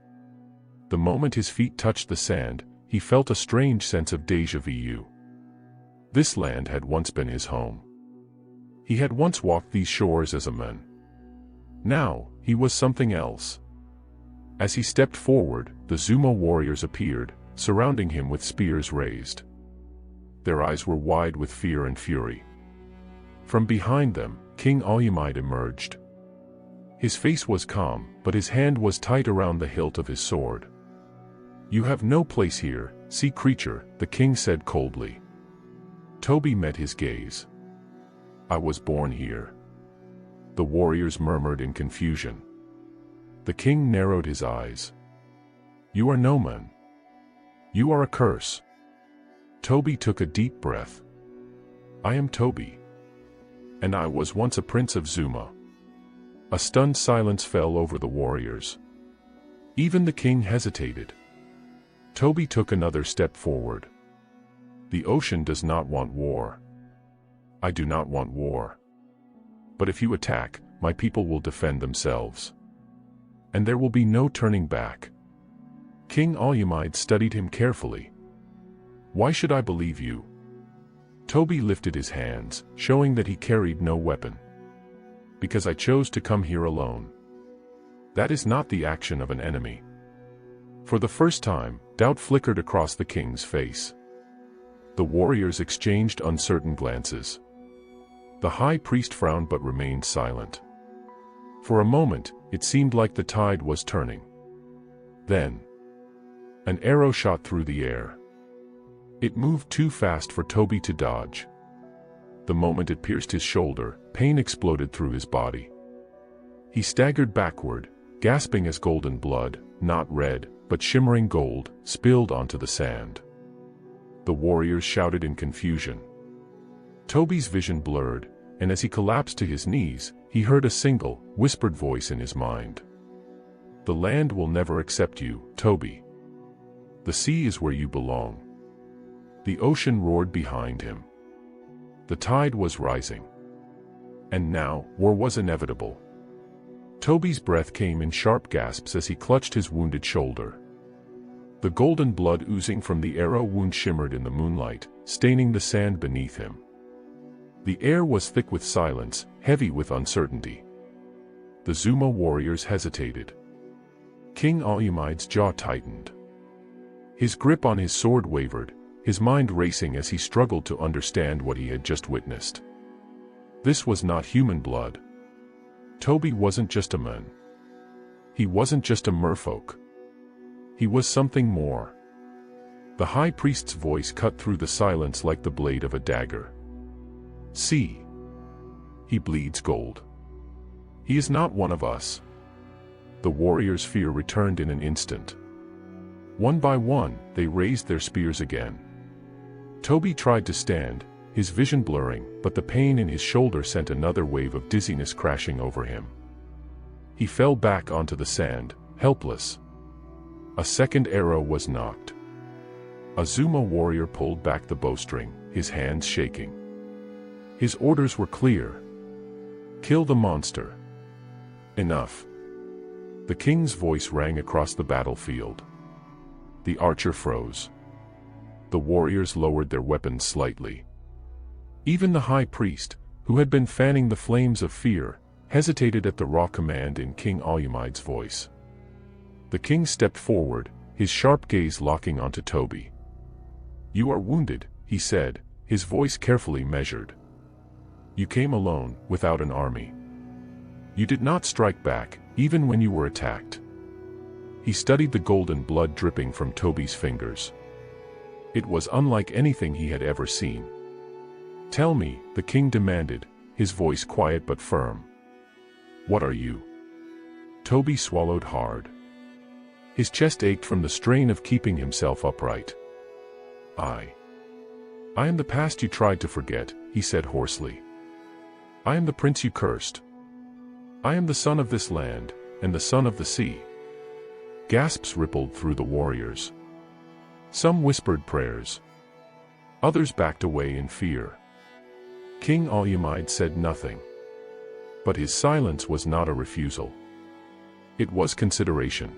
The moment his feet touched the sand, he felt a strange sense of déjà vu. This land had once been his home. He had once walked these shores as a man. Now, he was something else. As he stepped forward, the Zuma warriors appeared, surrounding him with spears raised. Their eyes were wide with fear and fury. From behind them, King Alumide emerged. His face was calm, but his hand was tight around the hilt of his sword. "You have no place here, sea creature," the king said coldly. Toby met his gaze. "I was born here." The warriors murmured in confusion. The king narrowed his eyes. "You are no man. You are a curse." Toby took a deep breath. "I am Toby. And I was once a prince of Zuma." A stunned silence fell over the warriors. Even the king hesitated. Toby took another step forward. "The ocean does not want war. I do not want war. But if you attack, my people will defend themselves. And there will be no turning back." King Alumide studied him carefully. "Why should I believe you?" Toby lifted his hands, showing that he carried no weapon. "Because I chose to come here alone. That is not the action of an enemy." For the first time, doubt flickered across the king's face. The warriors exchanged uncertain glances. The high priest frowned but remained silent. For a moment, it seemed like the tide was turning. Then, an arrow shot through the air. It moved too fast for Toby to dodge. The moment it pierced his shoulder, pain exploded through his body. He staggered backward, gasping as golden blood, not red, but shimmering gold, spilled onto the sand. The warriors shouted in confusion. Toby's vision blurred, and as he collapsed to his knees, he heard a single, whispered voice in his mind. "The land will never accept you, Toby. The sea is where you belong." The ocean roared behind him. The tide was rising. And now, war was inevitable. Toby's breath came in sharp gasps as he clutched his wounded shoulder. The golden blood oozing from the arrow wound shimmered in the moonlight, staining the sand beneath him. The air was thick with silence, heavy with uncertainty. The Zuma warriors hesitated. King Alumide's jaw tightened. His grip on his sword wavered, his mind racing as he struggled to understand what he had just witnessed. This was not human blood. Toby wasn't just a man. He wasn't just a merfolk. He was something more. The high priest's voice cut through the silence like the blade of a dagger. "See. He bleeds gold. He is not one of us." The warriors' fear returned in an instant. One by one, they raised their spears again. Toby tried to stand, his vision blurring, but the pain in his shoulder sent another wave of dizziness crashing over him. He fell back onto the sand, helpless. A second arrow was knocked. A Zuma warrior pulled back the bowstring, his hands shaking. His orders were clear. "Kill the monster." "Enough." The king's voice rang across the battlefield. The archer froze. The warriors lowered their weapons slightly. Even the high priest, who had been fanning the flames of fear, hesitated at the raw command in King Alumide's voice. The king stepped forward, his sharp gaze locking onto Toby. "You are wounded," he said, his voice carefully measured. You came alone, without an army. You did not strike back, even when you were attacked. He studied the golden blood dripping from Toby's fingers. It was unlike anything he had ever seen. Tell me, the king demanded, his voice quiet but firm. What are you? Toby swallowed hard. His chest ached from the strain of keeping himself upright. I am the past you tried to forget, he said hoarsely. I am the prince you cursed. I am the son of this land, and the son of the sea. Gasps rippled through the warriors. Some whispered prayers. Others backed away in fear. King Al-Yamid said nothing. But his silence was not a refusal. It was consideration.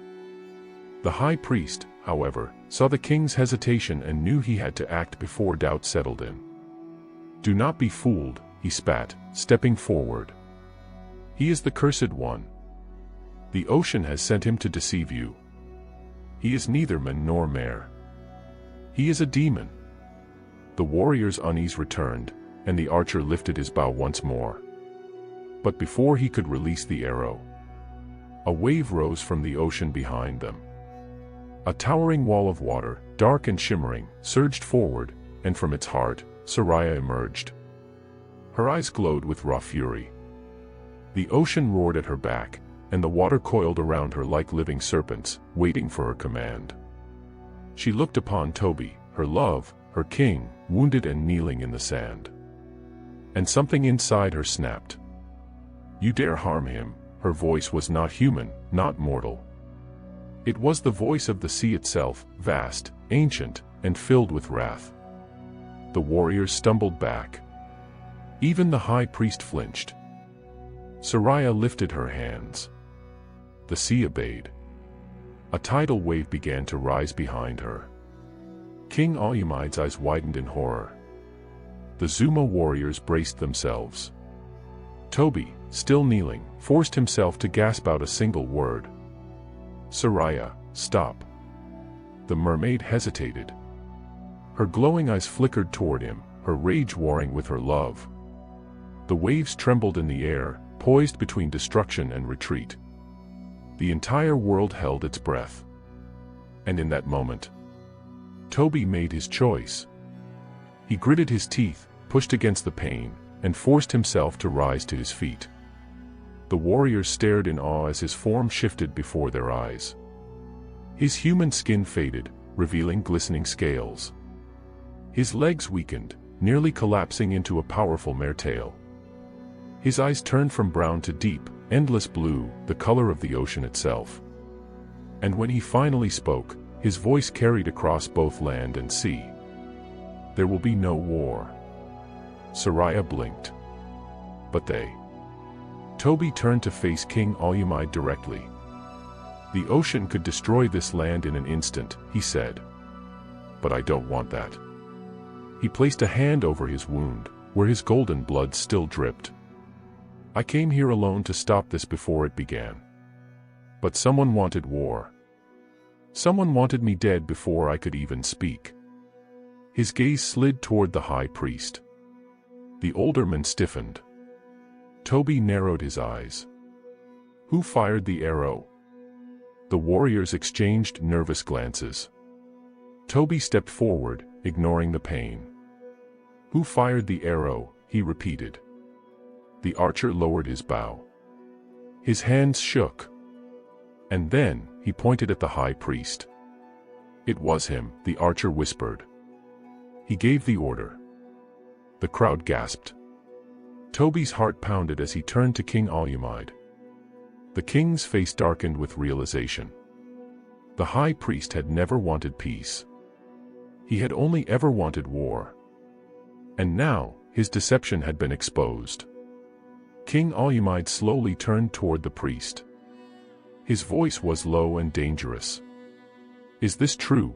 The high priest, however, saw the king's hesitation and knew he had to act before doubt settled in. Do not be fooled, he spat, stepping forward. He is the cursed one. The ocean has sent him to deceive you. He is neither man nor mare. He is a demon. The warrior's unease returned, and the archer lifted his bow once more. But before he could release the arrow, a wave rose from the ocean behind them. A towering wall of water, dark and shimmering, surged forward, and from its heart, Soraya emerged. Her eyes glowed with raw fury. The ocean roared at her back, and the water coiled around her like living serpents, waiting for her command. She looked upon Toby, her love, her king, wounded and kneeling in the sand. And something inside her snapped. You dare harm him. Her voice was not human, not mortal. It was the voice of the sea itself, vast, ancient, and filled with wrath. The warriors stumbled back. Even the high priest flinched. Soraya lifted her hands. The sea obeyed. A tidal wave began to rise behind her. King Al-Yamid's eyes widened in horror. The Zuma warriors braced themselves. Toby, still kneeling, forced himself to gasp out a single word. Soraya, stop. The mermaid hesitated. Her glowing eyes flickered toward him, her rage warring with her love. The waves trembled in the air, poised between destruction and retreat. The entire world held its breath. And in that moment, Toby made his choice. He gritted his teeth, pushed against the pain, and forced himself to rise to his feet. The warriors stared in awe as his form shifted before their eyes. His human skin faded, revealing glistening scales. His legs weakened, nearly collapsing into a powerful mare tail. His eyes turned from brown to deep, endless blue, the color of the ocean itself. And when he finally spoke, his voice carried across both land and sea. There will be no war. Soraya blinked. But they. Toby turned to face King Al-Yamid directly. The ocean could destroy this land in an instant, he said. But I don't want that. He placed a hand over his wound, where his golden blood still dripped. I came here alone to stop this before it began. But someone wanted war. Someone wanted me dead before I could even speak. His gaze slid toward the high priest. The older man stiffened. Toby narrowed his eyes. Who fired the arrow? The warriors exchanged nervous glances. Toby stepped forward, ignoring the pain. Who fired the arrow? He repeated. The archer lowered his bow. His hands shook. And then, he pointed at the high priest. It was him, the archer whispered. He gave the order. The crowd gasped. Toby's heart pounded as he turned to King Al-Yamid. The king's face darkened with realization. The high priest had never wanted peace. He had only ever wanted war. And now, his deception had been exposed. King Al-Yamid slowly turned toward the priest. His voice was low and dangerous. Is this true?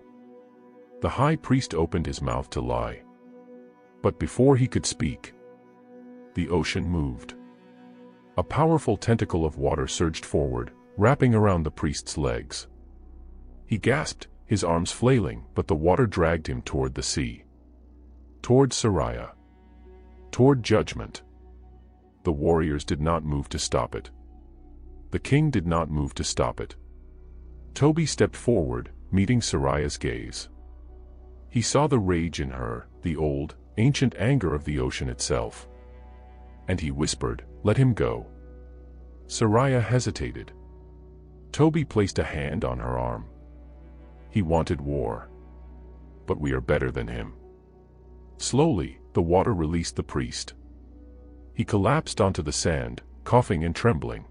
The high priest opened his mouth to lie. But before he could speak, the ocean moved. A powerful tentacle of water surged forward, wrapping around the priest's legs. He gasped, his arms flailing, but the water dragged him toward the sea. toward Soraya. Toward judgment. The warriors did not move to stop it. The king did not move to stop it. Toby stepped forward, meeting Soraya's gaze. He saw the rage in her, the old, ancient anger of the ocean itself. And he whispered, "Let him go." Soraya hesitated. Toby placed a hand on her arm. He wanted war. But we are better than him. Slowly, the water released the priest. He collapsed onto the sand, coughing and trembling.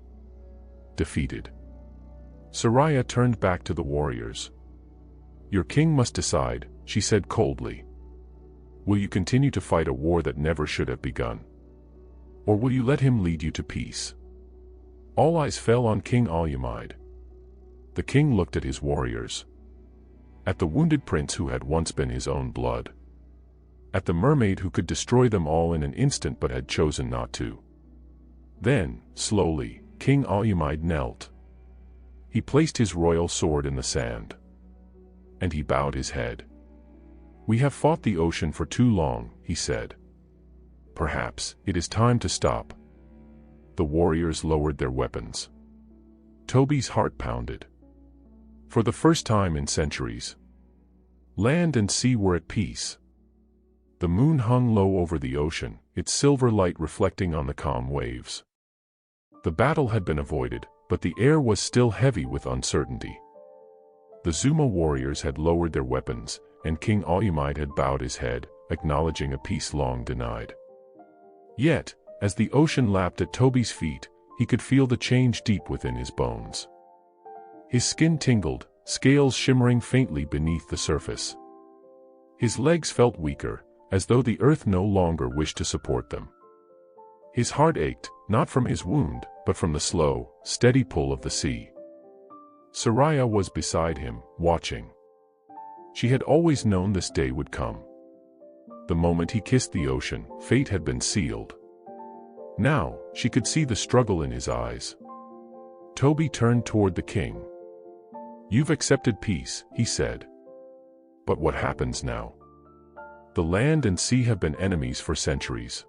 Defeated. Soraya turned back to the warriors. "Your king must decide," she said coldly. "Will you continue to fight a war that never should have begun? Or will you let him lead you to peace?" All eyes fell on King Alyamide. The king looked at his warriors. At the wounded prince who had once been his own blood. At the mermaid who could destroy them all in an instant but had chosen not to. Then, slowly, King Alyamide knelt. He placed his royal sword in the sand. And he bowed his head. "We have fought the ocean for too long," he said. "Perhaps it is time to stop." The warriors lowered their weapons. Toby's heart pounded. For the first time in centuries, land and sea were at peace. The moon hung low over the ocean, its silver light reflecting on the calm waves. The battle had been avoided, but the air was still heavy with uncertainty. The Zuma warriors had lowered their weapons, and King Alyamide had bowed his head, acknowledging a peace long denied. Yet, as the ocean lapped at Toby's feet, he could feel the change deep within his bones. His skin tingled, scales shimmering faintly beneath the surface. His legs felt weaker, as though the earth no longer wished to support them. His heart ached, not from his wound, but from the slow, steady pull of the sea. Soraya was beside him, watching. She had always known this day would come. The moment he kissed the ocean, fate had been sealed. Now, she could see the struggle in his eyes. Toby turned toward the king. "You've accepted peace," he said. "But what happens now? The land and sea have been enemies for centuries.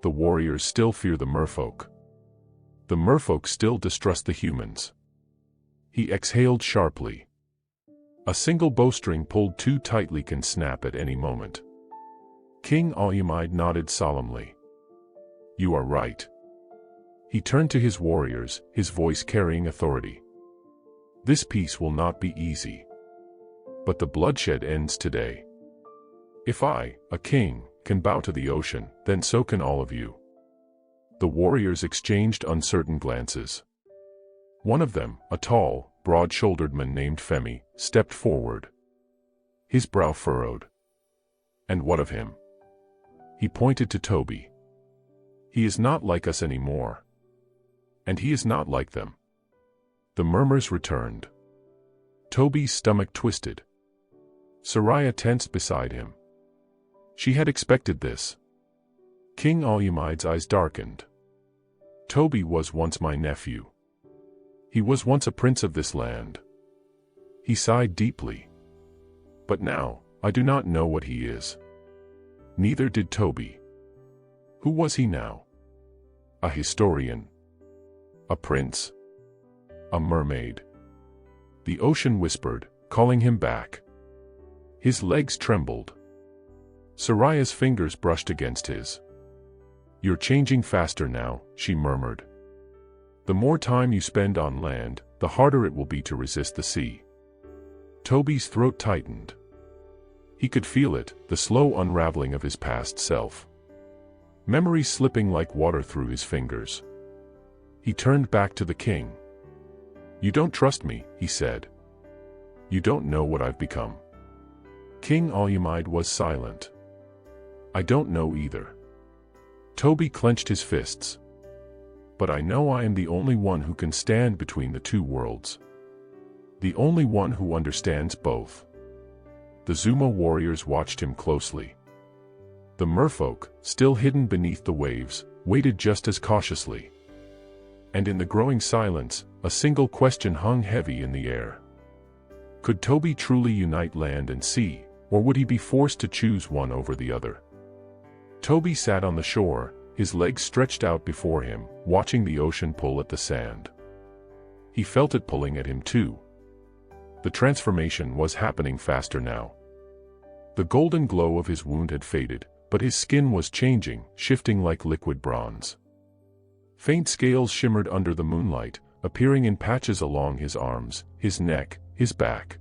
The warriors still fear the merfolk. The merfolk still distrust the humans." He exhaled sharply. A single bowstring pulled too tightly can snap at any moment. King Alyamide nodded solemnly. "You are right." He turned to his warriors, his voice carrying authority. "This peace will not be easy. But the bloodshed ends today. If I, a king, can bow to the ocean, then so can all of you." The warriors exchanged uncertain glances. One of them, a tall, broad-shouldered man named Femi, stepped forward. His brow furrowed. "And what of him?" He pointed to Toby. "He is not like us anymore. And he is not like them." The murmurs returned. Toby's stomach twisted. Soraya tensed beside him. She had expected this. King Alyamide's eyes darkened. "Toby was once my nephew. He was once a prince of this land." He sighed deeply. "But now, I do not know what he is." Neither did Toby. Who was he now? A historian? A prince? A mermaid? The ocean whispered, calling him back. His legs trembled. Soraya's fingers brushed against his. "You're changing faster now," she murmured. "The more time you spend on land, the harder it will be to resist the sea." Toby's throat tightened. He could feel it, the slow unraveling of his past self. Memories slipping like water through his fingers. He turned back to the king. "You don't trust me," he said. "You don't know what I've become." King Alyamide was silent. "I don't know either." Toby clenched his fists. "But I know I am the only one who can stand between the two worlds. The only one who understands both." The Zuma warriors watched him closely. The merfolk, still hidden beneath the waves, waited just as cautiously. And in the growing silence, a single question hung heavy in the air. Could Toby truly unite land and sea, Or would he be forced to choose one over the other? Toby sat on the shore, his legs stretched out before him, watching the ocean pull at the sand. He felt it pulling at him too. The transformation was happening faster now. The golden glow of his wound had faded, but his skin was changing, shifting like liquid bronze. Faint scales shimmered under the moonlight, appearing in patches along his arms, his neck, his back.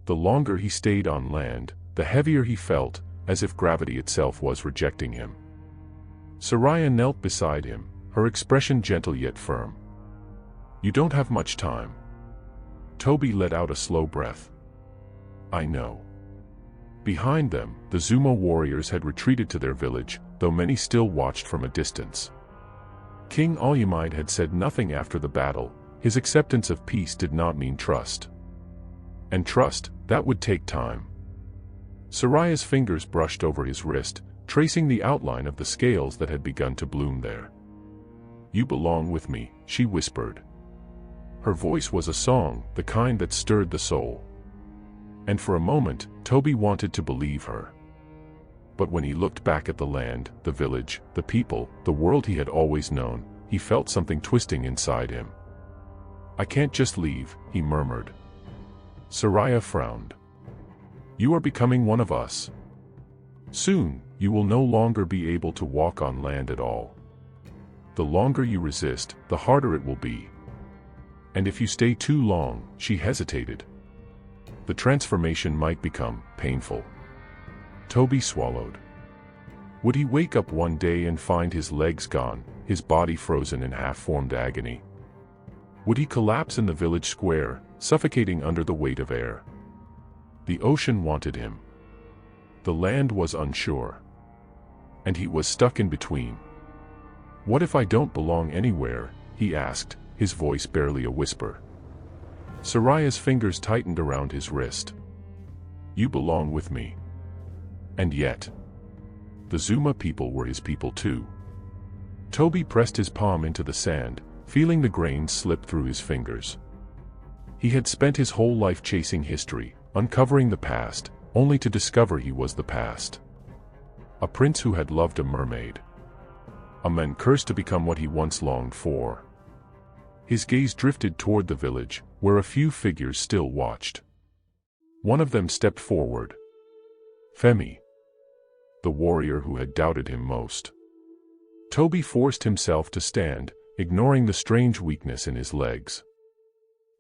The longer he stayed on land, the heavier he felt, as if gravity itself was rejecting him. Soraya knelt beside him, her expression gentle yet firm. "You don't have much time." Toby let out a slow breath. "I know." Behind them, the Zuma warriors had retreated to their village, though many still watched from a distance. King Alumaid had said nothing after the battle. His acceptance of peace did not mean trust. And trust, that would take time. Soraya's fingers brushed over his wrist, tracing the outline of the scales that had begun to bloom there. "You belong with me," she whispered. Her voice was a song, the kind that stirred the soul. And for a moment, Toby wanted to believe her. But when he looked back at the land, the village, the people, the world he had always known, he felt something twisting inside him. "I can't just leave," he murmured. Soraya frowned. "You are becoming one of us. Soon, you will no longer be able to walk on land at all. The longer you resist, the harder it will be. And if you stay too long," she hesitated, "the transformation might become painful." Toby swallowed. Would he wake up one day and find his legs gone, his body frozen in half-formed agony? Would he collapse in the village square, suffocating under the weight of air? The ocean wanted him. The land was unsure. And he was stuck in between. "What if I don't belong anywhere?" he asked, his voice barely a whisper. Soraya's fingers tightened around his wrist. "You belong with me." And yet, the Zuma people were his people too. Toby pressed his palm into the sand, feeling the grains slip through his fingers. He had spent his whole life chasing history, uncovering the past, only to discover he was the past. A prince who had loved a mermaid. A man cursed to become what he once longed for. His gaze drifted toward the village, where a few figures still watched. One of them stepped forward. Femi. The warrior who had doubted him most. Toby forced himself to stand, ignoring the strange weakness in his legs.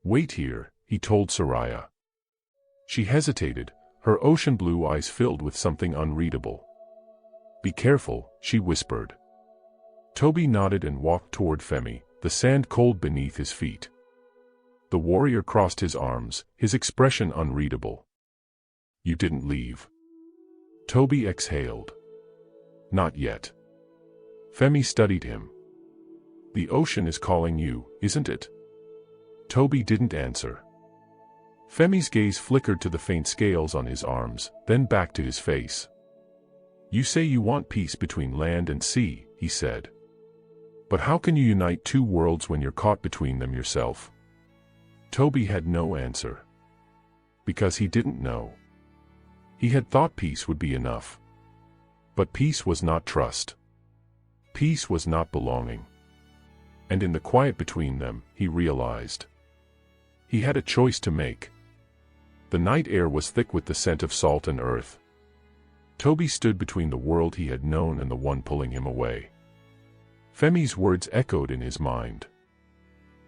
"Wait here," he told Soraya. She hesitated, her ocean blue eyes filled with something unreadable. "Be careful," she whispered. Toby nodded and walked toward Femi, the sand cold beneath his feet. The warrior crossed his arms, his expression unreadable. "You didn't leave." Toby exhaled. "Not yet." Femi studied him. "The ocean is calling you, isn't it?" Toby didn't answer. Femi's gaze flickered to the faint scales on his arms, then back to his face. "You say you want peace between land and sea," he said. "But how can you unite two worlds when you're caught between them yourself?" Toby had no answer. Because he didn't know. He had thought peace would be enough. But peace was not trust. Peace was not belonging. And in the quiet between them, he realized. He had a choice to make. The night air was thick with the scent of salt and earth. Toby stood between the world he had known and the one pulling him away. Femi's words echoed in his mind.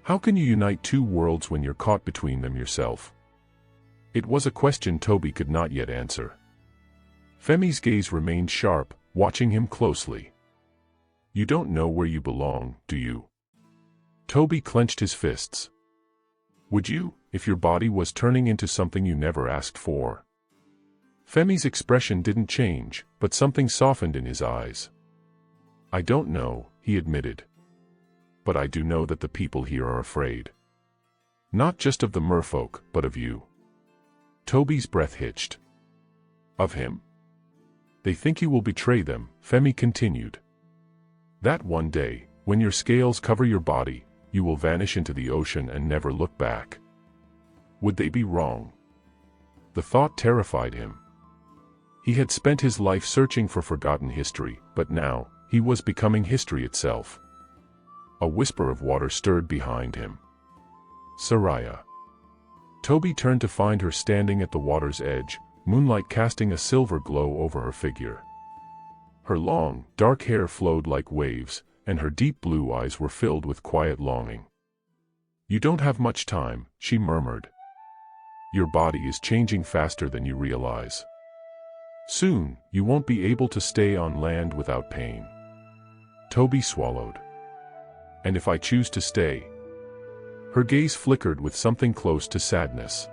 "How can you unite two worlds when you're caught between them yourself?" It was a question Toby could not yet answer. Femi's gaze remained sharp, watching him closely. "You don't know where you belong, do you?" Toby clenched his fists. "Would you, if your body was turning into something you never asked for?" Femi's expression didn't change, but something softened in his eyes. "I don't know," he admitted. "But I do know that the people here are afraid. Not just of the merfolk, but of you." Toby's breath hitched. "Of him? They think you will betray them," Femi continued. "That one day, when your scales cover your body, you will vanish into the ocean and never look back. Would they be wrong?" The thought terrified him. He had spent his life searching for forgotten history, but now, he was becoming history itself. A whisper of water stirred behind him. Soraya. Toby turned to find her standing at the water's edge, moonlight casting a silver glow over her figure. Her long, dark hair flowed like waves, and her deep blue eyes were filled with quiet longing. "You don't have much time," she murmured. "Your body is changing faster than you realize. Soon, you won't be able to stay on land without pain." Toby swallowed. "And if I choose to stay?" Her gaze flickered with something close to sadness.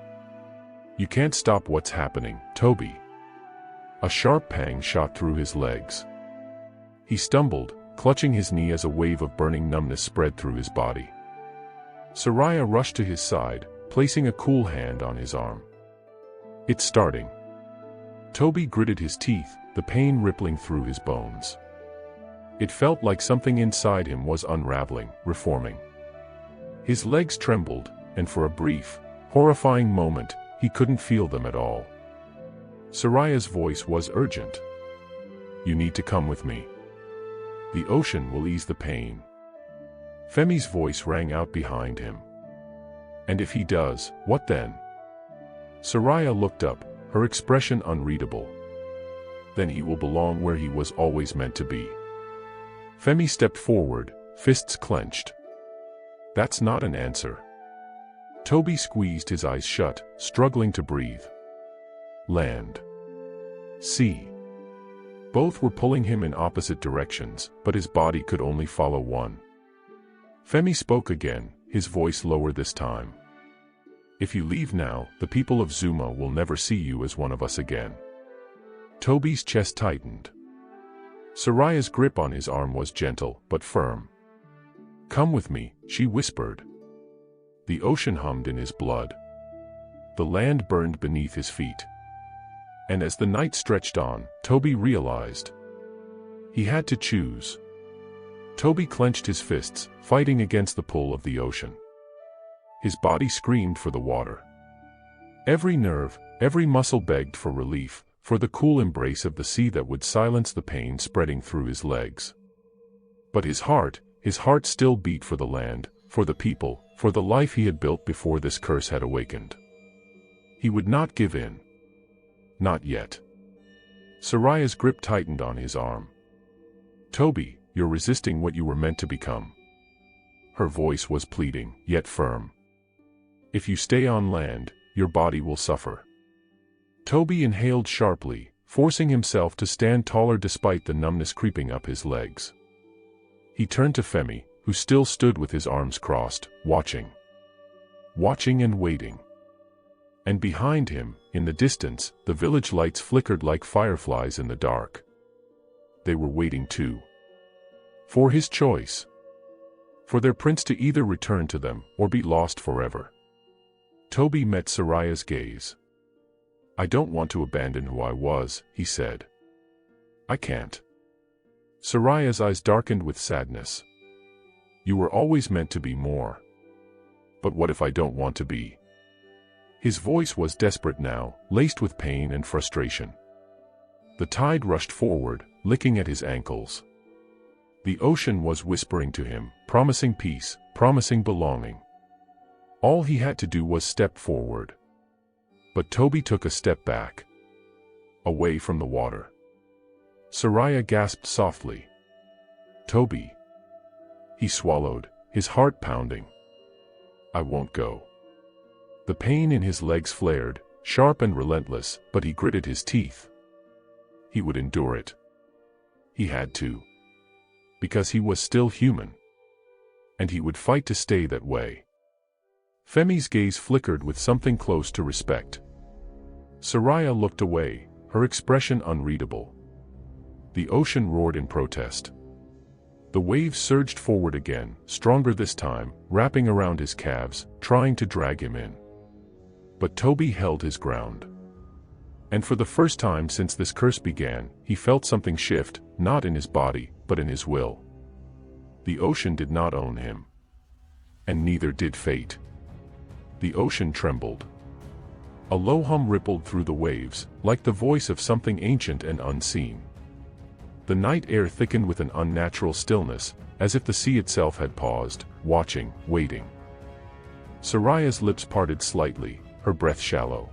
"You can't stop what's happening, Toby." A sharp pang shot through his legs. He stumbled, clutching his knee as a wave of burning numbness spread through his body. Soraya rushed to his side, placing a cool hand on his arm. "It's starting." Toby gritted his teeth, the pain rippling through his bones. It felt like something inside him was unraveling, reforming. His legs trembled, and for a brief, horrifying moment, he couldn't feel them at all. Soraya's voice was urgent. "You need to come with me. The ocean will ease the pain." Femi's voice rang out behind him. "And if he does, what then?" Soraya looked up, her expression unreadable. "Then he will belong where he was always meant to be." Femi stepped forward, fists clenched. "That's not an answer." Toby squeezed his eyes shut, struggling to breathe. Land. Sea. Both were pulling him in opposite directions, but his body could only follow one. Femi spoke again, his voice lower this time. "If you leave now, the people of Zuma will never see you as one of us again." Toby's chest tightened. Soraya's grip on his arm was gentle, but firm. "Come with me," she whispered. The ocean hummed in his blood. The land burned beneath his feet. And as the night stretched on, Toby realized he had to choose. Toby clenched his fists, fighting against the pull of the ocean. His body screamed for the water. Every nerve, every muscle begged for relief, for the cool embrace of the sea that would silence the pain spreading through his legs. But his heart still beat for the land, for the people, for the life he had built before this curse had awakened. He would not give in. Not yet. Soraya's grip tightened on his arm. "Toby, you're resisting what you were meant to become." Her voice was pleading, yet firm. "If you stay on land, your body will suffer." Toby inhaled sharply, forcing himself to stand taller despite the numbness creeping up his legs. He turned to Femi, who still stood with his arms crossed, watching. Watching and waiting. And behind him, in the distance, the village lights flickered like fireflies in the dark. They were waiting too. For his choice. For their prince to either return to them, or be lost forever. Toby met Soraya's gaze. "I don't want to abandon who I was," he said. "I can't." Soraya's eyes darkened with sadness. "You were always meant to be more. But what if I don't want to be?" His voice was desperate now, laced with pain and frustration. The tide rushed forward, licking at his ankles. The ocean was whispering to him, promising peace, promising belonging. All he had to do was step forward. But Toby took a step back. Away from the water. Soraya gasped softly. "Toby." He swallowed, his heart pounding. "I won't go." The pain in his legs flared, sharp and relentless, but he gritted his teeth. He would endure it. He had to. Because he was still human. And he would fight to stay that way. Femi's gaze flickered with something close to respect. Soraya looked away, her expression unreadable. The ocean roared in protest. The waves surged forward again, stronger this time, wrapping around his calves, trying to drag him in. But Toby held his ground. And for the first time since this curse began, he felt something shift, not in his body, but in his will. The ocean did not own him. And neither did fate. The ocean trembled. A low hum rippled through the waves, like the voice of something ancient and unseen. The night air thickened with an unnatural stillness, as if the sea itself had paused, watching, waiting. Soraya's lips parted slightly, her breath shallow.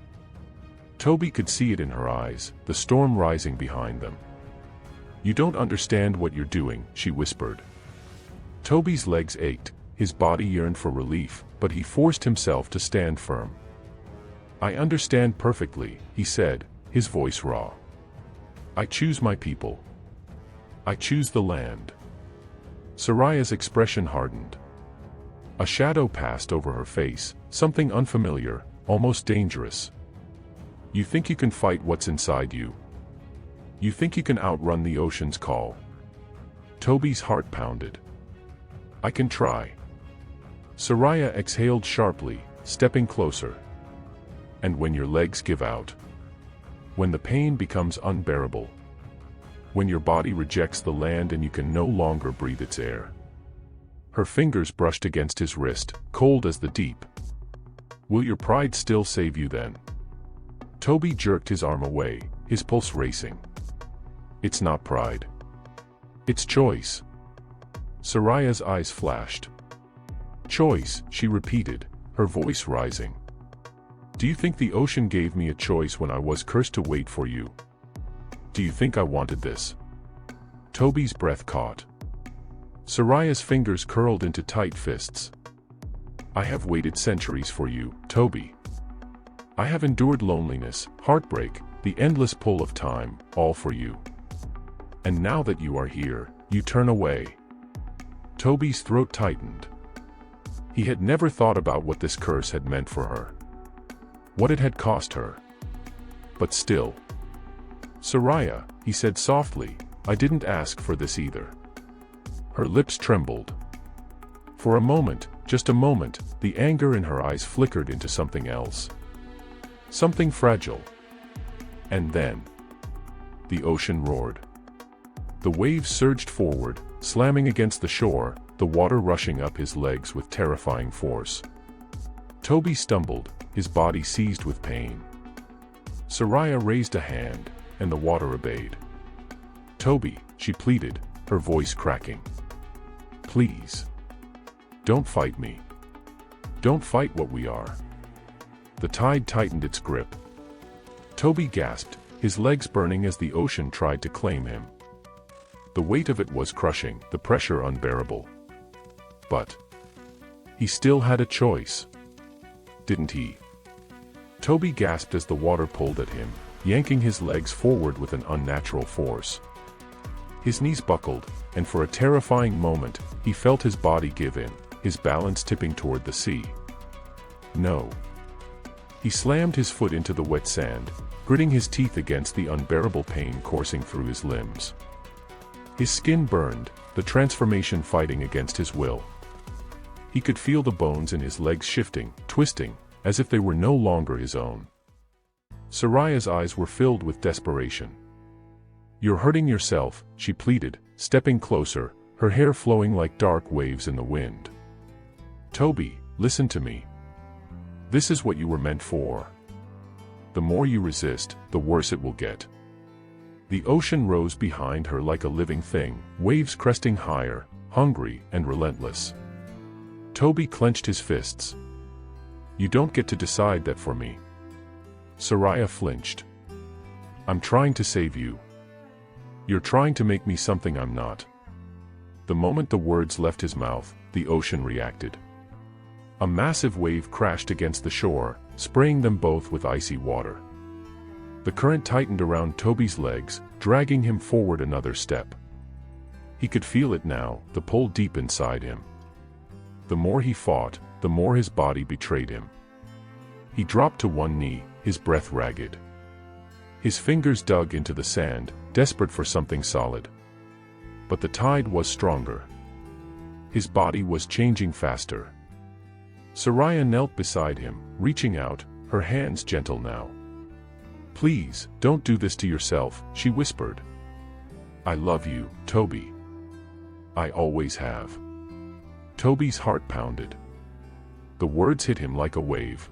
Toby could see it in her eyes, the storm rising behind them. "You don't understand what you're doing," she whispered. Toby's legs ached, his body yearned for relief, but he forced himself to stand firm. "I understand perfectly," he said, his voice raw. "I choose my people. I choose the land." Soraya's expression hardened. A shadow passed over her face, something unfamiliar, almost dangerous. "You think you can fight what's inside you? You think you can outrun the ocean's call?" Toby's heart pounded. "I can try." Soraya exhaled sharply, stepping closer. "And when your legs give out? When the pain becomes unbearable? When your body rejects the land and you can no longer breathe its air?" Her fingers brushed against his wrist, cold as the deep. "Will your pride still save you then?" Toby jerked his arm away, his pulse racing. "It's not pride. It's choice." Soraya's eyes flashed. "Choice," she repeated, her voice rising. "Do you think the ocean gave me a choice when I was cursed to wait for you? Do you think I wanted this?" Toby's breath caught. Soraya's fingers curled into tight fists. "I have waited centuries for you, Toby. I have endured loneliness, heartbreak, the endless pull of time, all for you. And now that you are here, you turn away." Toby's throat tightened. He had never thought about what this curse had meant for her. What it had cost her. But still. "Soraya," he said softly, "I didn't ask for this either." Her lips trembled. For a moment, just a moment, the anger in her eyes flickered into something else. Something fragile. And then, the ocean roared. The waves surged forward, slamming against the shore, the water rushing up his legs with terrifying force. Toby stumbled, his body seized with pain. Soraya raised a hand, and the water obeyed. "Toby," she pleaded, her voice cracking. "Please. Don't fight me. Don't fight what we are." The tide tightened its grip. Toby gasped, his legs burning as the ocean tried to claim him. The weight of it was crushing, the pressure unbearable. But he still had a choice. Didn't he? Toby gasped as the water pulled at him, yanking his legs forward with an unnatural force. His knees buckled, and for a terrifying moment, he felt his body give in, his balance tipping toward the sea. No. He slammed his foot into the wet sand, gritting his teeth against the unbearable pain coursing through his limbs. His skin burned, the transformation fighting against his will. He could feel the bones in his legs shifting, twisting, as if they were no longer his own. Soraya's eyes were filled with desperation. "You're hurting yourself," she pleaded, stepping closer, her hair flowing like dark waves in the wind. "Toby, listen to me. This is what you were meant for. The more you resist, the worse it will get." The ocean rose behind her like a living thing, waves cresting higher, hungry and relentless. Toby clenched his fists. "You don't get to decide that for me." Soraya flinched. "I'm trying to save you. You're trying to make me something I'm not." The moment the words left his mouth, the ocean reacted. A massive wave crashed against the shore, spraying them both with icy water. The current tightened around Toby's legs, dragging him forward another step. He could feel it now, the pull deep inside him. The more he fought, the more his body betrayed him. He dropped to one knee, his breath ragged. His fingers dug into the sand, desperate for something solid. But the tide was stronger. His body was changing faster. Soraya knelt beside him, reaching out, her hands gentle now. "Please, don't do this to yourself," she whispered. "I love you, Toby. I always have." Toby's heart pounded. The words hit him like a wave.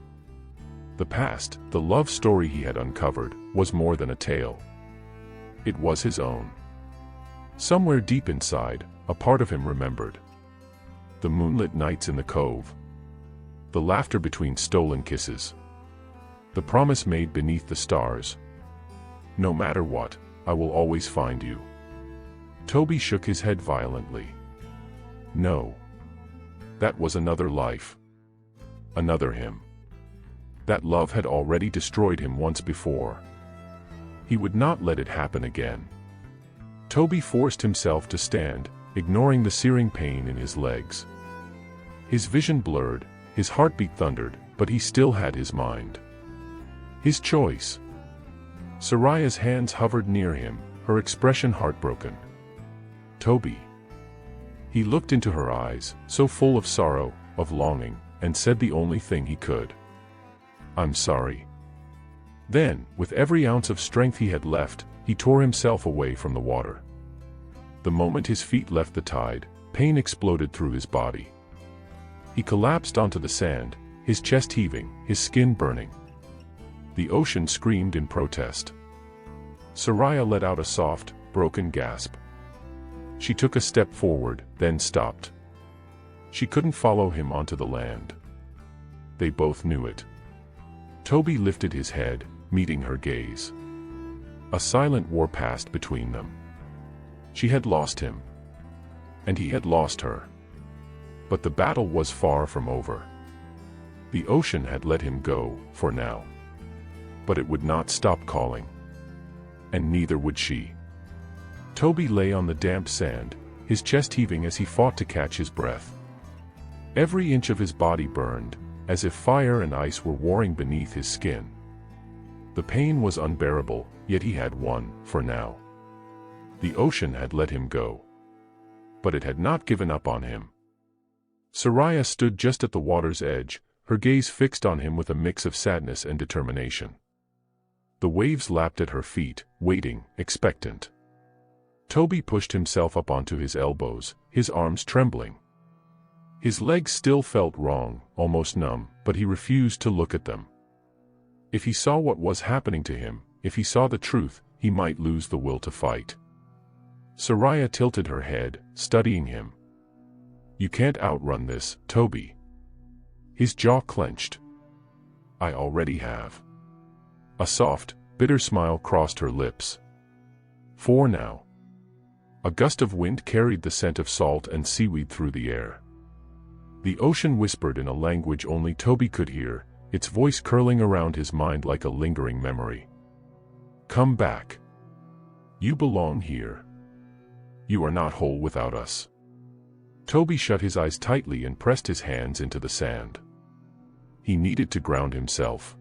The past, the love story he had uncovered, was more than a tale. It was his own. Somewhere deep inside, a part of him remembered. The moonlit nights in the cove. The laughter between stolen kisses. The promise made beneath the stars. No matter what, I will always find you. Toby shook his head violently. No. That was another life. Another him. That love had already destroyed him once before. He would not let it happen again. Toby forced himself to stand, ignoring the searing pain in his legs. His vision blurred, his heartbeat thundered, but he still had his mind. His choice. Soraya's hands hovered near him, her expression heartbroken. Toby. He looked into her eyes, so full of sorrow, of longing, and said the only thing he could. I'm sorry. Then, with every ounce of strength he had left, he tore himself away from the water. The moment his feet left the tide, pain exploded through his body. He collapsed onto the sand, his chest heaving, his skin burning. The ocean screamed in protest. Soraya let out a soft, broken gasp. She took a step forward, then stopped. She couldn't follow him onto the land. They both knew it. Toby lifted his head, meeting her gaze. A silent war passed between them. She had lost him. And he had lost her. But the battle was far from over. The ocean had let him go, for now. But it would not stop calling. And neither would she. Toby lay on the damp sand, his chest heaving as he fought to catch his breath. Every inch of his body burned, as if fire and ice were warring beneath his skin. The pain was unbearable, yet he had won, for now. The ocean had let him go. But it had not given up on him. Soraya stood just at the water's edge, her gaze fixed on him with a mix of sadness and determination. The waves lapped at her feet, waiting, expectant. Toby pushed himself up onto his elbows, his arms trembling. His legs still felt wrong, almost numb, but he refused to look at them. If he saw what was happening to him, if he saw the truth, he might lose the will to fight. Soraya tilted her head, studying him. You can't outrun this, Toby. His jaw clenched. I already have. A soft, bitter smile crossed her lips. For now. A gust of wind carried the scent of salt and seaweed through the air. The ocean whispered in a language only Toby could hear, its voice curling around his mind like a lingering memory. Come back. You belong here. You are not whole without us. Toby shut his eyes tightly and pressed his hands into the sand. He needed to ground himself.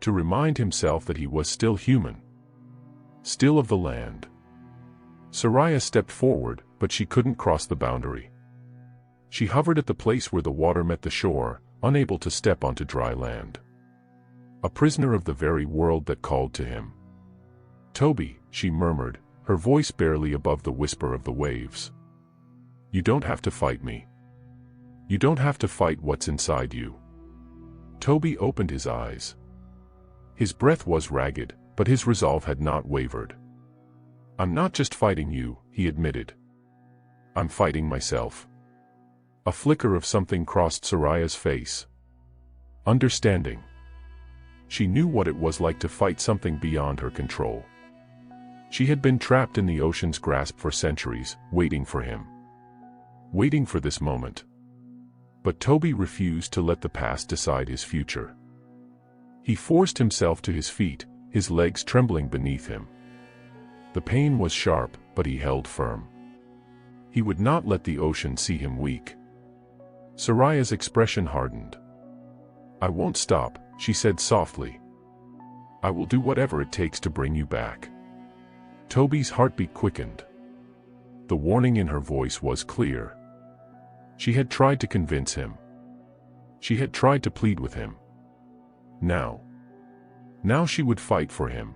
To remind himself that he was still human. Still of the land. Soraya stepped forward, but she couldn't cross the boundary. She hovered at the place where the water met the shore, unable to step onto dry land. A prisoner of the very world that called to him. Toby, she murmured, her voice barely above the whisper of the waves. You don't have to fight me. You don't have to fight what's inside you. Toby opened his eyes. His breath was ragged, but his resolve had not wavered. I'm not just fighting you, he admitted. I'm fighting myself. A flicker of something crossed Soraya's face. Understanding. She knew what it was like to fight something beyond her control. She had been trapped in the ocean's grasp for centuries, waiting for him. Waiting for this moment. But Toby refused to let the past decide his future. He forced himself to his feet, his legs trembling beneath him. The pain was sharp, but he held firm. He would not let the ocean see him weak. Soraya's expression hardened. I won't stop, she said softly. I will do whatever it takes to bring you back. Toby's heartbeat quickened. The warning in her voice was clear. She had tried to convince him. She had tried to plead with him. Now she would fight for him.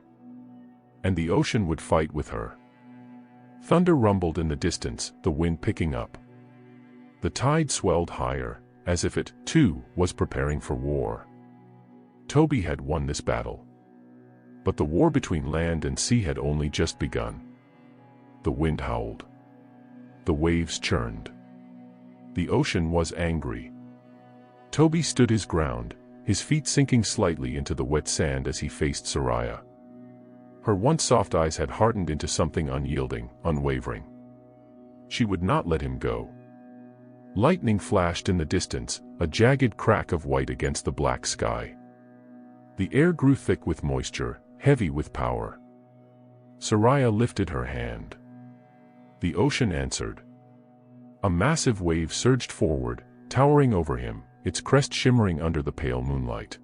And the ocean would fight with her. Thunder rumbled in the distance, the wind picking up. The tide swelled higher, as if it, too, was preparing for war. Toby had won this battle. But the war between land and sea had only just begun. The wind howled. The waves churned. The ocean was angry. Toby stood his ground, his feet sinking slightly into the wet sand as he faced Soraya. Her once soft eyes had hardened into something unyielding, unwavering. She would not let him go. Lightning flashed in the distance, a jagged crack of white against the black sky. The air grew thick with moisture, heavy with power. Soraya lifted her hand. The ocean answered. A massive wave surged forward, towering over him, its crest shimmering under the pale moonlight.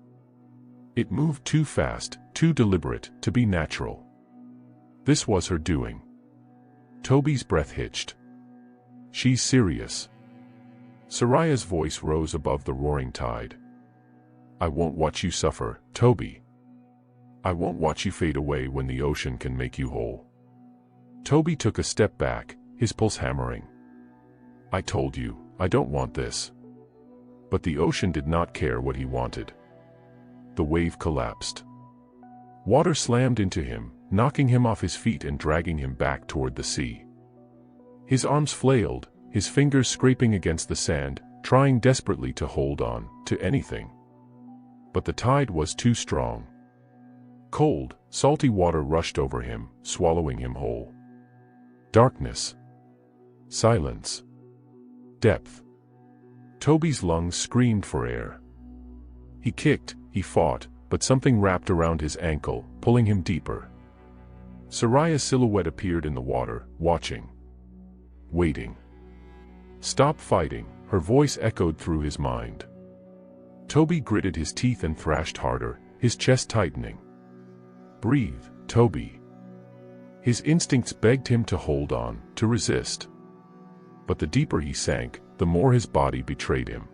It moved too fast, too deliberate, to be natural. This was her doing. Toby's breath hitched. She's serious. Soraya's voice rose above the roaring tide. I won't watch you suffer, Toby. I won't watch you fade away when the ocean can make you whole. Toby took a step back, his pulse hammering. I told you, I don't want this. But the ocean did not care what he wanted. The wave collapsed. Water slammed into him, knocking him off his feet and dragging him back toward the sea. His arms flailed, his fingers scraping against the sand, trying desperately to hold on to anything. But the tide was too strong. Cold, salty water rushed over him, swallowing him whole. Darkness. Silence. Depth. Toby's lungs screamed for air. He kicked, he fought, but something wrapped around his ankle, pulling him deeper. Soraya's silhouette appeared in the water, watching. Waiting. Stop fighting, her voice echoed through his mind. Toby gritted his teeth and thrashed harder, his chest tightening. Breathe, Toby. His instincts begged him to hold on, to resist. But the deeper he sank, the more his body betrayed him.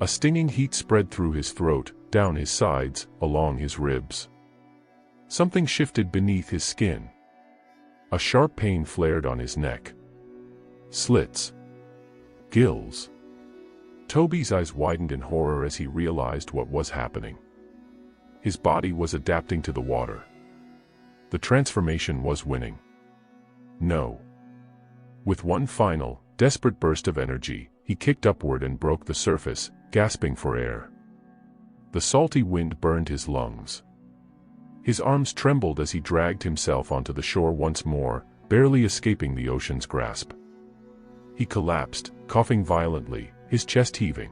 A stinging heat spread through his throat, down his sides, along his ribs. Something shifted beneath his skin. A sharp pain flared on his neck. Slits. Gills. Toby's eyes widened in horror as he realized what was happening. His body was adapting to the water. The transformation was winning. No. With one final, desperate burst of energy, he kicked upward and broke the surface, gasping for air. The salty wind burned his lungs. His arms trembled as he dragged himself onto the shore once more, barely escaping the ocean's grasp. He collapsed, coughing violently, his chest heaving.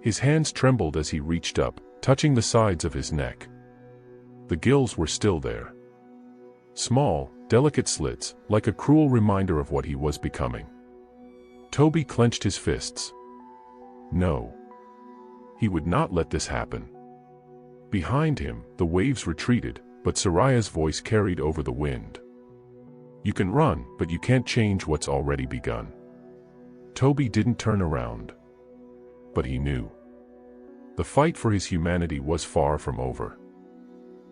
His hands trembled as he reached up, touching the sides of his neck. The gills were still there. Small, delicate slits, like a cruel reminder of what he was becoming. Toby clenched his fists. No. He would not let this happen. Behind him, the waves retreated, but Soraya's voice carried over the wind. You can run, but you can't change what's already begun. Toby didn't turn around. But he knew. The fight for his humanity was far from over.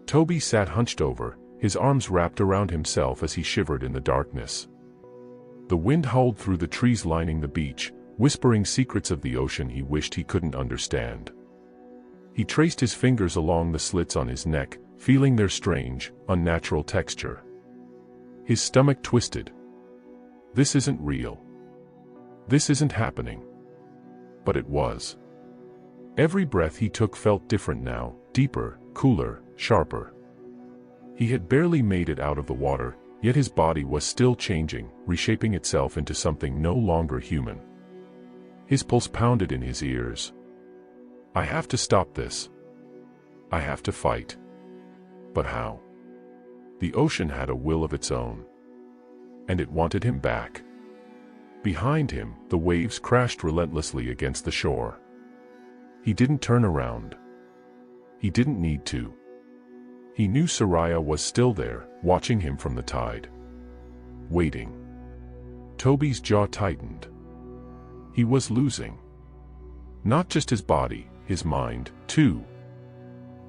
Toby sat hunched over, his arms wrapped around himself as he shivered in the darkness. The wind howled through the trees lining the beach, whispering secrets of the ocean he wished he couldn't understand. He traced his fingers along the slits on his neck, feeling their strange, unnatural texture. His stomach twisted. This isn't real. This isn't happening. But it was. Every breath he took felt different now, deeper, cooler, sharper. He had barely made it out of the water, yet his body was still changing, reshaping itself into something no longer human. His pulse pounded in his ears. I have to stop this. I have to fight. But how? The ocean had a will of its own. And it wanted him back. Behind him, the waves crashed relentlessly against the shore. He didn't turn around. He didn't need to. He knew Soraya was still there, watching him from the tide. Waiting. Toby's jaw tightened. He was losing. Not just his body, his mind, too.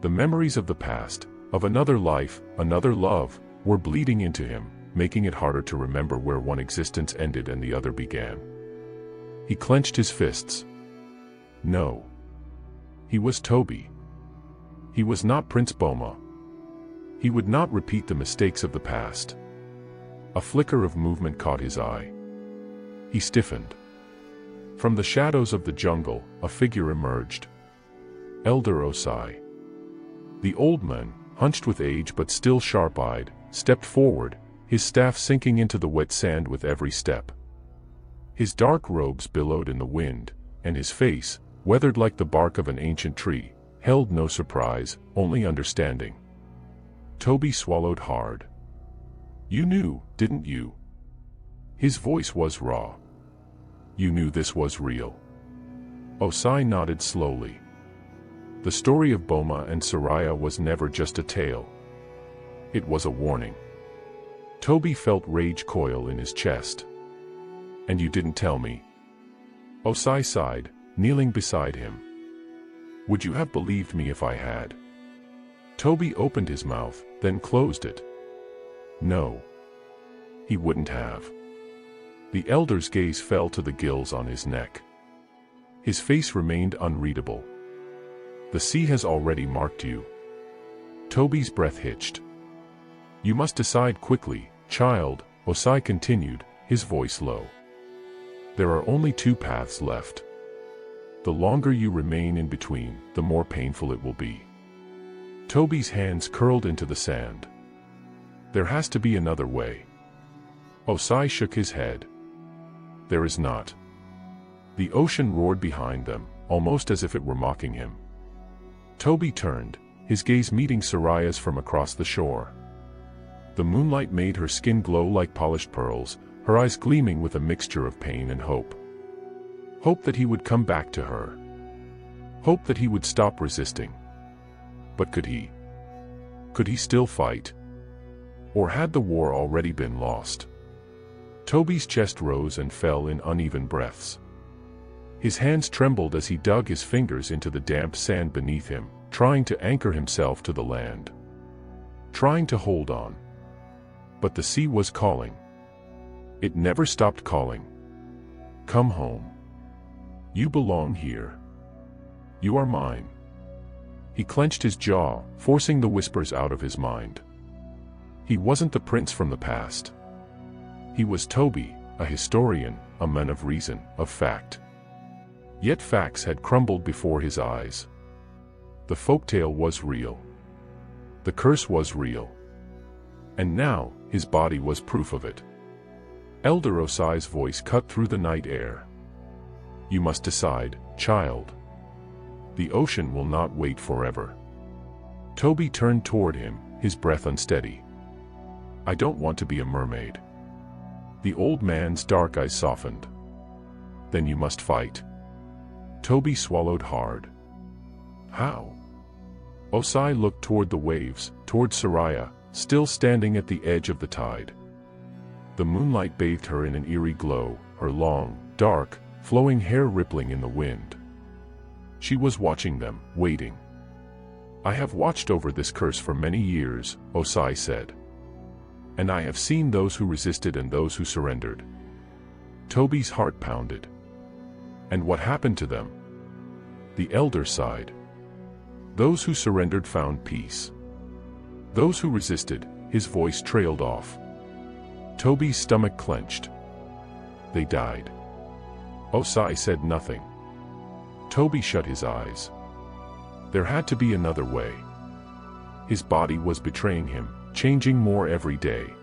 The memories of the past, of another life, another love, were bleeding into him, making it harder to remember where one existence ended and the other began. He clenched his fists. No. He was Toby. He was not Prince Boma. He would not repeat the mistakes of the past. A flicker of movement caught his eye. He stiffened. From the shadows of the jungle, a figure emerged. Elder Osai. The old man, hunched with age but still sharp-eyed, stepped forward, his staff sinking into the wet sand with every step. His dark robes billowed in the wind, and his face, weathered like the bark of an ancient tree, held no surprise, only understanding. Toby swallowed hard. "You knew, didn't you?" His voice was raw. "You knew this was real?" Osai nodded slowly. The story of Boma and Soraya was never just a tale. It was a warning. Toby felt rage coil in his chest. "And you didn't tell me?" Osai sighed, kneeling beside him. "Would you have believed me if I had?" Toby opened his mouth, then closed it. No. He wouldn't have. The elder's gaze fell to the gills on his neck. His face remained unreadable. "The sea has already marked you." Toby's breath hitched. "You must decide quickly, child," Osai continued, his voice low. "There are only two paths left. The longer you remain in between, the more painful it will be." Toby's hands curled into the sand. "There has to be another way." Osai shook his head. "There is not." The ocean roared behind them, almost as if it were mocking him. Toby turned, his gaze meeting Soraya's from across the shore. The moonlight made her skin glow like polished pearls, her eyes gleaming with a mixture of pain and hope. Hope that he would come back to her. Hope that he would stop resisting. But could he? Could he still fight? Or had the war already been lost? Toby's chest rose and fell in uneven breaths. His hands trembled as he dug his fingers into the damp sand beneath him, trying to anchor himself to the land. Trying to hold on. But the sea was calling. It never stopped calling. "Come home. You belong here. You are mine." He clenched his jaw, forcing the whispers out of his mind. He wasn't the prince from the past. He was Toby, a historian, a man of reason, of fact. Yet facts had crumbled before his eyes. The folktale was real. The curse was real. And now, his body was proof of it. Elder Osai's voice cut through the night air. "You must decide, child. The ocean will not wait forever." Toby turned toward him, his breath unsteady. "I don't want to be a mermaid." The old man's dark eyes softened. "Then you must fight." Toby swallowed hard. "How?" Osai looked toward the waves, toward Soraya, still standing at the edge of the tide. The moonlight bathed her in an eerie glow, her long, dark, flowing hair rippling in the wind. She was watching them, waiting. "I have watched over this curse for many years," Osai said. "And I have seen those who resisted and those who surrendered." Toby's heart pounded. "And what happened to them?" The elder sighed. "Those who surrendered found peace. Those who resisted," his voice trailed off. Toby's stomach clenched. "They died." Osai said nothing. Toby shut his eyes. There had to be another way. His body was betraying him, changing more every day.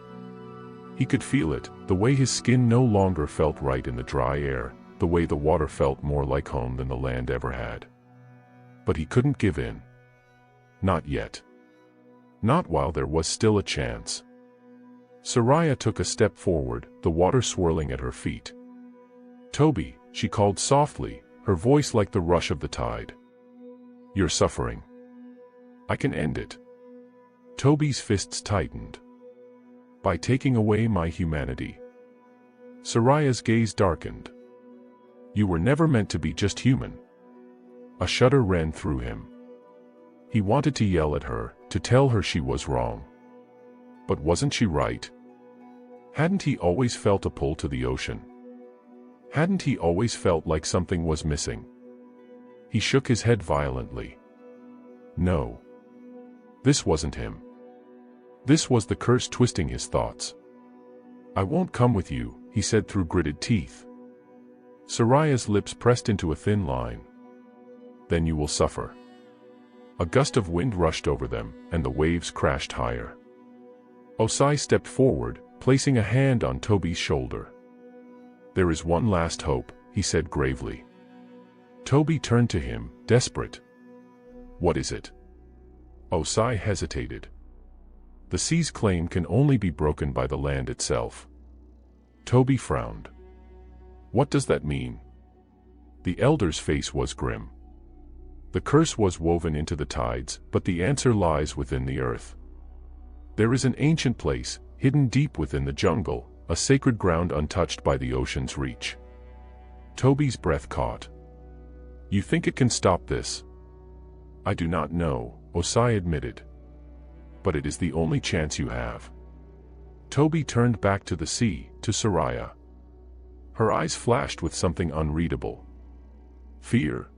He could feel it, the way his skin no longer felt right in the dry air, the way the water felt more like home than the land ever had. But he couldn't give in. Not yet. Not while there was still a chance. Soraya took a step forward, the water swirling at her feet. "Toby," she called softly, her voice like the rush of the tide. "You're suffering. I can end it." Toby's fists tightened. "By taking away my humanity." Soraya's gaze darkened. "You were never meant to be just human." A shudder ran through him. He wanted to yell at her, to tell her she was wrong. But wasn't she right? Hadn't he always felt a pull to the ocean? Hadn't he always felt like something was missing? He shook his head violently. "No. This wasn't him. This was the curse twisting his thoughts. "I won't come with you," he said through gritted teeth. Soraya's lips pressed into a thin line. "Then you will suffer." A gust of wind rushed over them, and the waves crashed higher. Osai stepped forward, placing a hand on Toby's shoulder. "There is one last hope," he said gravely. Toby turned to him, desperate. "What is it?" Osai hesitated. "The sea's claim can only be broken by the land itself." Toby frowned. "What does that mean?" The elder's face was grim. "The curse was woven into the tides, but the answer lies within the earth. There is an ancient place, hidden deep within the jungle, a sacred ground untouched by the ocean's reach." Toby's breath caught. "You think it can stop this?" "I do not know," Osai admitted. "But it is the only chance you have." Toby turned back to the sea, to Soraya. Her eyes flashed with something unreadable. Fear.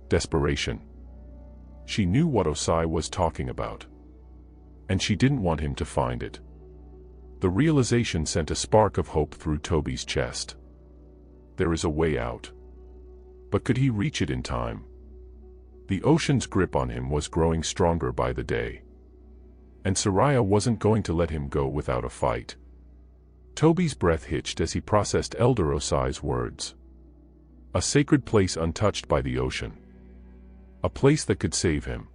Desperation. She knew what Osai was talking about. And she didn't want him to find it. The realization sent a spark of hope through Toby's chest. There is a way out. But could he reach it in time? The ocean's grip on him was growing stronger by the day. And Soraya wasn't going to let him go without a fight. Toby's breath hitched as he processed Elder Osai's words. A sacred place untouched by the ocean. A place that could save him.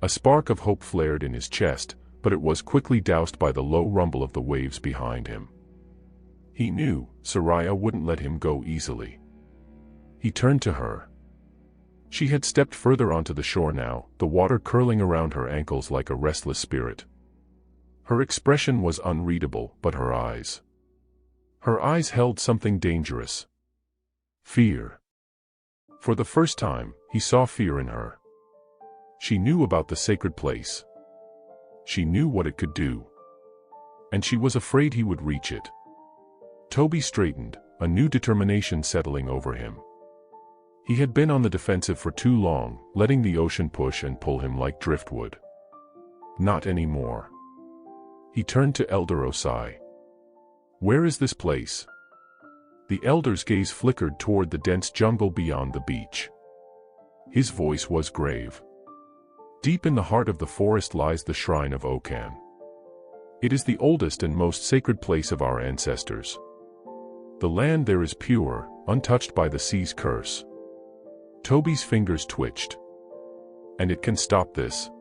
A spark of hope flared in his chest, but it was quickly doused by the low rumble of the waves behind him. He knew Soraya wouldn't let him go easily. He turned to her. She had stepped further onto the shore now, the water curling around her ankles like a restless spirit. Her expression was unreadable, but her eyes held something dangerous. Fear. For the first time, he saw fear in her. She knew about the sacred place. She knew what it could do. And she was afraid he would reach it. Toby straightened, a new determination settling over him. He had been on the defensive for too long, letting the ocean push and pull him like driftwood. Not anymore. He turned to Elder Osai. "Where is this place?" The elder's gaze flickered toward the dense jungle beyond the beach. His voice was grave. "Deep in the heart of the forest lies the shrine of Okan. It is the oldest and most sacred place of our ancestors. The land there is pure, untouched by the sea's curse." Toby's fingers twitched. "And it can stop this."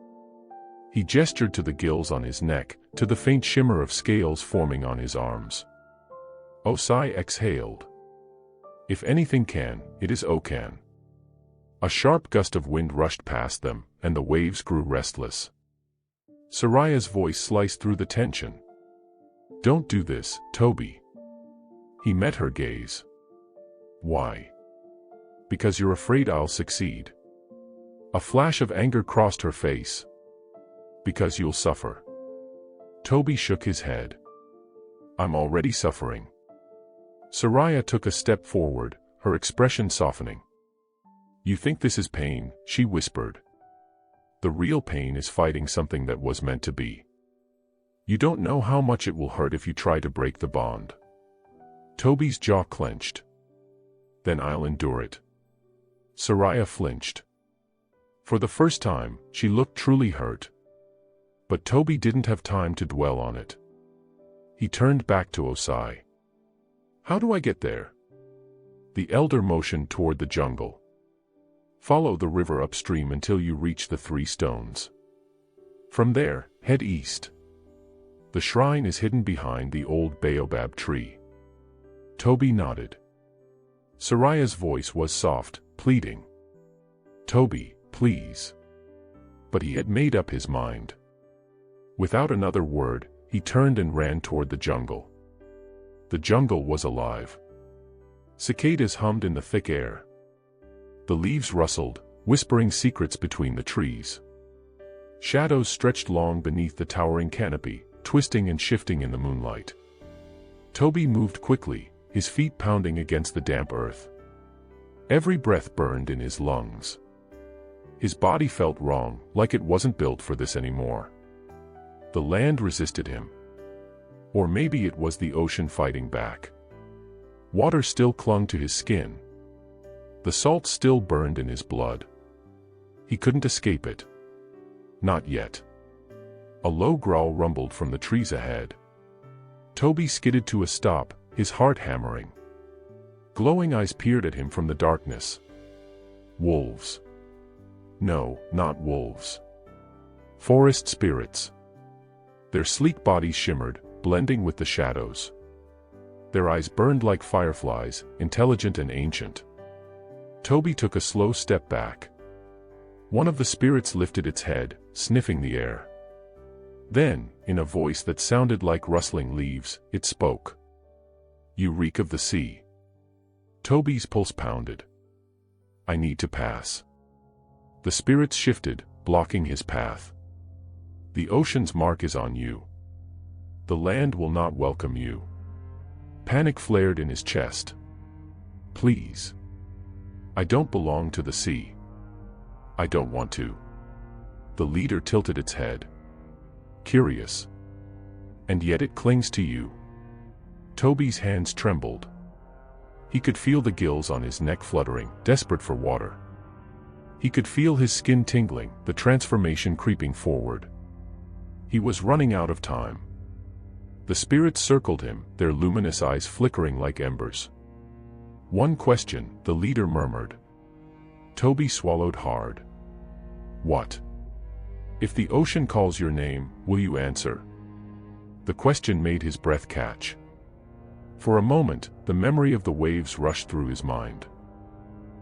He gestured to the gills on his neck, to the faint shimmer of scales forming on his arms. Osai exhaled. "If anything can, it is Okan." A sharp gust of wind rushed past them, and the waves grew restless. Soraya's voice sliced through the tension. "Don't do this, Toby." He met her gaze. "Why?" "Because you're afraid I'll succeed." A flash of anger crossed her face. "Because you'll suffer." Toby shook his head. "I'm already suffering." Soraya took a step forward, her expression softening. "You think this is pain," she whispered. "The real pain is fighting something that was meant to be. You don't know how much it will hurt if you try to break the bond." Toby's jaw clenched. "Then I'll endure it." Soraya flinched. For the first time, she looked truly hurt. But Toby didn't have time to dwell on it. He turned back to Osai. "How do I get there?" The elder motioned toward the jungle. "Follow the river upstream until you reach the 3 stones. From there, head east. The shrine is hidden behind the old baobab tree." Toby nodded. Soraya's voice was soft, pleading. "Toby, please." But he had made up his mind. Without another word, he turned and ran toward the jungle. The jungle was alive. Cicadas hummed in the thick air. The leaves rustled, whispering secrets between the trees. Shadows stretched long beneath the towering canopy, twisting and shifting in the moonlight. Toby moved quickly, his feet pounding against the damp earth. Every breath burned in his lungs. His body felt wrong, like it wasn't built for this anymore. The land resisted him. Or maybe it was the ocean fighting back. Water still clung to his skin. The salt still burned in his blood. He couldn't escape it. Not yet. A low growl rumbled from the trees ahead. Toby skidded to a stop, his heart hammering. Glowing eyes peered at him from the darkness. Wolves. No, not wolves. Forest spirits. Their sleek bodies shimmered, blending with the shadows. Their eyes burned like fireflies, intelligent and ancient. Toby took a slow step back. One of the spirits lifted its head, sniffing the air. Then, in a voice that sounded like rustling leaves, it spoke. "You reek of the sea." Toby's pulse pounded. "I need to pass." The spirits shifted, blocking his path. "The ocean's mark is on you. The land will not welcome you." Panic flared in his chest. "Please. I don't belong to the sea. I don't want to." The leader tilted its head. "Curious. And yet it clings to you." Toby's hands trembled. He could feel the gills on his neck fluttering, desperate for water. He could feel his skin tingling, the transformation creeping forward. He was running out of time. The spirits circled him, their luminous eyes flickering like embers. "One question," the leader murmured. Toby swallowed hard. "What? If the ocean calls your name, will you answer?" The question made his breath catch. For a moment, the memory of the waves rushed through his mind.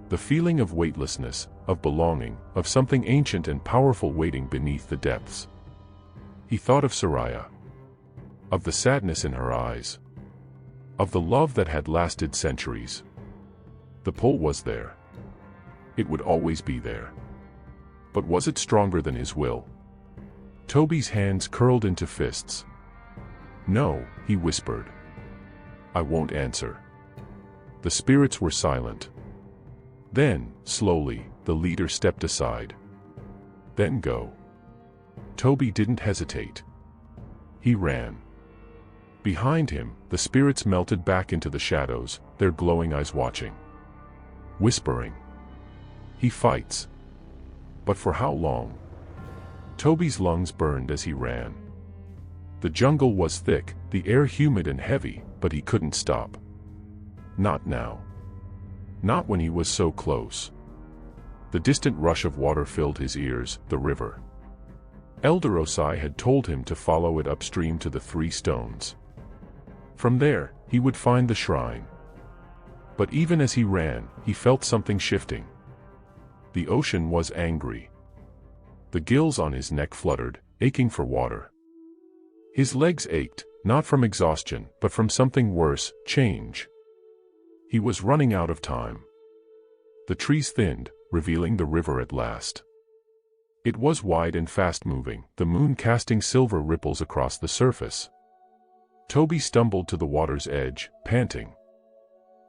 The feeling of weightlessness, of belonging, of something ancient and powerful waiting beneath the depths. He thought of Soraya. Of the sadness in her eyes. Of the love that had lasted centuries. The pull was there. It would always be there. But was it stronger than his will? Toby's hands curled into fists. "No," he whispered. "I won't answer." The spirits were silent. Then, slowly, the leader stepped aside. "Then go." Toby didn't hesitate. He ran. Behind him, the spirits melted back into the shadows, their glowing eyes watching. Whispering. "He fights. But for how long?" Toby's lungs burned as he ran. The jungle was thick, the air humid and heavy, but he couldn't stop. Not now. Not when he was so close. The distant rush of water filled his ears, the river. Elder Osai had told him to follow it upstream to the 3 stones. From there, he would find the shrine. But even as he ran, he felt something shifting. The ocean was angry. The gills on his neck fluttered, aching for water. His legs ached, not from exhaustion, but from something worse, change. He was running out of time. The trees thinned, revealing the river at last. It was wide and fast-moving, the moon casting silver ripples across the surface. Toby stumbled to the water's edge, panting.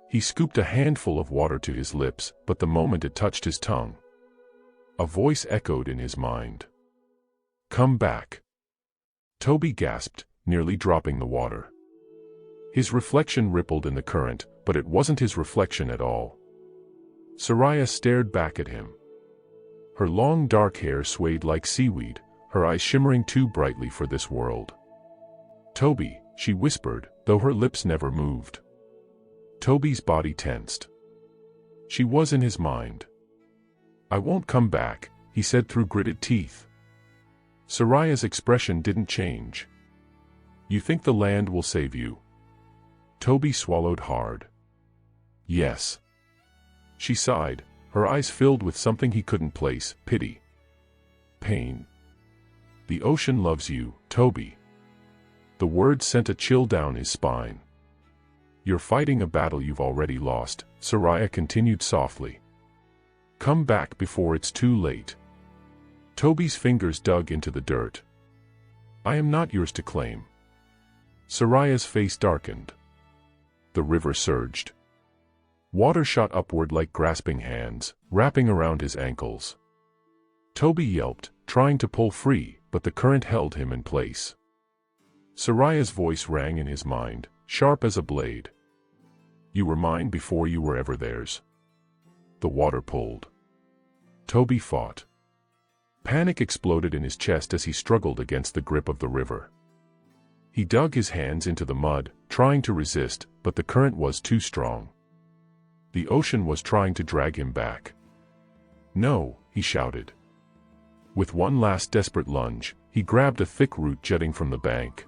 He scooped a handful of water to his lips, but the moment it touched his tongue, a voice echoed in his mind. "Come back." Toby gasped, nearly dropping the water. His reflection rippled in the current, but it wasn't his reflection at all. Soraya stared back at him. Her long dark hair swayed like seaweed, her eyes shimmering too brightly for this world. "Toby," she whispered, though her lips never moved. Toby's body tensed. She was in his mind. "I won't come back," he said through gritted teeth. Soraya's expression didn't change. "You think the land will save you?" Toby swallowed hard. "Yes." She sighed, her eyes filled with something he couldn't place, pity. Pain. "The ocean loves you, Toby." The word sent a chill down his spine. "You're fighting a battle you've already lost," Soraya continued softly. "Come back before it's too late." Toby's fingers dug into the dirt. "I am not yours to claim." Soraya's face darkened. The river surged. Water shot upward like grasping hands, wrapping around his ankles. Toby yelped, trying to pull free, but the current held him in place. Soraya's voice rang in his mind, sharp as a blade. You were mine before you were ever theirs. The water pulled. Toby fought. Panic exploded in his chest as he struggled against the grip of the river. He dug his hands into the mud, trying to resist, but the current was too strong. The ocean was trying to drag him back. No, he shouted. With one last desperate lunge, he grabbed a thick root jutting from the bank.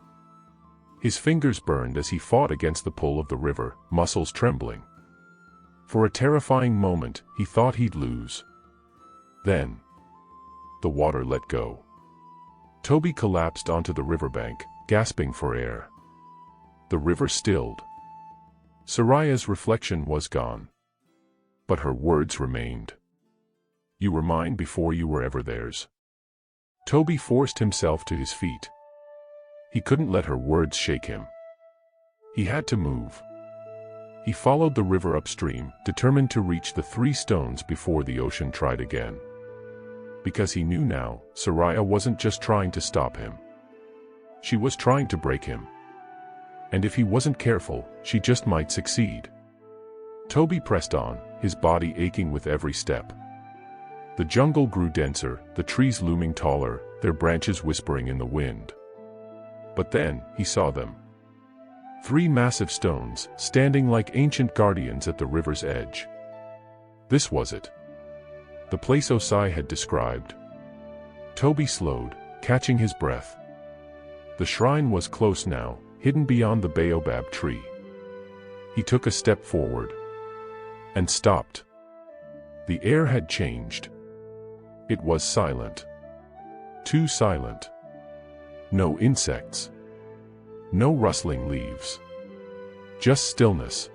His fingers burned as he fought against the pull of the river, muscles trembling. For a terrifying moment, he thought he'd lose. Then, the water let go. Toby collapsed onto the riverbank, gasping for air. The river stilled. Soraya's reflection was gone. But her words remained. You were mine before you were ever theirs. Toby forced himself to his feet. He couldn't let her words shake him. He had to move. He followed the river upstream, determined to reach the 3 stones before the ocean tried again. Because he knew now, Soraya wasn't just trying to stop him. She was trying to break him. And if he wasn't careful, she just might succeed. Toby pressed on, his body aching with every step. The jungle grew denser, the trees looming taller, their branches whispering in the wind. But then, he saw them. 3 massive stones, standing like ancient guardians at the river's edge. This was it. The place Osai had described. Toby slowed, catching his breath. The shrine was close now, hidden beyond the baobab tree. He took a step forward. And stopped. The air had changed. It was silent. Too silent. No insects. No rustling leaves. Just stillness.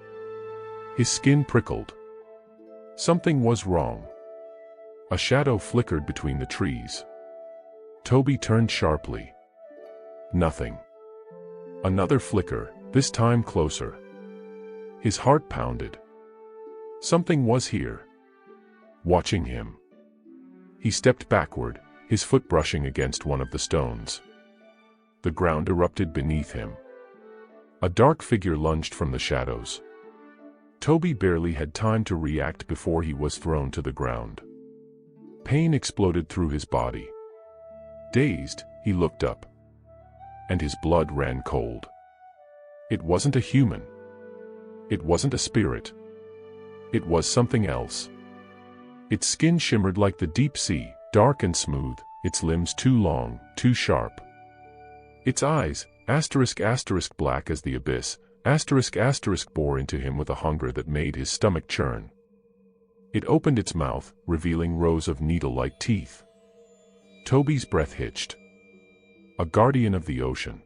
His skin prickled. Something was wrong. A shadow flickered between the trees. Toby turned sharply. Nothing. Another flicker, this time closer. His heart pounded. Something was here. Watching him. He stepped backward, his foot brushing against one of the stones. The ground erupted beneath him. A dark figure lunged from the shadows. Toby barely had time to react before he was thrown to the ground. Pain exploded through his body. Dazed, he looked up. And his blood ran cold. It wasn't a human. It wasn't a spirit. It was something else. Its skin shimmered like the deep sea, dark and smooth, its limbs too long, too sharp. Its eyes, black as the abyss, bore into him with a hunger that made his stomach churn. It opened its mouth, revealing rows of needle-like teeth. Toby's breath hitched. A guardian of the ocean.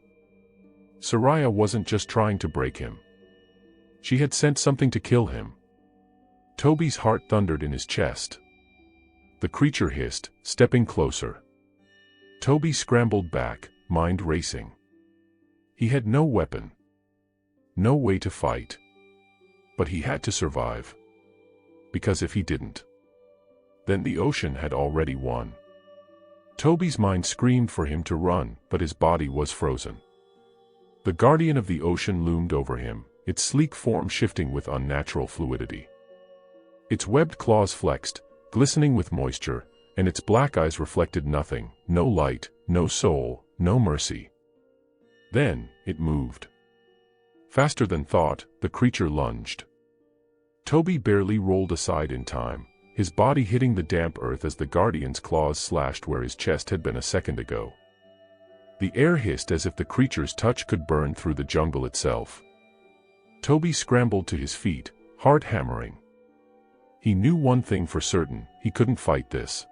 Soraya wasn't just trying to break him. She had sent something to kill him. Toby's heart thundered in his chest. The creature hissed, stepping closer. Toby scrambled back, mind racing. He had no weapon. No way to fight. But he had to survive. Because if he didn't, then the ocean had already won. Toby's mind screamed for him to run, but his body was frozen. The guardian of the ocean loomed over him, its sleek form shifting with unnatural fluidity. Its webbed claws flexed, glistening with moisture, and its black eyes reflected nothing, no light, no soul, no mercy. Then, it moved. Faster than thought, the creature lunged. Toby barely rolled aside in time, his body hitting the damp earth as the guardian's claws slashed where his chest had been a second ago. The air hissed as if the creature's touch could burn through the jungle itself. Toby scrambled to his feet, heart hammering. He knew one thing for certain, he couldn't fight this.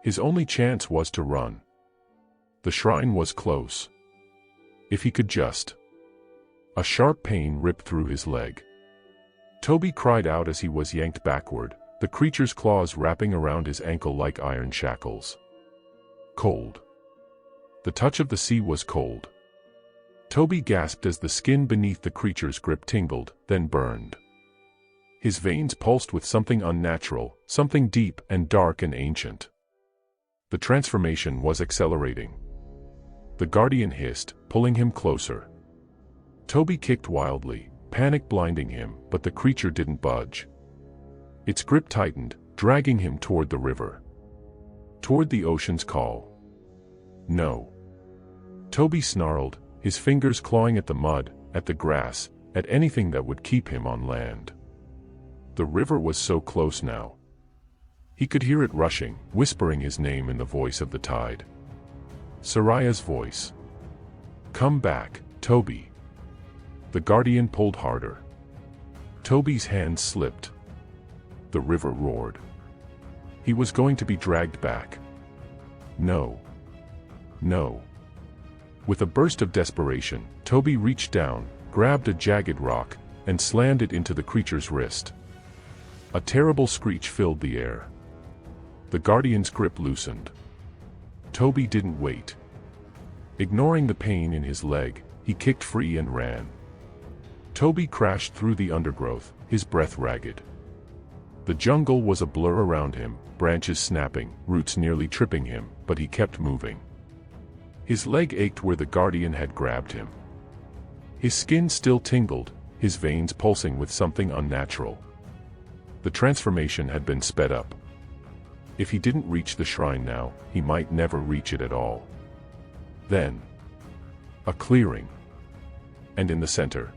His only chance was to run. The shrine was close. If he could just... A sharp pain ripped through his leg. Toby cried out as he was yanked backward, the creature's claws wrapping around his ankle like iron shackles. Cold. The touch of the sea was cold. Toby gasped as the skin beneath the creature's grip tingled, then burned. His veins pulsed with something unnatural, something deep and dark and ancient. The transformation was accelerating. The guardian hissed, pulling him closer. Toby kicked wildly, panic blinding him, but the creature didn't budge. Its grip tightened, dragging him toward the river. Toward the ocean's call. No. Toby snarled, his fingers clawing at the mud, at the grass, at anything that would keep him on land. The river was so close now. He could hear it rushing, whispering his name in the voice of the tide. Soraya's voice. Come back, Toby. The guardian pulled harder. Toby's hands slipped. The river roared. He was going to be dragged back. No. No. With a burst of desperation, Toby reached down, grabbed a jagged rock, and slammed it into the creature's wrist. A terrible screech filled the air. The guardian's grip loosened. Toby didn't wait. Ignoring the pain in his leg, he kicked free and ran. Toby crashed through the undergrowth, his breath ragged. The jungle was a blur around him, branches snapping, roots nearly tripping him, but he kept moving. His leg ached where the guardian had grabbed him. His skin still tingled, his veins pulsing with something unnatural. The transformation had been sped up. If he didn't reach the shrine now, he might never reach it at all. Then, a clearing. And in the center,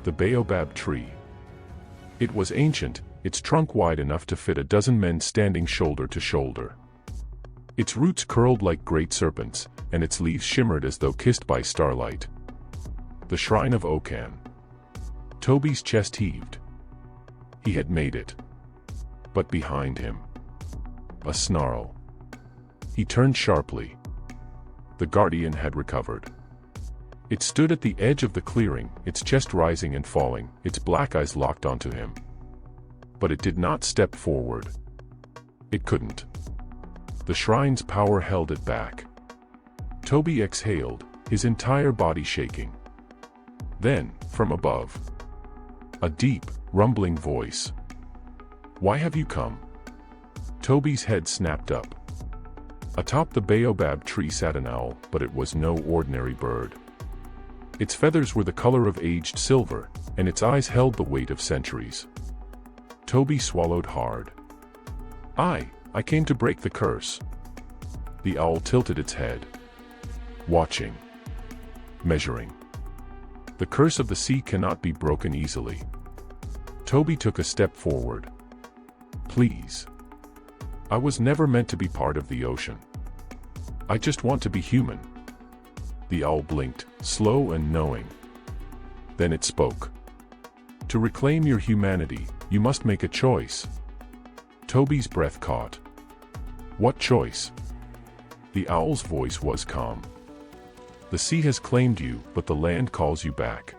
the baobab tree. It was ancient, its trunk wide enough to fit a dozen men standing shoulder to shoulder. Its roots curled like great serpents, and its leaves shimmered as though kissed by starlight. The shrine of Okan. Toby's chest heaved. He had made it. But behind him, a snarl. He turned sharply. The guardian had recovered. It stood at the edge of the clearing, its chest rising and falling, its black eyes locked onto him. But it did not step forward. It couldn't. The shrine's power held it back. Toby exhaled, his entire body shaking. Then, from above, a deep, rumbling voice. Why have you come? Toby's head snapped up. Atop the baobab tree sat an owl, but it was no ordinary bird. Its feathers were the color of aged silver, and its eyes held the weight of centuries. Toby swallowed hard. I came to break the curse. The owl tilted its head. Watching. Measuring. The curse of the sea cannot be broken easily. Toby took a step forward. Please. I was never meant to be part of the ocean. I just want to be human. The owl blinked, slow and knowing. Then it spoke. To reclaim your humanity, you must make a choice. Toby's breath caught. What choice? The owl's voice was calm. The sea has claimed you, but the land calls you back.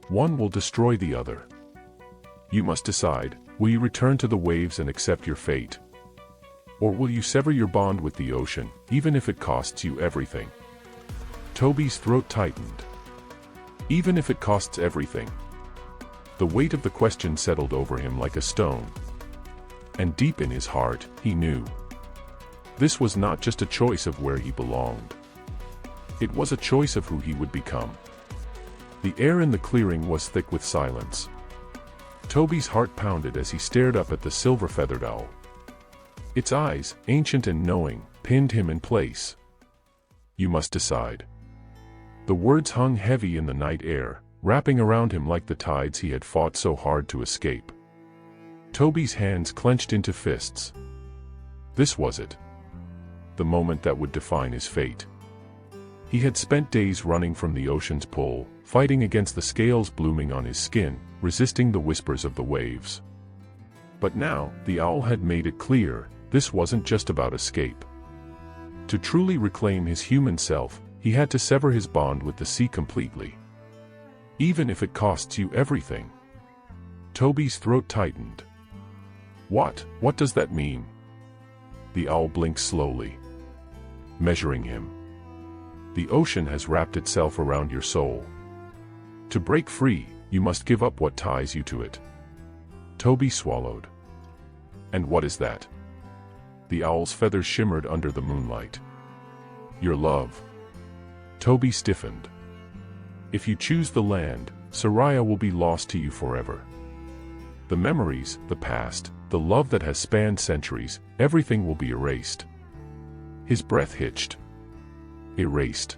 One will destroy the other. You must decide, will you return to the waves and accept your fate? Or will you sever your bond with the ocean, even if it costs you everything? Toby's throat tightened. Even if it costs everything. The weight of the question settled over him like a stone. And deep in his heart, he knew. This was not just a choice of where he belonged. It was a choice of who he would become. The air in the clearing was thick with silence. Toby's heart pounded as he stared up at the silver-feathered owl. Its eyes, ancient and knowing, pinned him in place. You must decide. The words hung heavy in the night air, wrapping around him like the tides he had fought so hard to escape. Toby's hands clenched into fists. This was it. The moment that would define his fate. He had spent days running from the ocean's pull, fighting against the scales blooming on his skin, resisting the whispers of the waves. But now, the owl had made it clear, this wasn't just about escape. To truly reclaim his human self, he had to sever his bond with the sea completely. Even if it costs you everything. Toby's throat tightened. What does that mean? The owl blinked slowly. Measuring him. The ocean has wrapped itself around your soul. To break free, you must give up what ties you to it. Toby swallowed. And what is that? The owl's feathers shimmered under the moonlight. Your love. Toby stiffened. If you choose the land, Soraya will be lost to you forever. The memories, the past, the love that has spanned centuries, everything will be erased. His breath hitched. Erased.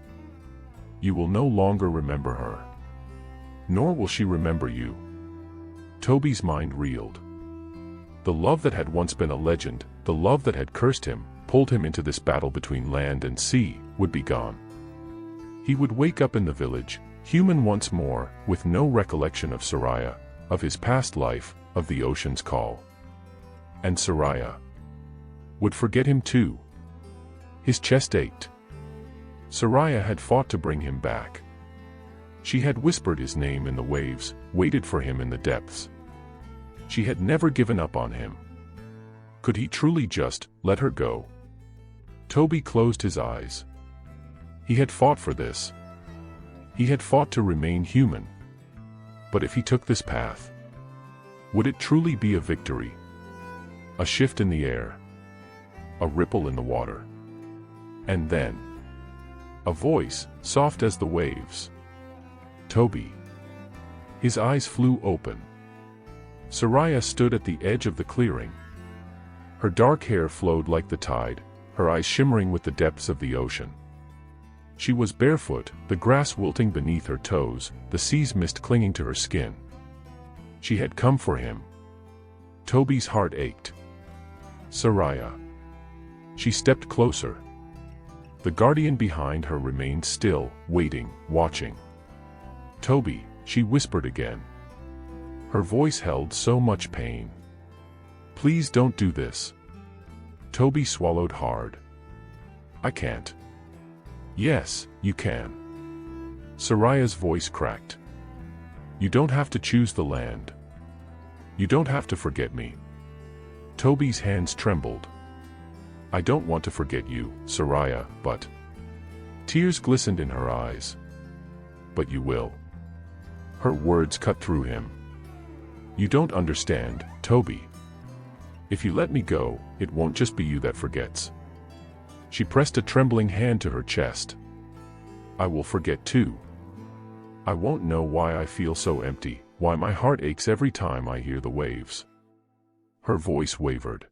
You will no longer remember her. Nor will she remember you. Toby's mind reeled. The love that had once been a legend, the love that had cursed him, pulled him into this battle between land and sea, would be gone. He would wake up in the village, human once more, with no recollection of Soraya, of his past life, of the ocean's call. And Soraya would forget him too. His chest ached. Soraya had fought to bring him back. She had whispered his name in the waves, waited for him in the depths. She had never given up on him. Could he truly just let her go? Toby closed his eyes. He had fought for this. He had fought to remain human. But if he took this path, would it truly be a victory? A shift in the air. A ripple in the water. And then, a voice, soft as the waves. Toby. His eyes flew open. Soraya stood at the edge of the clearing. Her dark hair flowed like the tide, her eyes shimmering with the depths of the ocean. She was barefoot, the grass wilting beneath her toes, the sea's mist clinging to her skin. She had come for him. Toby's heart ached. Soraya. She stepped closer. The guardian behind her remained still, waiting, watching. Toby, she whispered again. Her voice held so much pain. Please don't do this. Toby swallowed hard. I can't. Yes, you can. Soraya's voice cracked. You don't have to choose the land. You don't have to forget me. Toby's hands trembled. I don't want to forget you, Soraya, but... Tears glistened in her eyes. But you will. Her words cut through him. You don't understand, Toby. If you let me go, it won't just be you that forgets. She pressed a trembling hand to her chest. I will forget too. I won't know why I feel so empty, why my heart aches every time I hear the waves. Her voice wavered.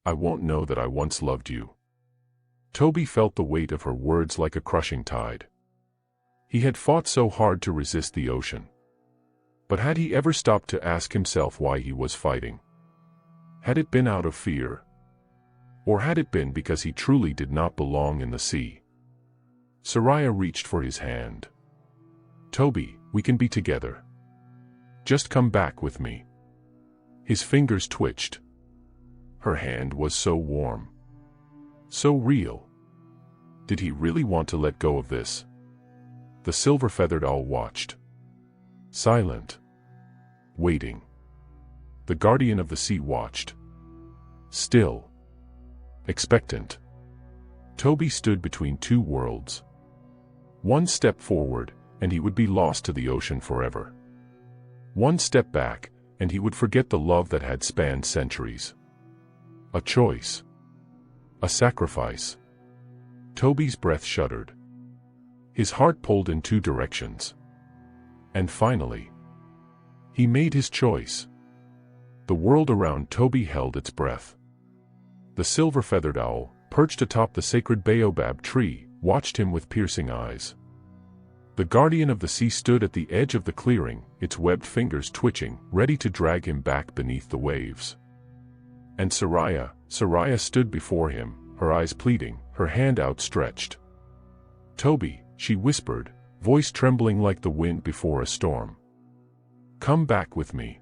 I won't know that I once loved you. Toby felt the weight of her words like a crushing tide. He had fought so hard to resist the ocean. But had he ever stopped to ask himself why he was fighting? Had it been out of fear? Or had it been because he truly did not belong in the sea? Soraya reached for his hand. Toby, we can be together. Just come back with me. His fingers twitched. Her hand was so warm. So real. Did he really want to let go of this? The silver-feathered owl watched. Silent. Waiting. The guardian of the sea watched. Still. Expectant. Toby stood between two worlds. One step forward, and he would be lost to the ocean forever. One step back, and he would forget the love that had spanned centuries. A choice. A sacrifice. Toby's breath shuddered. His heart pulled in two directions. And finally, he made his choice. The world around Toby held its breath. The silver-feathered owl, perched atop the sacred baobab tree, watched him with piercing eyes. The guardian of the sea stood at the edge of the clearing, its webbed fingers twitching, ready to drag him back beneath the waves. And Soraya stood before him, her eyes pleading, her hand outstretched. Toby, she whispered, voice trembling like the wind before a storm. Come back with me.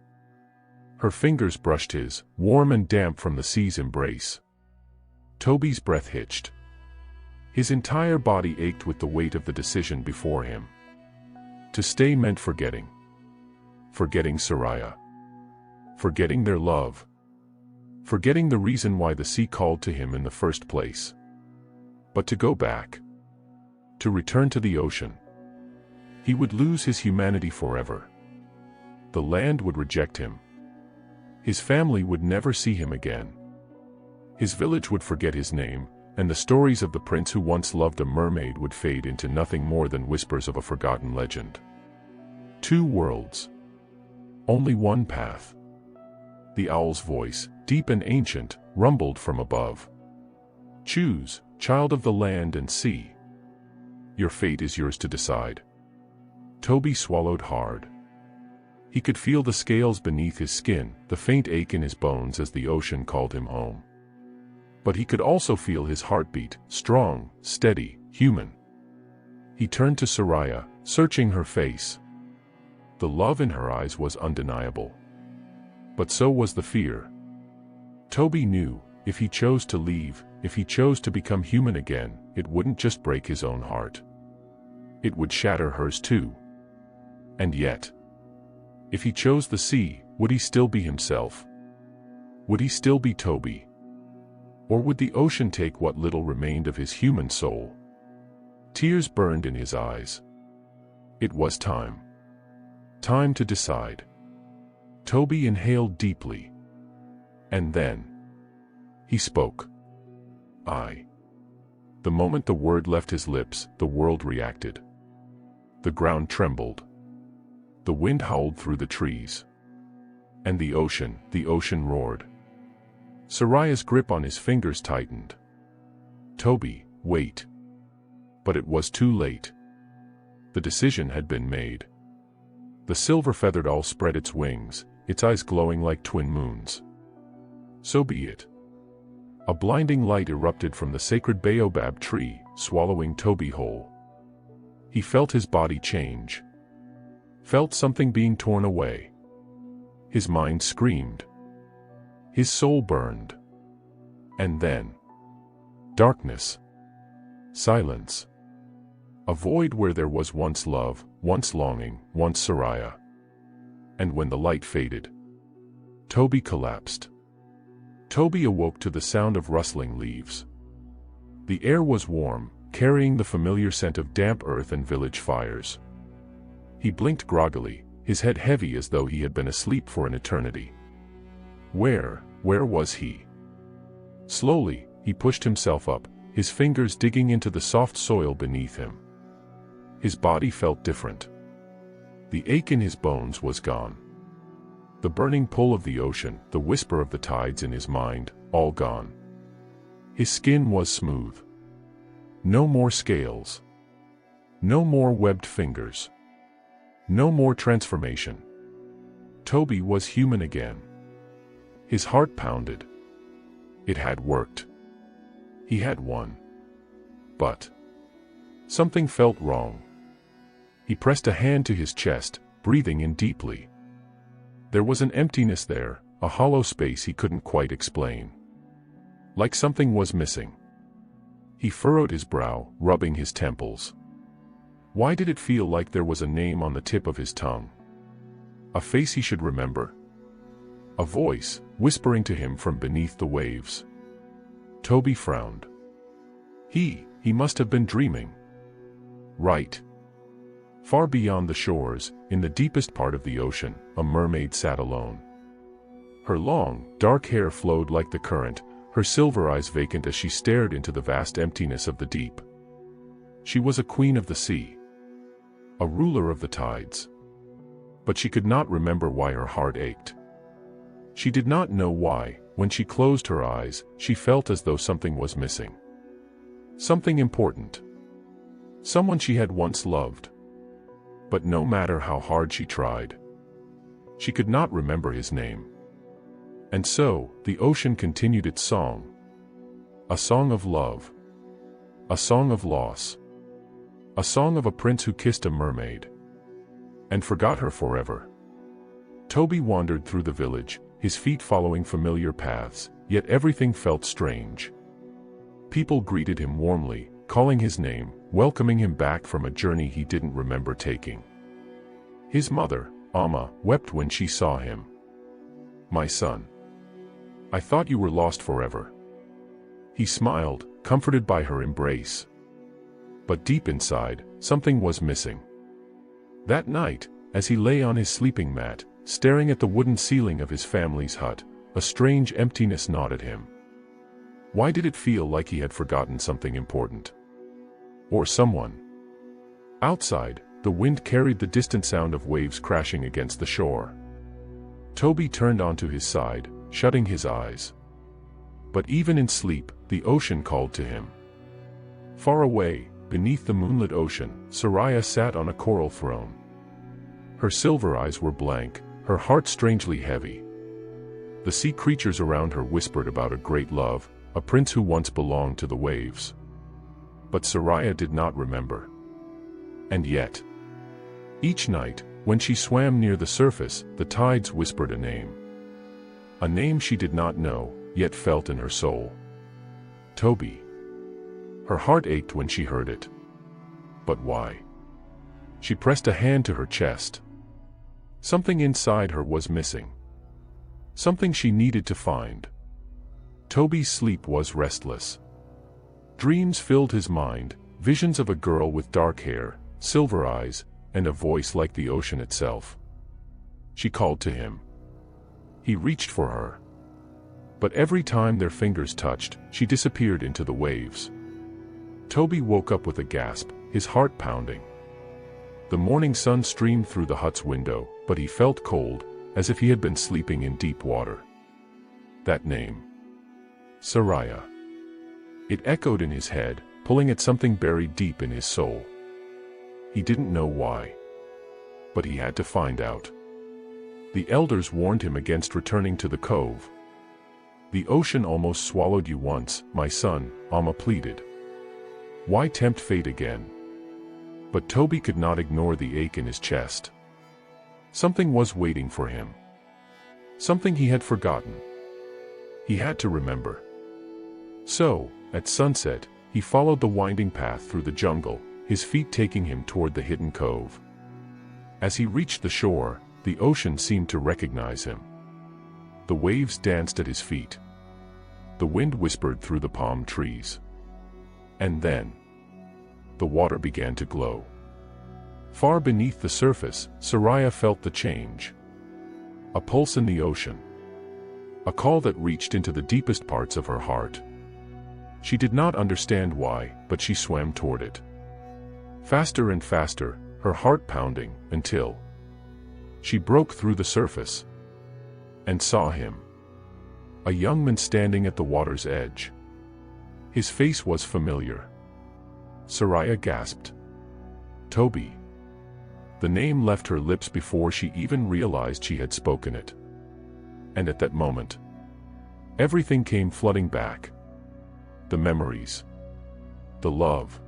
Her fingers brushed his, warm and damp from the sea's embrace. Toby's breath hitched. His entire body ached with the weight of the decision before him. To stay meant forgetting. Forgetting Soraya. Forgetting their love. Forgetting the reason why the sea called to him in the first place. But to go back. To return to the ocean. He would lose his humanity forever. The land would reject him. His family would never see him again. His village would forget his name, and the stories of the prince who once loved a mermaid would fade into nothing more than whispers of a forgotten legend. 2 worlds. Only one path. The owl's voice, deep and ancient, rumbled from above. Choose, child of the land and sea. Your fate is yours to decide. Toby swallowed hard. He could feel the scales beneath his skin, the faint ache in his bones as the ocean called him home. But he could also feel his heartbeat, strong, steady, human. He turned to Soraya, searching her face. The love in her eyes was undeniable. But so was the fear. Toby knew, if he chose to leave, if he chose to become human again, it wouldn't just break his own heart. It would shatter hers too. And yet, if he chose the sea, would he still be himself? Would he still be Toby? Or would the ocean take what little remained of his human soul? Tears burned in his eyes. It was time. Time to decide. Toby inhaled deeply. And then he spoke. I. The moment the word left his lips, the world reacted. The ground trembled. The wind howled through the trees. And the ocean roared. Soraya's grip on his fingers tightened. Toby, wait. But it was too late. The decision had been made. The silver-feathered owl spread its wings, its eyes glowing like twin moons. So be it. A blinding light erupted from the sacred baobab tree, swallowing Toby whole. He felt his body change. Felt something being torn away. His mind screamed. His soul burned. And then, darkness. Silence. A void where there was once love, once longing, once Soraya. And when the light faded, Toby collapsed. Toby awoke to the sound of rustling leaves. The air was warm, carrying the familiar scent of damp earth and village fires. He blinked groggily, his head heavy as though he had been asleep for an eternity. Where was he? Slowly, he pushed himself up, his fingers digging into the soft soil beneath him. His body felt different. The ache in his bones was gone. The burning pull of the ocean, the whisper of the tides in his mind, all gone. His skin was smooth. No more scales. No more webbed fingers. No more transformation. Toby was human again. His heart pounded. It had worked. He had won. But something felt wrong. He pressed a hand to his chest, breathing in deeply. There was an emptiness there, a hollow space he couldn't quite explain. Like something was missing. He furrowed his brow, rubbing his temples. Why did it feel like there was a name on the tip of his tongue? A face he should remember. A voice, whispering to him from beneath the waves. Toby frowned. He must have been dreaming. Right. Far beyond the shores, in the deepest part of the ocean, a mermaid sat alone. Her long, dark hair flowed like the current, her silver eyes vacant as she stared into the vast emptiness of the deep. She was a queen of the sea. A ruler of the tides. But she could not remember why her heart ached. She did not know why, when she closed her eyes, she felt as though something was missing. Something important. Someone she had once loved. But no matter how hard she tried, she could not remember his name. And so, the ocean continued its song. A song of love. A song of loss. A song of a prince who kissed a mermaid and forgot her forever. Toby wandered through the village, his feet following familiar paths, yet everything felt strange. People greeted him warmly, calling his name, welcoming him back from a journey he didn't remember taking. His mother, Amma, wept when she saw him. "My son. I thought you were lost forever." He smiled, comforted by her embrace. But deep inside, something was missing. That night, as he lay on his sleeping mat, staring at the wooden ceiling of his family's hut, a strange emptiness gnawed at him. Why did it feel like he had forgotten something important? Or someone? Outside, the wind carried the distant sound of waves crashing against the shore. Toby turned onto his side, shutting his eyes. But even in sleep, the ocean called to him. Far away, beneath the moonlit ocean, Soraya sat on a coral throne. Her silver eyes were blank, her heart strangely heavy. The sea creatures around her whispered about a great love, a prince who once belonged to the waves. But Soraya did not remember. And yet, each night, when she swam near the surface, the tides whispered a name. A name she did not know, yet felt in her soul. Toby. Her heart ached when she heard it. But why? She pressed a hand to her chest. Something inside her was missing. Something she needed to find. Toby's sleep was restless. Dreams filled his mind, visions of a girl with dark hair, silver eyes, and a voice like the ocean itself. She called to him. He reached for her. But every time their fingers touched, she disappeared into the waves. Toby woke up with a gasp, his heart pounding. The morning sun streamed through the hut's window, but he felt cold, as if he had been sleeping in deep water. That name. Soraya. It echoed in his head, pulling at something buried deep in his soul. He didn't know why. But he had to find out. The elders warned him against returning to the cove. The ocean almost swallowed you once, my son, Amma pleaded. Why tempt fate again? But Toby could not ignore the ache in his chest. Something was waiting for him. Something he had forgotten. He had to remember. So, at sunset, he followed the winding path through the jungle, his feet taking him toward the hidden cove. As he reached the shore, the ocean seemed to recognize him. The waves danced at his feet. The wind whispered through the palm trees. And then, the water began to glow. Far beneath the surface, Soraya felt the change. A pulse in the ocean. A call that reached into the deepest parts of her heart. She did not understand why, but she swam toward it. Faster and faster, her heart pounding, until she broke through the surface and saw him. A young man standing at the water's edge. His face was familiar. Soraya gasped. Toby. The name left her lips before she even realized she had spoken it. And at that moment, everything came flooding back. The memories. The love.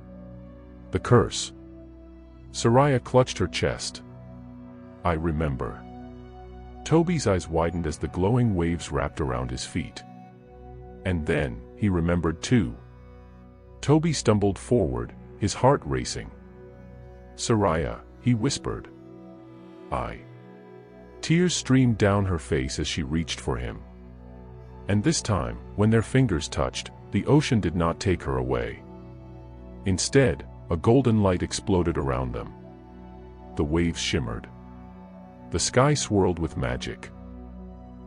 The curse. Soraya clutched her chest. I remember. Toby's eyes widened as the glowing waves wrapped around his feet. And then, he remembered too. Toby stumbled forward, his heart racing. Soraya, he whispered. I. Tears streamed down her face as she reached for him. And this time, when their fingers touched, the ocean did not take her away. Instead, a golden light exploded around them. The waves shimmered. The sky swirled with magic.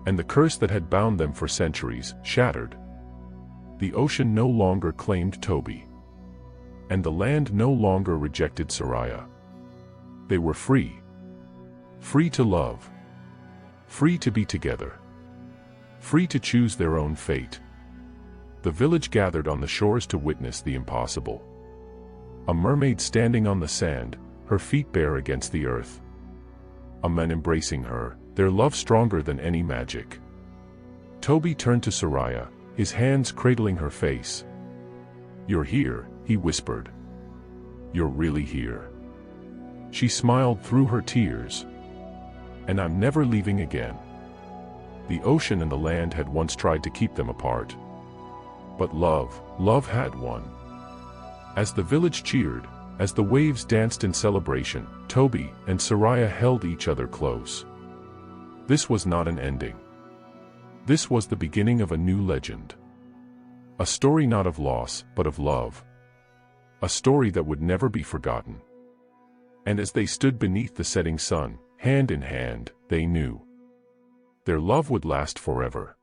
And the curse that had bound them for centuries shattered. The ocean no longer claimed Toby. And the land no longer rejected Soraya. They were free. Free to love. Free to be together. Free to choose their own fate. The village gathered on the shores to witness the impossible. A mermaid standing on the sand, her feet bare against the earth. A man embracing her, their love stronger than any magic. Toby turned to Soraya, his hands cradling her face. You're here, he whispered. You're really here. She smiled through her tears. And I'm never leaving again. The ocean and the land had once tried to keep them apart. But love had won. As the village cheered, as the waves danced in celebration, Toby and Soraya held each other close. This was not an ending. This was the beginning of a new legend. A story not of loss, but of love. A story that would never be forgotten. And as they stood beneath the setting sun, hand in hand, they knew their love would last forever.